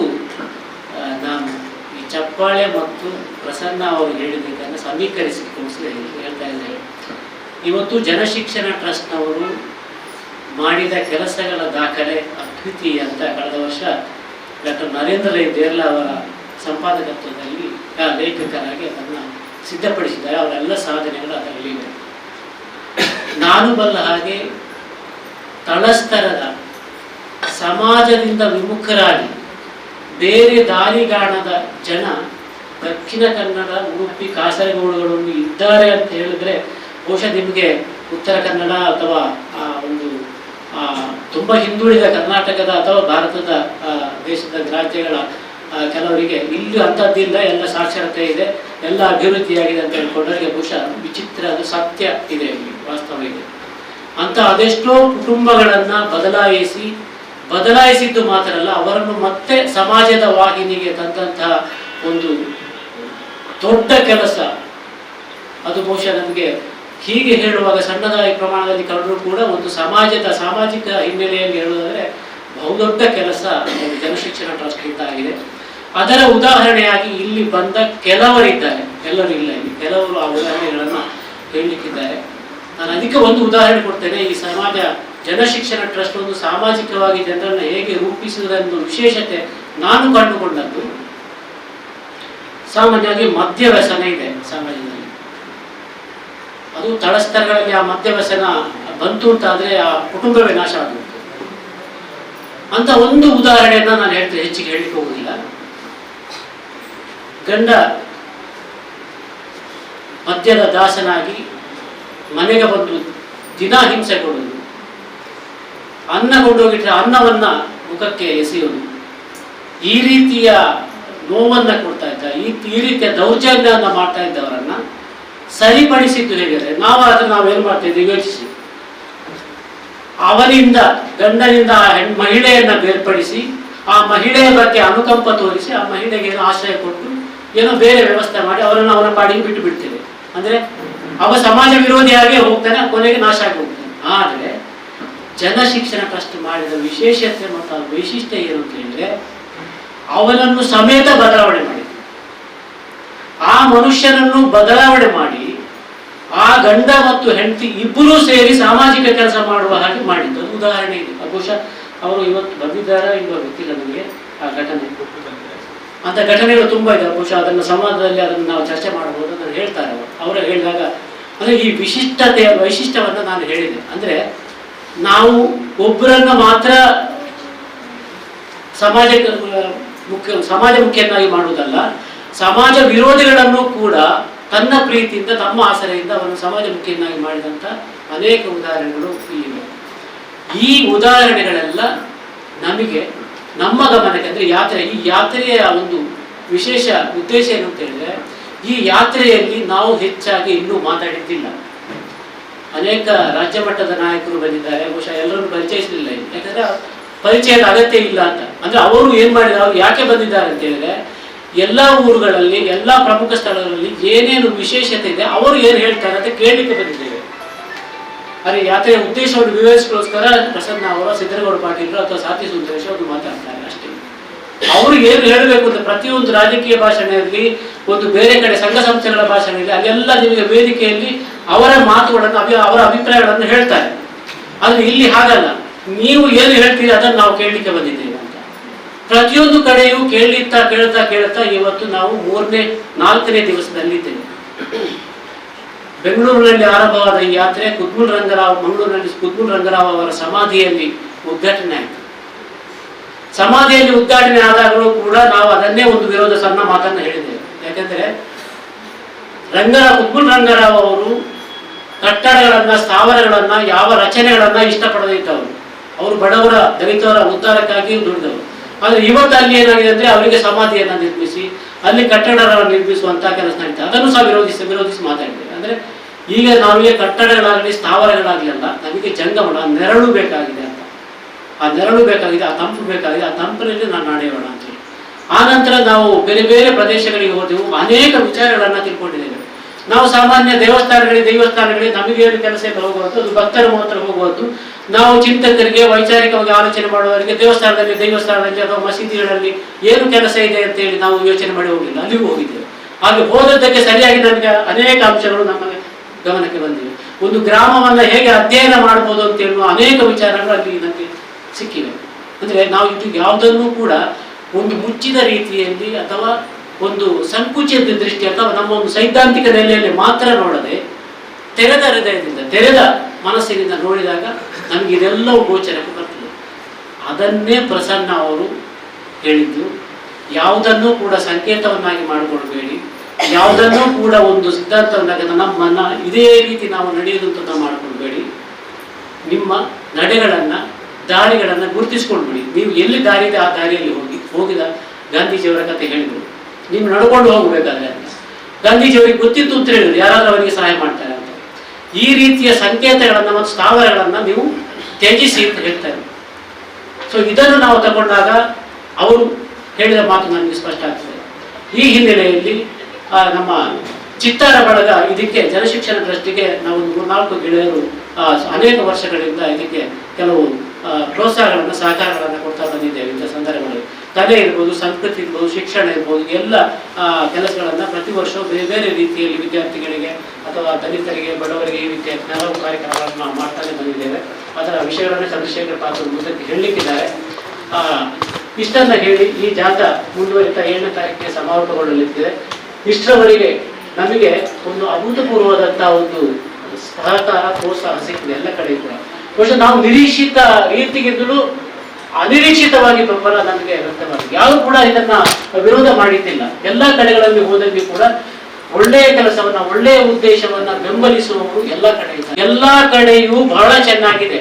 ನಾನು ಈ ಚಪ್ಪಾಳೆ ಮತ್ತು ಪ್ರಸನ್ನ ಅವರು ಹೇಳಿದ್ದನ್ನು ಸಮೀಕರಿಸಿಕೊಂಡು ಹೇಳ್ತಾ ಇದ್ದೇನೆ. ಇವತ್ತು ಜನಶಿಕ್ಷಣ ಟ್ರಸ್ಟ್ನವರು ಮಾಡಿದ ಕೆಲಸಗಳ ದಾಖಲೆ ಅದ್ವಿತೀಯ ಅಂತ ಕಳೆದ ವರ್ಷ ಡಾಕ್ಟರ್ ನರೇಂದ್ರ ರೈ ದೇರ್ಲಾ ಅವರ ಸಂಪಾದಕತ್ವದಲ್ಲಿ ಲೇಖಕರಾಗಿ ಅದನ್ನು ಸಿದ್ಧಪಡಿಸಿದ್ದಾರೆ. ಅವರೆಲ್ಲ ಸಾಧನೆಗಳು ಅದರಲ್ಲಿ ಇವೆ. ನಾನು ಬಲ್ಲ ಹಾಗೆ ತಳಸ್ತರದ ಸಮಾಜದಿಂದ ವಿಮುಖರಾಗಿ ಬೇರೆ ದಾರಿಗಾಣದ ಜನ ದಕ್ಷಿಣ ಕನ್ನಡ, ಉಡುಪಿ, ಕಾಸರಗೋಡುಗಳನ್ನು ಇದ್ದಾರೆ ಅಂತ ಹೇಳಿದ್ರೆ ಬಹುಶಃ ನಿಮಗೆ ಉತ್ತರ ಕನ್ನಡ ಅಥವಾ ಒಂದು ತುಂಬ ಹಿಂದುಳಿದ ಕರ್ನಾಟಕದ ಅಥವಾ ಭಾರತದ ದೇಶದ ರಾಜ್ಯಗಳ ಕೆಲವರಿಗೆ ಇಲ್ಲಿ ಅಂಥದ್ದಿಲ್ಲ, ಎಲ್ಲ ಸಾಕ್ಷರತೆ ಇದೆ, ಎಲ್ಲ ಅಭಿವೃದ್ಧಿಯಾಗಿದೆ ಅಂತ ಹೇಳ್ಕೊಂಡವರಿಗೆ ಬಹುಶಃ ವಿಚಿತ್ರ, ಅದು ಸತ್ಯ ಇದೆ, ಇಲ್ಲಿ ವಾಸ್ತವ ಇದೆ ಅಂತ. ಅದೆಷ್ಟೋ ಕುಟುಂಬಗಳನ್ನು ಬದಲಾಯಿಸಿದ್ದು ಮಾತ್ರ ಅಲ್ಲ, ಅವರನ್ನು ಮತ್ತೆ ಸಮಾಜದ ವಾಹಿನಿಗೆ ತಂದಂತಹ ಒಂದು ದೊಡ್ಡ ಕೆಲಸ ಅದು. ಬಹುಶಃ ನಮಗೆ ಹೀಗೆ ಹೇಳುವಾಗ ಸಣ್ಣದಾಗಿ ಪ್ರಮಾಣದಲ್ಲಿ ಕಂಡರೂ ಕೂಡ ಒಂದು ಸಾಮಾಜಿಕ ಹಿನ್ನೆಲೆಯಲ್ಲಿ ಹೇಳುವುದಾದರೆ ಬಹುದೊಡ್ಡ ಕೆಲಸ ಜನಶಿಕ್ಷಣ ಟ್ರಸ್ಟ್ ಆಗಿದೆ. ಅದರ ಉದಾಹರಣೆಯಾಗಿ ಇಲ್ಲಿ ಬಂದ ಕೆಲವರಿದ್ದಾರೆ, ಎಲ್ಲರೂ ಇಲ್ಲ, ಇಲ್ಲಿ ಕೆಲವರು ಆ ಉದಾಹರಣೆಗಳನ್ನು ಹೇಳಲಿಕ್ಕಿದ್ದಾರೆ. ನಾನು ಅದಕ್ಕೆ ಒಂದು ಉದಾಹರಣೆ ಕೊಡ್ತೇನೆ. ಈ ಸಮಾಜ ಜನಶಿಕ್ಷಣ ಟ್ರಸ್ಟ್ ಒಂದು ಸಾಮಾಜಿಕವಾಗಿ ಜನರನ್ನು ಹೇಗೆ ರೂಪಿಸುವುದೆಂದು ವಿಶೇಷತೆ ನಾನು ಕಂಡುಕೊಂಡದ್ದು. ಸಾಮಾನ್ಯವಾಗಿ ಮದ್ಯ ವ್ಯಸನ ಇದೆ ಸಮಾಜದಲ್ಲಿ. ಅದು ತಳಸ್ತರಗಳಲ್ಲಿ ಆ ಮದ್ಯ ವ್ಯಸನ ಬಂತು ಅಂತಾದರೆ ಆ ಕುಟುಂಬವೇ ನಾಶ ಆಗುತ್ತೆ ಅಂತ ಒಂದು ಉದಾಹರಣೆಯನ್ನು ನಾನು ಹೇಳ್ತೇನೆ, ಹೆಚ್ಚಿಗೆ ಹೇಳಲಿಕ್ಕೆ ಹೋಗುದಿಲ್ಲ. ಗಂಡ ಮದ್ಯದ ದಾಸನಾಗಿ ಮನೆಗೆ ಬಂದು ದಿನ ಹಿಂಸೆ ಕೊಡುವುದು, ಅನ್ನ ಕೊಂಡೋಗಿಟ್ರೆ ಅನ್ನವನ್ನ ಮುಖಕ್ಕೆ ಎಸೆಯುವುದು, ಈ ರೀತಿಯ ನೋವನ್ನ ಕೊಡ್ತಾ ಇದ್ದ, ಈ ರೀತಿಯ ದೌರ್ಜನ್ಯವನ್ನ ಮಾಡ್ತಾ ಇದ್ದವರನ್ನ ಸರಿಪಡಿಸಿದ್ದು ಹೇಗಿದ್ರೆ ನಾವೇನು ಮಾಡ್ತಿದ್ವಿ ಯೋಚಿಸಿ. ಅವನಿಂದ ಗಂಡನಿಂದ ಮಹಿಳೆಯನ್ನ ಬೇರ್ಪಡಿಸಿ ಆ ಮಹಿಳೆಯ ಬಗ್ಗೆ ಅನುಕಂಪ ತೋರಿಸಿ ಆ ಮಹಿಳೆಗೆ ಏನೋ ಆಶ್ರಯ ಕೊಟ್ಟು ಏನೋ ಬೇರೆ ವ್ಯವಸ್ಥೆ ಮಾಡಿ ಅವರನ್ನು ಅವನ ಪಾಡಿಗೆ ಬಿಟ್ಟು ಬಿಡ್ತೇವೆ. ಅಂದ್ರೆ ಅವ ಸಮಾಜ ವಿರೋಧಿಯಾಗಿ ಹೋಗ್ತಾನೆ, ಕೊನೆಗೆ ನಾಶ ಆಗಿ ಹೋಗ್ತಾನೆ. ಆದರೆ ಜನಶಿಕ್ಷಣ ಟ್ರಸ್ಟ್ ಮಾಡಿದ ವಿಶೇಷತೆ ಮತ್ತು ವೈಶಿಷ್ಟ್ಯ ಏನು ಅಂತ ಹೇಳಿದ್ರೆ ಅವನನ್ನು ಸಮೇತ ಬದಲಾವಣೆ ಮಾಡಿದ್ರು. ಆ ಮನುಷ್ಯನನ್ನು ಬದಲಾವಣೆ ಮಾಡಿ ಆ ಗಂಡ ಮತ್ತು ಹೆಂಡತಿ ಇಬ್ಬರೂ ಸೇರಿ ಸಾಮಾಜಿಕ ಕೆಲಸ ಮಾಡುವ ಹಾಗೆ ಮಾಡಿದ್ದು ಉದಾಹರಣೆ ಇದೆ. ಬಹುಶಃ ಅವರು ಇವತ್ತು ಬಂದಿದ್ದಾರಾ ಇಲ್ವ ಗೊತ್ತಿಲ್ಲ ನನಗೆ. ಆ ಘಟನೆ ಅಂತ ಘಟನೆಗಳು ತುಂಬಾ ಇದೆ. ಬಹುಶಃ ಅದನ್ನು ಸಮಾಜದಲ್ಲಿ ಅದನ್ನು ನಾವು ಚರ್ಚೆ ಮಾಡಬಹುದು ಅಂತ ಹೇಳ್ತಾರೆ ಅವರು ಹೇಳಿದಾಗ. ಅಂದ್ರೆ ಈ ವೈಶಿಷ್ಟ್ಯವನ್ನು ನಾನು ಹೇಳಿದೆ. ಅಂದ್ರೆ ನಾವು ಒಬ್ಬರನ್ನ ಮಾತ್ರ ಸಮಾಜ ಮುಖ್ಯನಾಗಿ ಮಾಡುವುದಲ್ಲ, ಸಮಾಜ ವಿರೋಧಿಗಳನ್ನು ಕೂಡ ತನ್ನ ಪ್ರೀತಿಯಿಂದ ತಮ್ಮ ಆಸರೆಯಿಂದ ಅವರನ್ನು ಸಮಾಜ ಮುಖ್ಯನಾಗಿ ಮಾಡಿದಂಥ ಅನೇಕ ಉದಾಹರಣೆಗಳು ಇವೆ. ಈ ಉದಾಹರಣೆಗಳೆಲ್ಲ ನಮಗೆ ನಮ್ಮ ಗಮನಕ್ಕೆ ಅಂದ್ರೆ ಈ ಯಾತ್ರೆಯ ಒಂದು ವಿಶೇಷ ಉದ್ದೇಶ ಏನು ಅಂತ ಹೇಳಿದ್ರೆ ಈ ಯಾತ್ರೆಯಲ್ಲಿ ನಾವು ಹೆಚ್ಚಾಗಿ ಇನ್ನೂ ಮಾತಾಡಿದ್ದಿಲ್ಲ. ಅನೇಕ ರಾಜ್ಯ ಮಟ್ಟದ ನಾಯಕರು ಬಂದಿದ್ದಾರೆ, ಬಹುಶಃ ಎಲ್ಲರನ್ನು ಪರಿಚಯಿಸಲಿಲ್ಲ. ಯಾಕಂದ್ರೆ ಪರಿಚಯದ ಅಗತ್ಯ ಇಲ್ಲ ಅಂತ. ಅಂದ್ರೆ ಅವರು ಏನ್ ಮಾಡಿದ್ದಾರೆ, ಅವ್ರು ಯಾಕೆ ಬಂದಿದ್ದಾರೆ ಅಂತ ಹೇಳಿದ್ರೆ ಎಲ್ಲಾ ಊರುಗಳಲ್ಲಿ ಎಲ್ಲಾ ಪ್ರಮುಖ ಸ್ಥಳಗಳಲ್ಲಿ ಏನೇನು ವಿಶೇಷತೆ ಇದೆ ಅವರು ಏನು ಹೇಳ್ತಾರೆ ಅಂತ ಕೇಳಲಿಕ್ಕೆ ಬಂದಿದ್ದೇವೆ. ಅದೇ ಯಾತ್ರೆಯ ಉದ್ದೇಶವನ್ನು ವಿವರಿಸೋಸ್ಕರ ಪ್ರಸನ್ನ ಅವರು, ಸಿದ್ದರಗೌಡ ಪಾಟೀಲರು ಅಥವಾ ಸಾತಿ ಸುಂದರೇಶ್ ಅವರು ಮಾತಾಡ್ತಾರೆ ಅಷ್ಟೇ. ಅವರು ಏನು ಹೇಳಬೇಕು ಅಂತ ಪ್ರತಿಯೊಂದು ರಾಜಕೀಯ ಭಾಷಣ ಇರಲಿ, ಒಂದು ಬೇರೆ ಕಡೆ ಸಂಘ ಸಂಸ್ಥೆಗಳ ಭಾಷಣ ಇರಲಿ, ಅಲ್ಲೆಲ್ಲ ನಿಮಗೆ ವೇದಿಕೆಯಲ್ಲಿ ಅವರ ಮಾತುಗಳನ್ನು ಅವರ ಅಭಿಪ್ರಾಯಗಳನ್ನು ಹೇಳ್ತಾರೆ. ಆದ್ರೆ ಇಲ್ಲಿ ಹಾಗಲ್ಲ, ನೀವು ಏನು ಹೇಳ್ತೀರಿ ಅದನ್ನು ನಾವು ಕೇಳಲಿಕ್ಕೆ ಬಂದಿದ್ದೇವೆ ಅಂತ. ಪ್ರತಿಯೊಂದು ಕಡೆಯೂ ಕೇಳ್ತಾ ಇವತ್ತು ನಾವು 4ನೇ ದಿವಸದಲ್ಲಿದ್ದೇವೆ. ಬೆಂಗಳೂರಿನಲ್ಲಿ ಆರಂಭವಾದ ಈ ಯಾತ್ರೆ ಮಂಗಳೂರಿನಲ್ಲಿ ಕುದ್ಮುಲ್ ರಂಗರಾವ್ ಅವರ ಸಮಾಧಿಯಲ್ಲಿ ಉದ್ಘಾಟನೆ ಆಯಿತು. ಸಮಾಧಿಯಲ್ಲಿ ಉದ್ಘಾಟನೆ ಆದಾಗಲೂ ಕೂಡ ನಾವು ಅದನ್ನೇ ಒಂದು ವಿರೋಧ ಸಣ್ಣ ಮಾತನ್ನು ಹೇಳಿದ್ದೇವೆ. ಯಾಕಂದ್ರೆ ಕುದ್ಮುಲ್ ರಂಗರಾವ್ ಅವರು ಕಟ್ಟಡಗಳನ್ನ, ಸ್ಥಾವರಗಳನ್ನ, ಯಾವ ರಚನೆಗಳನ್ನ ಇಷ್ಟಪಡದಿದ್ದವರು. ಅವರು ಬಡವರ, ದಲಿತರ ಉದ್ಧಾರಕ್ಕಾಗಿ ದುಡಿದವರು. ಆದ್ರೆ ಇವತ್ತು ಅಲ್ಲಿ ಏನಾಗಿದೆ ಅಂದ್ರೆ ಅವರಿಗೆ ಸಮಾಧಿಯನ್ನ ನಿರ್ಮಿಸಿ ಅಲ್ಲಿ ಕಟ್ಟಡಗಳನ್ನು ನಿರ್ಮಿಸುವಂತಹ ಕೆಲಸ ನಡೀತಾರೆ. ಅದನ್ನು ಸಹ ವಿರೋಧಿಸಿ ಮಾತಾಡಿದ್ದೇವೆ. ಅಂದ್ರೆ ಈಗ ನಾವಿಗೆ ಕಟ್ಟಡಗಳಾಗಲಿ ಸ್ಥಾವರಗಳಾಗಲಿ ಅಲ್ಲ, ನಮಗೆ ಜಂಗಮಣ ನೆರಳು ಬೇಕಾಗಿದೆ ಅಂತ. ಆ ನೆರಳು ಬೇಕಾಗಿದೆ, ಆ ತಂಪು ಬೇಕಾಗಿದೆ, ಆ ತಂಪಿನಲ್ಲಿ ನಾನು ನಡೆಯೋಣ ಅಂತೇಳಿ. ಆ ನಂತರ ನಾವು ಬೇರೆ ಬೇರೆ ಪ್ರದೇಶಗಳಿಗೆ ಹೋದೆವು, ಅನೇಕ ವಿಚಾರಗಳನ್ನ ತಿಳ್ಕೊಂಡಿದ್ದೇವೆ. ನಾವು ಸಾಮಾನ್ಯ ದೇವಸ್ಥಾನಗಳಿಗೆ ನಮಗೇನು ಕೆಲಸ ಇಲ್ಲ ಹೋಗುವುದು, ಅದು ಭಕ್ತರ ಮಾತ್ರ ಹೋಗುವುದು. ನಾವು ಚಿಂತಕರಿಗೆ, ವೈಚಾರಿಕವಾಗಿ ಆಲೋಚನೆ ಮಾಡುವವರಿಗೆ ದೇವಸ್ಥಾನದಲ್ಲಿ ಅಥವಾ ಮಸೀದಿಗಳಲ್ಲಿ ಏನು ಕೆಲಸ ಇದೆ ಅಂತ ಹೇಳಿ ನಾವು ಯೋಚನೆ ಮಾಡಿ ಹೋಗಿಲ್ಲ, ಅಲ್ಲಿಗೂ ಹೋಗಿದ್ದೇವೆ. ಹಾಗೆ ಹೋದದ್ದಕ್ಕೆ ಸರಿಯಾಗಿ ನಮಗೆ ಅನೇಕ ಅಂಶಗಳು ನಮ್ಮ ಗಮನಕ್ಕೆ ಬಂದಿವೆ. ಒಂದು ಗ್ರಾಮವನ್ನ ಹೇಗೆ ಅಧ್ಯಯನ ಮಾಡಬಹುದು ಅಂತ ಹೇಳುವ ಅನೇಕ ವಿಚಾರಗಳು ಅಲ್ಲಿ ನಮಗೆ ಸಿಕ್ಕಿವೆ. ಅಂದ್ರೆ ನಾವು ಇದು ಯಾವುದನ್ನು ಕೂಡ ಒಂದು ಮುಚ್ಚಿದ ರೀತಿಯಲ್ಲಿ ಅಥವಾ ಒಂದು ಸಂಕುಚಿತ ದೃಷ್ಟಿ ಅಥವಾ ನಮ್ಮ ಒಂದು ಸೈದ್ಧಾಂತಿಕ ನೆಲೆಯಲ್ಲಿ ಮಾತ್ರ ನೋಡದೆ ತೆರೆದ ಹೃದಯದಿಂದ, ತೆರೆದ ಮನಸ್ಸಿನಿಂದ ನೋಡಿದಾಗ ನಮಗೆ ಇದೆಲ್ಲವೂ ಗೋಚರಕ್ಕೆ ಬರ್ತದೆ. ಅದನ್ನೇ ಪ್ರಸನ್ನ ಅವರು ಹೇಳಿದ್ದು. ಯಾವುದನ್ನೂ ಕೂಡ ಸಂಕೇತವನ್ನಾಗಿ ಮಾಡಿಕೊಳ್ಬೇಡಿ, ಯಾವುದನ್ನೂ ಕೂಡ ಒಂದು ಸಿದ್ಧಾಂತವನ್ನಾಗಿ ನಮ್ಮನ್ನ ಇದೇ ರೀತಿ ನಾವು ನಡೆಯುವುದು ಅಂತ ನಾವು ಮಾಡಿಕೊಳ್ಬೇಡಿ. ನಿಮ್ಮ ನಡೆಗಳನ್ನ, ದಾರಿಗಳನ್ನ ಗುರುತಿಸ್ಕೊಂಡ್ಬಿಡಿ. ನೀವು ಎಲ್ಲಿ ದಾರಿ ಇದೆ ಆ ದಾರಿಯಲ್ಲಿ ಹೋಗಿದ ಗಾಂಧೀಜಿಯವರ ಕಥೆ ಹೇಳಿದ್ರು. ನೀವು ನಡ್ಕೊಂಡು ಹೋಗಬೇಕಾದ್ರೆ ಅಂತ ಗಾಂಧೀಜಿಯವರಿಗೆ ಗೊತ್ತಿತ್ತು ಅಂತ ಹೇಳಿದ್ರು, ಯಾರಾದ್ರೂ ಅವರಿಗೆ ಸಹಾಯ ಮಾಡ್ತಾರೆ ಅಂತ. ಈ ರೀತಿಯ ಸಂಕೇತಗಳನ್ನ ಮತ್ತು ಸ್ಥಾವರಗಳನ್ನ ನೀವು ತ್ಯಜಿಸಿ ಅಂತ ಹೇಳ್ತಾರೆ. ಸೊ ಇದನ್ನು ನಾವು ತಗೊಂಡಾಗ ಅವರು ಹೇಳಿದ ಮಾತು ನನಗೆ ಸ್ಪಷ್ಟ ಆಗ್ತದೆ. ಈ ಹಿನ್ನೆಲೆಯಲ್ಲಿ ನಮ್ಮ ಚಿತ್ತಾರ ಬಳಗ ಇದಕ್ಕೆ ಜನಶಿಕ್ಷಣ ಟ್ರಸ್ಟಿಗೆ ನಾವು 3-4 ಗೆಳೆಯರು ಅನೇಕ ವರ್ಷಗಳಿಂದ ಇದಕ್ಕೆ ಕೆಲವು ಪ್ರೋತ್ಸಾಹಗಳನ್ನು, ಸಹಕಾರಗಳನ್ನು ಕೊಡ್ತಾ ಬಂದಿದ್ದೇವೆ ಇಂಥ ಸಂದರ್ಭಗಳಲ್ಲಿ. ಕಲೆ ಇರ್ಬೋದು, ಸಂಸ್ಕೃತಿ ಇರ್ಬೋದು, ಶಿಕ್ಷಣ ಇರ್ಬೋದು, ಎಲ್ಲ ಕೆಲಸಗಳನ್ನು ಪ್ರತಿ ವರ್ಷ ಬೇರೆ ಬೇರೆ ರೀತಿಯಲ್ಲಿ ವಿದ್ಯಾರ್ಥಿಗಳಿಗೆ ಅಥವಾ ದಲಿತರಿಗೆ, ಬಡವರಿಗೆ ಈ ರೀತಿಯ ಹಲವು ಕಾರ್ಯಕ್ರಮಗಳನ್ನು ನಾವು ಮಾಡ್ತಾನೆ ಬಂದಿದ್ದೇವೆ. ಅದರ ವಿಷಯಗಳನ್ನು ಚಂದ್ರಶೇಖರ್ ಪಾತ್ರ ಮುಂದಕ್ಕೆ ಹೇಳಲಿಕ್ಕಿದ್ದಾರೆ. ಇಷ್ಟನ್ನು ಹೇಳಿ ಈ ಜಾಥಾ ಮುಂದುವರಿತಾ 7ನೇ ತಾರೀಕಿಗೆ ಸಮಾರೋಪಗೊಳ್ಳಲಿಕ್ಕಿದೆ. ಇಷ್ಟರವರೆಗೆ ನಮಗೆ ಒಂದು ಅಭೂತಪೂರ್ವವಾದಂತಹ ಒಂದು ಸಹಕಾರ, ಪ್ರೋತ್ಸಾಹ ಸಿಕ್ಕಿದೆ ಎಲ್ಲ ಕಡೆ ಕೂಡ. ಬಹುಶಃ ನಾವು ನಿರೀಕ್ಷಿತ ರೀತಿಗಿಂತಲೂ ಅನಿರೀಕ್ಷಿತವಾಗಿ ಬೆಂಬಲ ನಮಗೆ ವ್ಯಕ್ತವಾಗಿದೆ. ಯಾರು ಕೂಡ ಇದನ್ನ ವಿರೋಧ ಮಾಡಿದ್ದಿಲ್ಲ. ಎಲ್ಲ ಕಡೆಗಳಲ್ಲಿ ಹೋದಲ್ಲಿ ಕೂಡ ಒಳ್ಳೆಯ ಕೆಲಸವನ್ನ, ಒಳ್ಳೆಯ ಉದ್ದೇಶವನ್ನ ಬೆಂಬಲಿಸುವವರು ಎಲ್ಲ ಕಡೆ ಇದ್ದಾರೆ. ಎಲ್ಲ ಕಡೆಯೂ ಬಹಳ ಚೆನ್ನಾಗಿದೆ,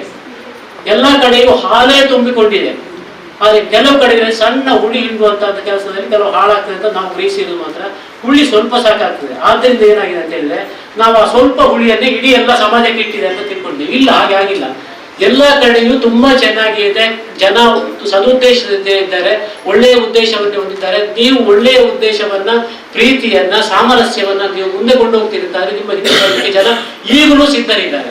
ಎಲ್ಲ ಕಡೆಯೂ ಹಾಲೇ ತುಂಬಿಕೊಂಡಿದೆ. ಆದರೆ ಕೆಲವು ಕಡೆಗಳಲ್ಲಿ ಸಣ್ಣ ಹುಳಿ ಹಿಂಡುವಂತಹ ಕೆಲಸದಲ್ಲಿ ಕೆಲವು ಹಾಳಾಗ್ತದೆ ಅಂತ ನಾವು ಗ್ರಹಿಸಿರೋದು ಮಾತ್ರ. ಹುಳಿ ಸ್ವಲ್ಪ ಸಾಕಾಗ್ತದೆ. ಆದ್ದರಿಂದ ಏನಾಗಿದೆ ಅಂತ ಹೇಳಿದ್ರೆ, ನಾವು ಆ ಸ್ವಲ್ಪ ಹುಳಿಯನ್ನೇ ಇಡೀ ಎಲ್ಲ ಸಮಾಜಕ್ಕೆ ಇಟ್ಟಿದೆ ಅಂತ ತಿಳ್ಕೊಂಡಿದ್ದೀವಿ. ಇಲ್ಲ, ಹಾಗೆ ಆಗಿಲ್ಲ. ಎಲ್ಲ ಕಡೆಯೂ ತುಂಬಾ ಚೆನ್ನಾಗಿ ಇದೆ. ಜನ ಸದುದ್ದೇಶದಿಂದ ಇದ್ದಾರೆ, ಒಳ್ಳೆಯ ಉದ್ದೇಶವನ್ನು ಹೊಂದಿದ್ದಾರೆ. ನೀವು ಒಳ್ಳೆಯ ಉದ್ದೇಶವನ್ನ, ಪ್ರೀತಿಯನ್ನ, ಸಾಮರಸ್ಯವನ್ನ ನೀವು ಮುಂದೆ ಕೊಂಡು ಹೋಗ್ತಿರ್ತಾರೆ. ನಿಮ್ಮ ಹಿಂದೆ ಜನ ಈಗಲೂ ಸಿದ್ಧರಿದ್ದಾರೆ.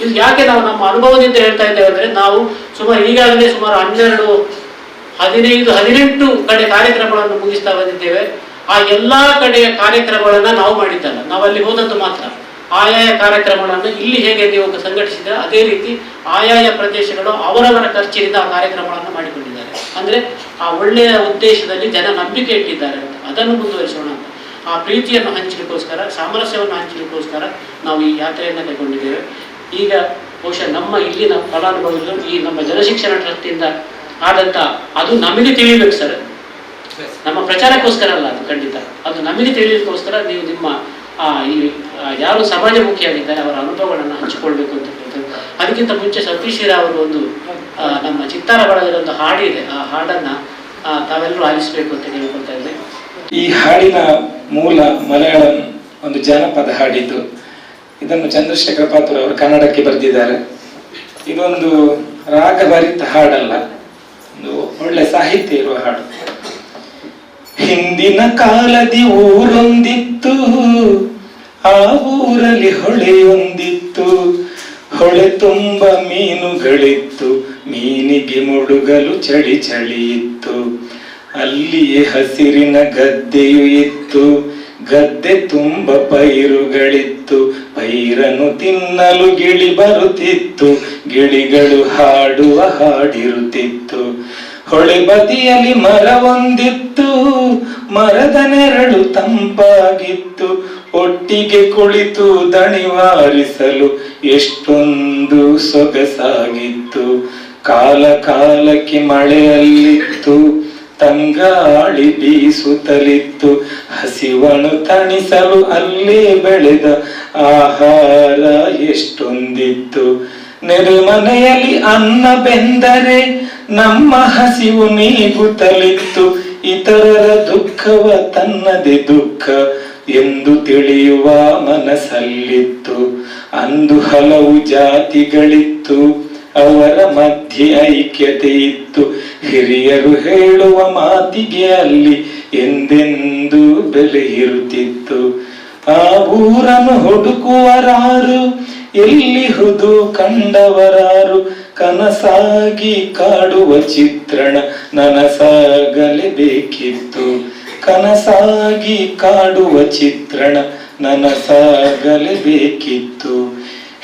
ಇದು ಯಾಕೆ ನಾವು ನಮ್ಮ ಅನುಭವದಿಂದ ಹೇಳ್ತಾ ಇದ್ದೇವೆ ಅಂದ್ರೆ, ನಾವು ಈಗಾಗಲೇ ಸುಮಾರು 12, 15, 18 ಕಡೆ ಕಾರ್ಯಕ್ರಮಗಳನ್ನು ಮುಗಿಸ್ತಾ ಬಂದಿದ್ದೇವೆ. ಆ ಎಲ್ಲಾ ಕಡೆಯ ಕಾರ್ಯಕ್ರಮಗಳನ್ನ ನಾವು ಮಾಡಿದ್ದಲ್ಲ, ನಾವು ಅಲ್ಲಿ ಹೋದದ್ದು ಮಾತ್ರ. ಆಯಾಯ ಕಾರ್ಯಕ್ರಮಗಳನ್ನು ಇಲ್ಲಿ ಹೇಗೆ ನೀವು ಸಂಘಟಿಸಿದ್ರೆ ಅದೇ ರೀತಿ ಆಯಾಯ ಪ್ರದೇಶಗಳು ಅವರವರ ಖರ್ಚಿನಿಂದ ಆ ಕಾರ್ಯಕ್ರಮಗಳನ್ನು ಮಾಡಿಕೊಂಡಿದ್ದಾರೆ. ಅಂದ್ರೆ ಆ ಒಳ್ಳೆಯ ಉದ್ದೇಶದಲ್ಲಿ ಜನ ನಂಬಿಕೆ ಇಟ್ಟಿದ್ದಾರೆ ಅಂತ, ಅದನ್ನು ಮುಂದುವರಿಸೋಣ ಅಂತ. ಆ ಪ್ರೀತಿಯನ್ನು ಹಂಚಲಿಕ್ಕೋಸ್ಕರ, ಸಾಮರಸ್ಯವನ್ನು ಹಂಚಲಿಕ್ಕೋಸ್ಕರ ನಾವು ಈ ಯಾತ್ರೆಯನ್ನು ಕೈಗೊಂಡಿದ್ದೇವೆ. ಈಗ ಬಹುಶಃ ನಮ್ಮ ಇಲ್ಲಿನ ಫಲಾನುಭವಿಗಳು ಈ ನಮ್ಮ ಜನಶಿಕ್ಷಣ ಟ್ರಸ್ಟಿಂದ ಆದಂತ, ಅದು ನಮಗೆ ತಿಳಿಬೇಕು ಸರ್, ನಮ್ಮ ಪ್ರಚಾರಕ್ಕೋಸ್ಕರ ಅಲ್ಲ, ಅದು ಖಂಡಿತ ಅದು ನಮಗೆ ತಿಳಿಯೋದಕ್ಕೋಸ್ಕರ ನೀವು ನಿಮ್ಮ ಈ ಯಾರು ಸಮಾಜಮುಖಿಯಾಗಿದ್ದಾರೆ ಅವರ ಅನುಭವಗಳನ್ನು ಹಂಚಿಕೊಳ್ಬೇಕು ಅಂತ ಹೇಳ್ತೇವೆ. ಅದಕ್ಕಿಂತ ಮುಂಚೆ ಸತೀಶ್ರೀರಾವ್ ಅವರು ಒಂದು ನಮ್ಮ ಚಿತ್ತಾರ ಬಳಗದ ಒಂದು ಹಾಡಿದೆ, ಆ ಹಾಡನ್ನ ತಾವೆಲ್ಲರೂ ಆಲಿಸಬೇಕು ಅಂತ ಹೇಳ್ಕೊಳ್ತಾ ಇದ್ದೆ. ಈ ಹಾಡಿನ ಮೂಲ ಮಲಯಾಳಂ ಒಂದು ಜಾನಪದ ಹಾಡಿದ್ದು. ಇದನ್ನು ಚಂದ್ರಶೇಖರ ಪಾತ್ರ ಅವರು ಕನ್ನಡಕ್ಕೆ ಬರೆದಿದ್ದಾರೆ. ಇದೊಂದು ರಾಗಭರಿತ ಹಾಡಲ್ಲ, ಒಂದು ಒಳ್ಳೆ ಸಾಹಿತ್ಯ ಇರುವ ಹಾಡು. ಹಿಂದಿನ ಕಾಲದಿ ಊರೊಂದಿತ್ತು, ಆ ಊರಲ್ಲಿ ಹೊಳೆಯೊಂದಿತ್ತು, ಹೊಳೆ ತುಂಬ ಮೀನುಗಳಿತ್ತು, ಮೀನಿಗೆ ಮುಳುಗಲು ಚಳಿ ಚಳಿ ಇತ್ತು. ಅಲ್ಲಿಯೇ ಹಸಿರಿನ ಗದ್ದೆಯು ಇತ್ತು, ಗದ್ದೆ ತುಂಬ ಪೈರುಗಳಿತ್ತು, ಪೈರನ್ನು ತಿನ್ನಲು ಗಿಳಿ ಬರುತ್ತಿತ್ತು, ಗಿಳಿಗಳು ಹಾಡುವ ಹಾಡಿರುತ್ತಿತ್ತು. ಹೊಳೆ ಬದಿಯಲ್ಲಿ ಮರವೊಂದಿತ್ತು, ಮರದ ನೆರಳು ತಂಪಾಗಿತ್ತು, ಒಟ್ಟಿಗೆ ಕುಳಿತು ದಣಿವಾರಿಸಲು ಎಷ್ಟೊಂದು ಸೊಗಸಾಗಿತ್ತು. ಕಾಲ ಕಾಲಕ್ಕೆ ಮಳೆಯಲ್ಲಿತ್ತು, ತಂಗಾಳಿ ಬೀಸುತ್ತಲಿತ್ತು, ಹಸಿವನು ತಣಿಸಲು ಅಲ್ಲೇ ಬೆಳೆದ ಆಹಾರ ಎಷ್ಟೊಂದಿತ್ತು. ನೆರೆಮನೆಯಲ್ಲಿ ಅನ್ನ ಬೆಂದರೆ ನಮ್ಮ ಹಸಿವು ನೀಗುತ್ತಲಿತ್ತು, ಇತರರ ದುಃಖವ ತನ್ನದೇ ದುಃಖ ಎಂದು ತಿಳಿಯುವ ಮನಸ್ಸಲ್ಲಿತ್ತು. ಅಂದು ಹಲವು ಜಾತಿಗಳಿತ್ತು, ಅವರ ಮಧ್ಯೆ ಐಕ್ಯತೆ ಇತ್ತು, ಹಿರಿಯರು ಹೇಳುವ ಮಾತಿಗೆ ಅಲ್ಲಿ ಎಂದೆಂದು ಬೆಲೆ ಇರುತ್ತಿತ್ತು. ಆ ಊರನ್ನು ಹುಡುಕುವರಾರು, ಎಲ್ಲಿ ಹುದು ಕಂಡವರಾರು, ಕನಸಾಗಿ ಕಾಡುವ ಚಿತ್ರಣ ನನಸಾಗಲೇಬೇಕಿತ್ತು, ಕನಸಾಗಿ ಕಾಡುವ ಚಿತ್ರಣ ನನಸಾಗಲೇಬೇಕಿತ್ತು.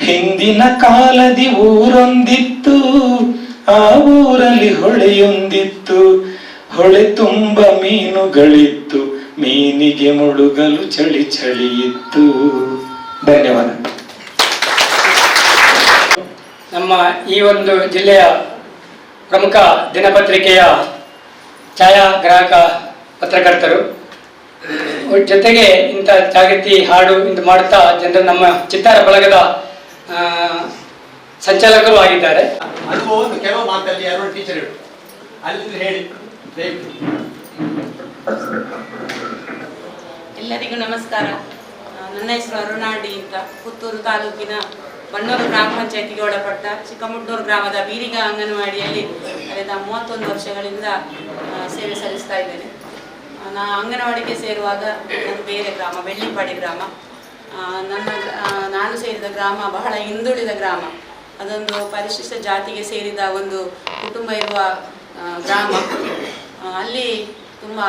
ಹಿಂದಿನ ಕಾಲದಿ ಊರೊಂದಿತ್ತು, ಆ ಊರಲ್ಲಿ ಹೊಳೆಯೊಂದಿತ್ತು, ಹೊಳೆ ತುಂಬ ಮೀನುಗಳಿತ್ತು, ಮೀನಿಗೆ ಮುಳುಗಲು ಚಳಿ ಚಳಿ ಇತ್ತು. ಧನ್ಯವಾದ. ನಮ್ಮ ಈ ಒಂದು ಜಿಲ್ಲೆಯ ಪ್ರಮುಖ ದಿನಪತ್ರಿಕೆಯ ಛಾಯಾಗ್ರಾಹಕ ಪತ್ರಕರ್ತರು, ಜೊತೆಗೆ ಇಂಥ ಜಾಗೃತಿ ಹಾಡು ಇಂದು ಮಾಡುತ್ತಾ ಜನರು ನಮ್ಮ ಚಿತ್ತಾರ ಬಳಗದ ಸಂಚಾಲಕರು ಆಗಿದ್ದಾರೆ. ಅನುಭವ ಒಂದು ಕೆಲವು ಮಾತಲ್ಲಿ ಯಾರೋ ಟೀಚರ್ ಹೇಳು, ಅಲ್ಲಿ ಹೇಳಿ. ಎಲ್ಲರಿಗೂ ನಮಸ್ಕಾರ. ನನ್ನ ಹೆಸರು ಅರುಣಾಡಿ ಅಂತ, ಪುತ್ತೂರು ತಾಲೂಕಿನ ಬನ್ನೂರು ಗ್ರಾಮ ಪಂಚಾಯತಿಗೆ ಒಳಪಟ್ಟ ಚಿಕ್ಕಮುಡ್ನೂರು ಗ್ರಾಮದ ಬೀರಿಗ ಅಂಗನವಾಡಿಯಲ್ಲಿ ಕಳೆದ 31 ವರ್ಷಗಳಿಂದ ಸೇವೆ ಸಲ್ಲಿಸ್ತಾ ಇದ್ದೇನೆ. ಅಂಗನವಾಡಿಗೆ ಸೇರುವಾಗ ನನ್ನ ಬೇರೆ ಗ್ರಾಮ ಬೆಳ್ಳಿಪಾಡಿ ಗ್ರಾಮ. ನಾನು ಸೇರಿದ ಗ್ರಾಮ ಬಹಳ ಹಿಂದುಳಿದ ಗ್ರಾಮ. ಅದೊಂದು ಪರಿಶಿಷ್ಟ ಜಾತಿಗೆ ಸೇರಿದ ಒಂದು ಕುಟುಂಬ ಇರುವ ಗ್ರಾಮ. ಅಲ್ಲಿ ತುಂಬ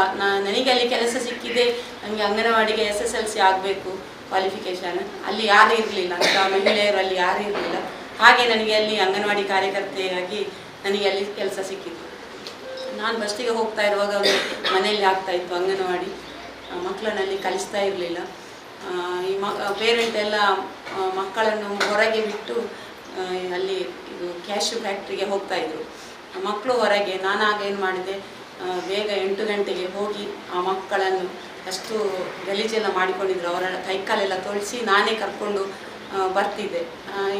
ನನಗೆ ಅಲ್ಲಿ ಕೆಲಸ ಸಿಕ್ಕಿದೆ. ನನಗೆ ಅಂಗನವಾಡಿಗೆ SSLC ಆಗಬೇಕು ಕ್ವಾಲಿಫಿಕೇಷನ್. ಅಲ್ಲಿ ಯಾರೂ ಇರಲಿಲ್ಲ, ಅಂತ ಮಹಿಳೆಯರು ಅಲ್ಲಿ ಯಾರೂ ಇರಲಿಲ್ಲ. ಹಾಗೆ ನನಗೆ ಅಲ್ಲಿ ಅಂಗನವಾಡಿ ಕಾರ್ಯಕರ್ತೆಯಾಗಿ ನನಗೆ ಅಲ್ಲಿ ಕೆಲಸ ಸಿಕ್ಕಿತು. ನಾನು ಫಸ್ಟಿಗೆ ಹೋಗ್ತಾ ಇರುವಾಗ ಮನೆಯಲ್ಲಿ ಆಗ್ತಾಯಿತ್ತು ಅಂಗನವಾಡಿ, ಮಕ್ಕಳನ್ನಲ್ಲಿ ಕಲಿಸ್ತಾ ಇರಲಿಲ್ಲ. ಈ ಪೇರೆಂಟ್ ಎಲ್ಲ ಮಕ್ಕಳನ್ನು ಹೊರಗೆ ಬಿಟ್ಟು ಅಲ್ಲಿ ಇದು ಕ್ಯಾಶ್ಯೂ ಫ್ಯಾಕ್ಟ್ರಿಗೆ ಹೋಗ್ತಾಯಿದ್ರು. ಮಕ್ಕಳು ಹೊರಗೆ. ನಾನು ಆಗ ಏನು ಮಾಡಿದೆ, ಬೇಗ 8 ಗಂಟೆಗೆ ಹೋಗಿ ಆ ಮಕ್ಕಳನ್ನು ಅಷ್ಟು ಗಲೀಜೆಲ್ಲ ಮಾಡಿಕೊಂಡಿದ್ರು, ಅವರ ಕೈಕಾಲೆಲ್ಲ ತೊಳಿಸಿ ನಾನೇ ಕರ್ಕೊಂಡು ಬರ್ತಿದ್ದೆ.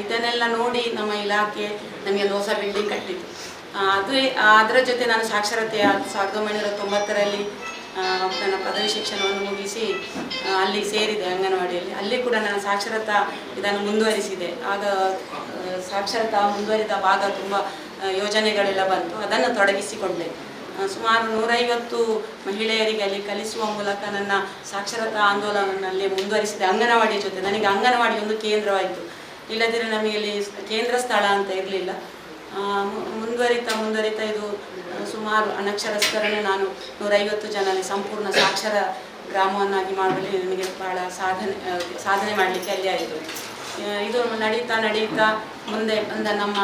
ಇದನ್ನೆಲ್ಲ ನೋಡಿ ನಮ್ಮ ಇಲಾಖೆ ನಮಗೆ ಒಂದು ಹೊಸ ಬಿಲ್ಡಿಂಗ್ ಕಟ್ಟಿತ್ತು. ಅದರ ಜೊತೆ ನಾನು ಸಾಕ್ಷರತೆ 1990ರಲ್ಲಿ ನನ್ನ ಪದವಿ ಶಿಕ್ಷಣವನ್ನು ಮುಗಿಸಿ ಅಲ್ಲಿ ಸೇರಿದೆ ಅಂಗನವಾಡಿಯಲ್ಲಿ. ಅಲ್ಲಿ ಕೂಡ ನಾನು ಸಾಕ್ಷರತಾ ಇದನ್ನು ಮುಂದುವರಿಸಿದೆ. ಆಗ ಸಾಕ್ಷರತಾ ಮುಂದುವರಿದ ಭಾಗ ತುಂಬ ಯೋಜನೆಗಳೆಲ್ಲ ಬಂತು, ಅದನ್ನು ತೊಡಗಿಸಿಕೊಂಡೆ. ಸುಮಾರು 150 ಮಹಿಳೆಯರಿಗೆ ಅಲ್ಲಿ ಕಲಿಸುವ ಮೂಲಕ ನನ್ನ ಸಾಕ್ಷರತಾ ಆಂದೋಲನದಲ್ಲಿ ಮುಂದುವರಿಸಿದೆ ಅಂಗನವಾಡಿಯ ಜೊತೆ. ನನಗೆ ಅಂಗನವಾಡಿ ಒಂದು ಕೇಂದ್ರವಾಯಿತು, ಇಲ್ಲದಿದ್ದರೆ ನಮಗೆ ಇಲ್ಲಿ ಕೇಂದ್ರ ಸ್ಥಳ ಅಂತ ಇರಲಿಲ್ಲ. ಮುಂದುವರಿತಾ ಇದು ಸುಮಾರು ಅನಕ್ಷರಸ್ಥರನ್ನು ನಾನು 150 ಜನರಲ್ಲಿ ಸಂಪೂರ್ಣ ಸಾಕ್ಷರ ಗ್ರಾಮವನ್ನಾಗಿ ಮಾಡಲು ನನಗೆ ಬಹಳ ಸಾಧನೆ ಮಾಡಲಿಕ್ಕೆ ಅಲ್ಲಿ ಆಯಿತು. ಇದು ನಡೀತಾ ಮುಂದೆ ನಮ್ಮ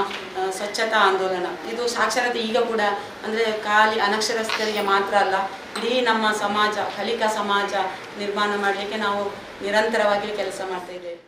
ಸ್ವಚ್ಛತಾ ಆಂದೋಲನ, ಇದು ಸಾಕ್ಷರತೆ ಈಗ ಕೂಡ ಅಂದರೆ ಖಾಲಿ ಅನಕ್ಷರಸ್ಥರಿಗೆ ಮಾತ್ರ ಅಲ್ಲ, ಇಡೀ ನಮ್ಮ ಸಮಾಜ, ಕಲಿಕಾ ಸಮಾಜ ನಿರ್ಮಾಣ ಮಾಡಲಿಕ್ಕೆ ನಾವು ನಿರಂತರವಾಗಿ ಕೆಲಸ ಮಾಡ್ತಾ ಇದ್ದೇವೆ.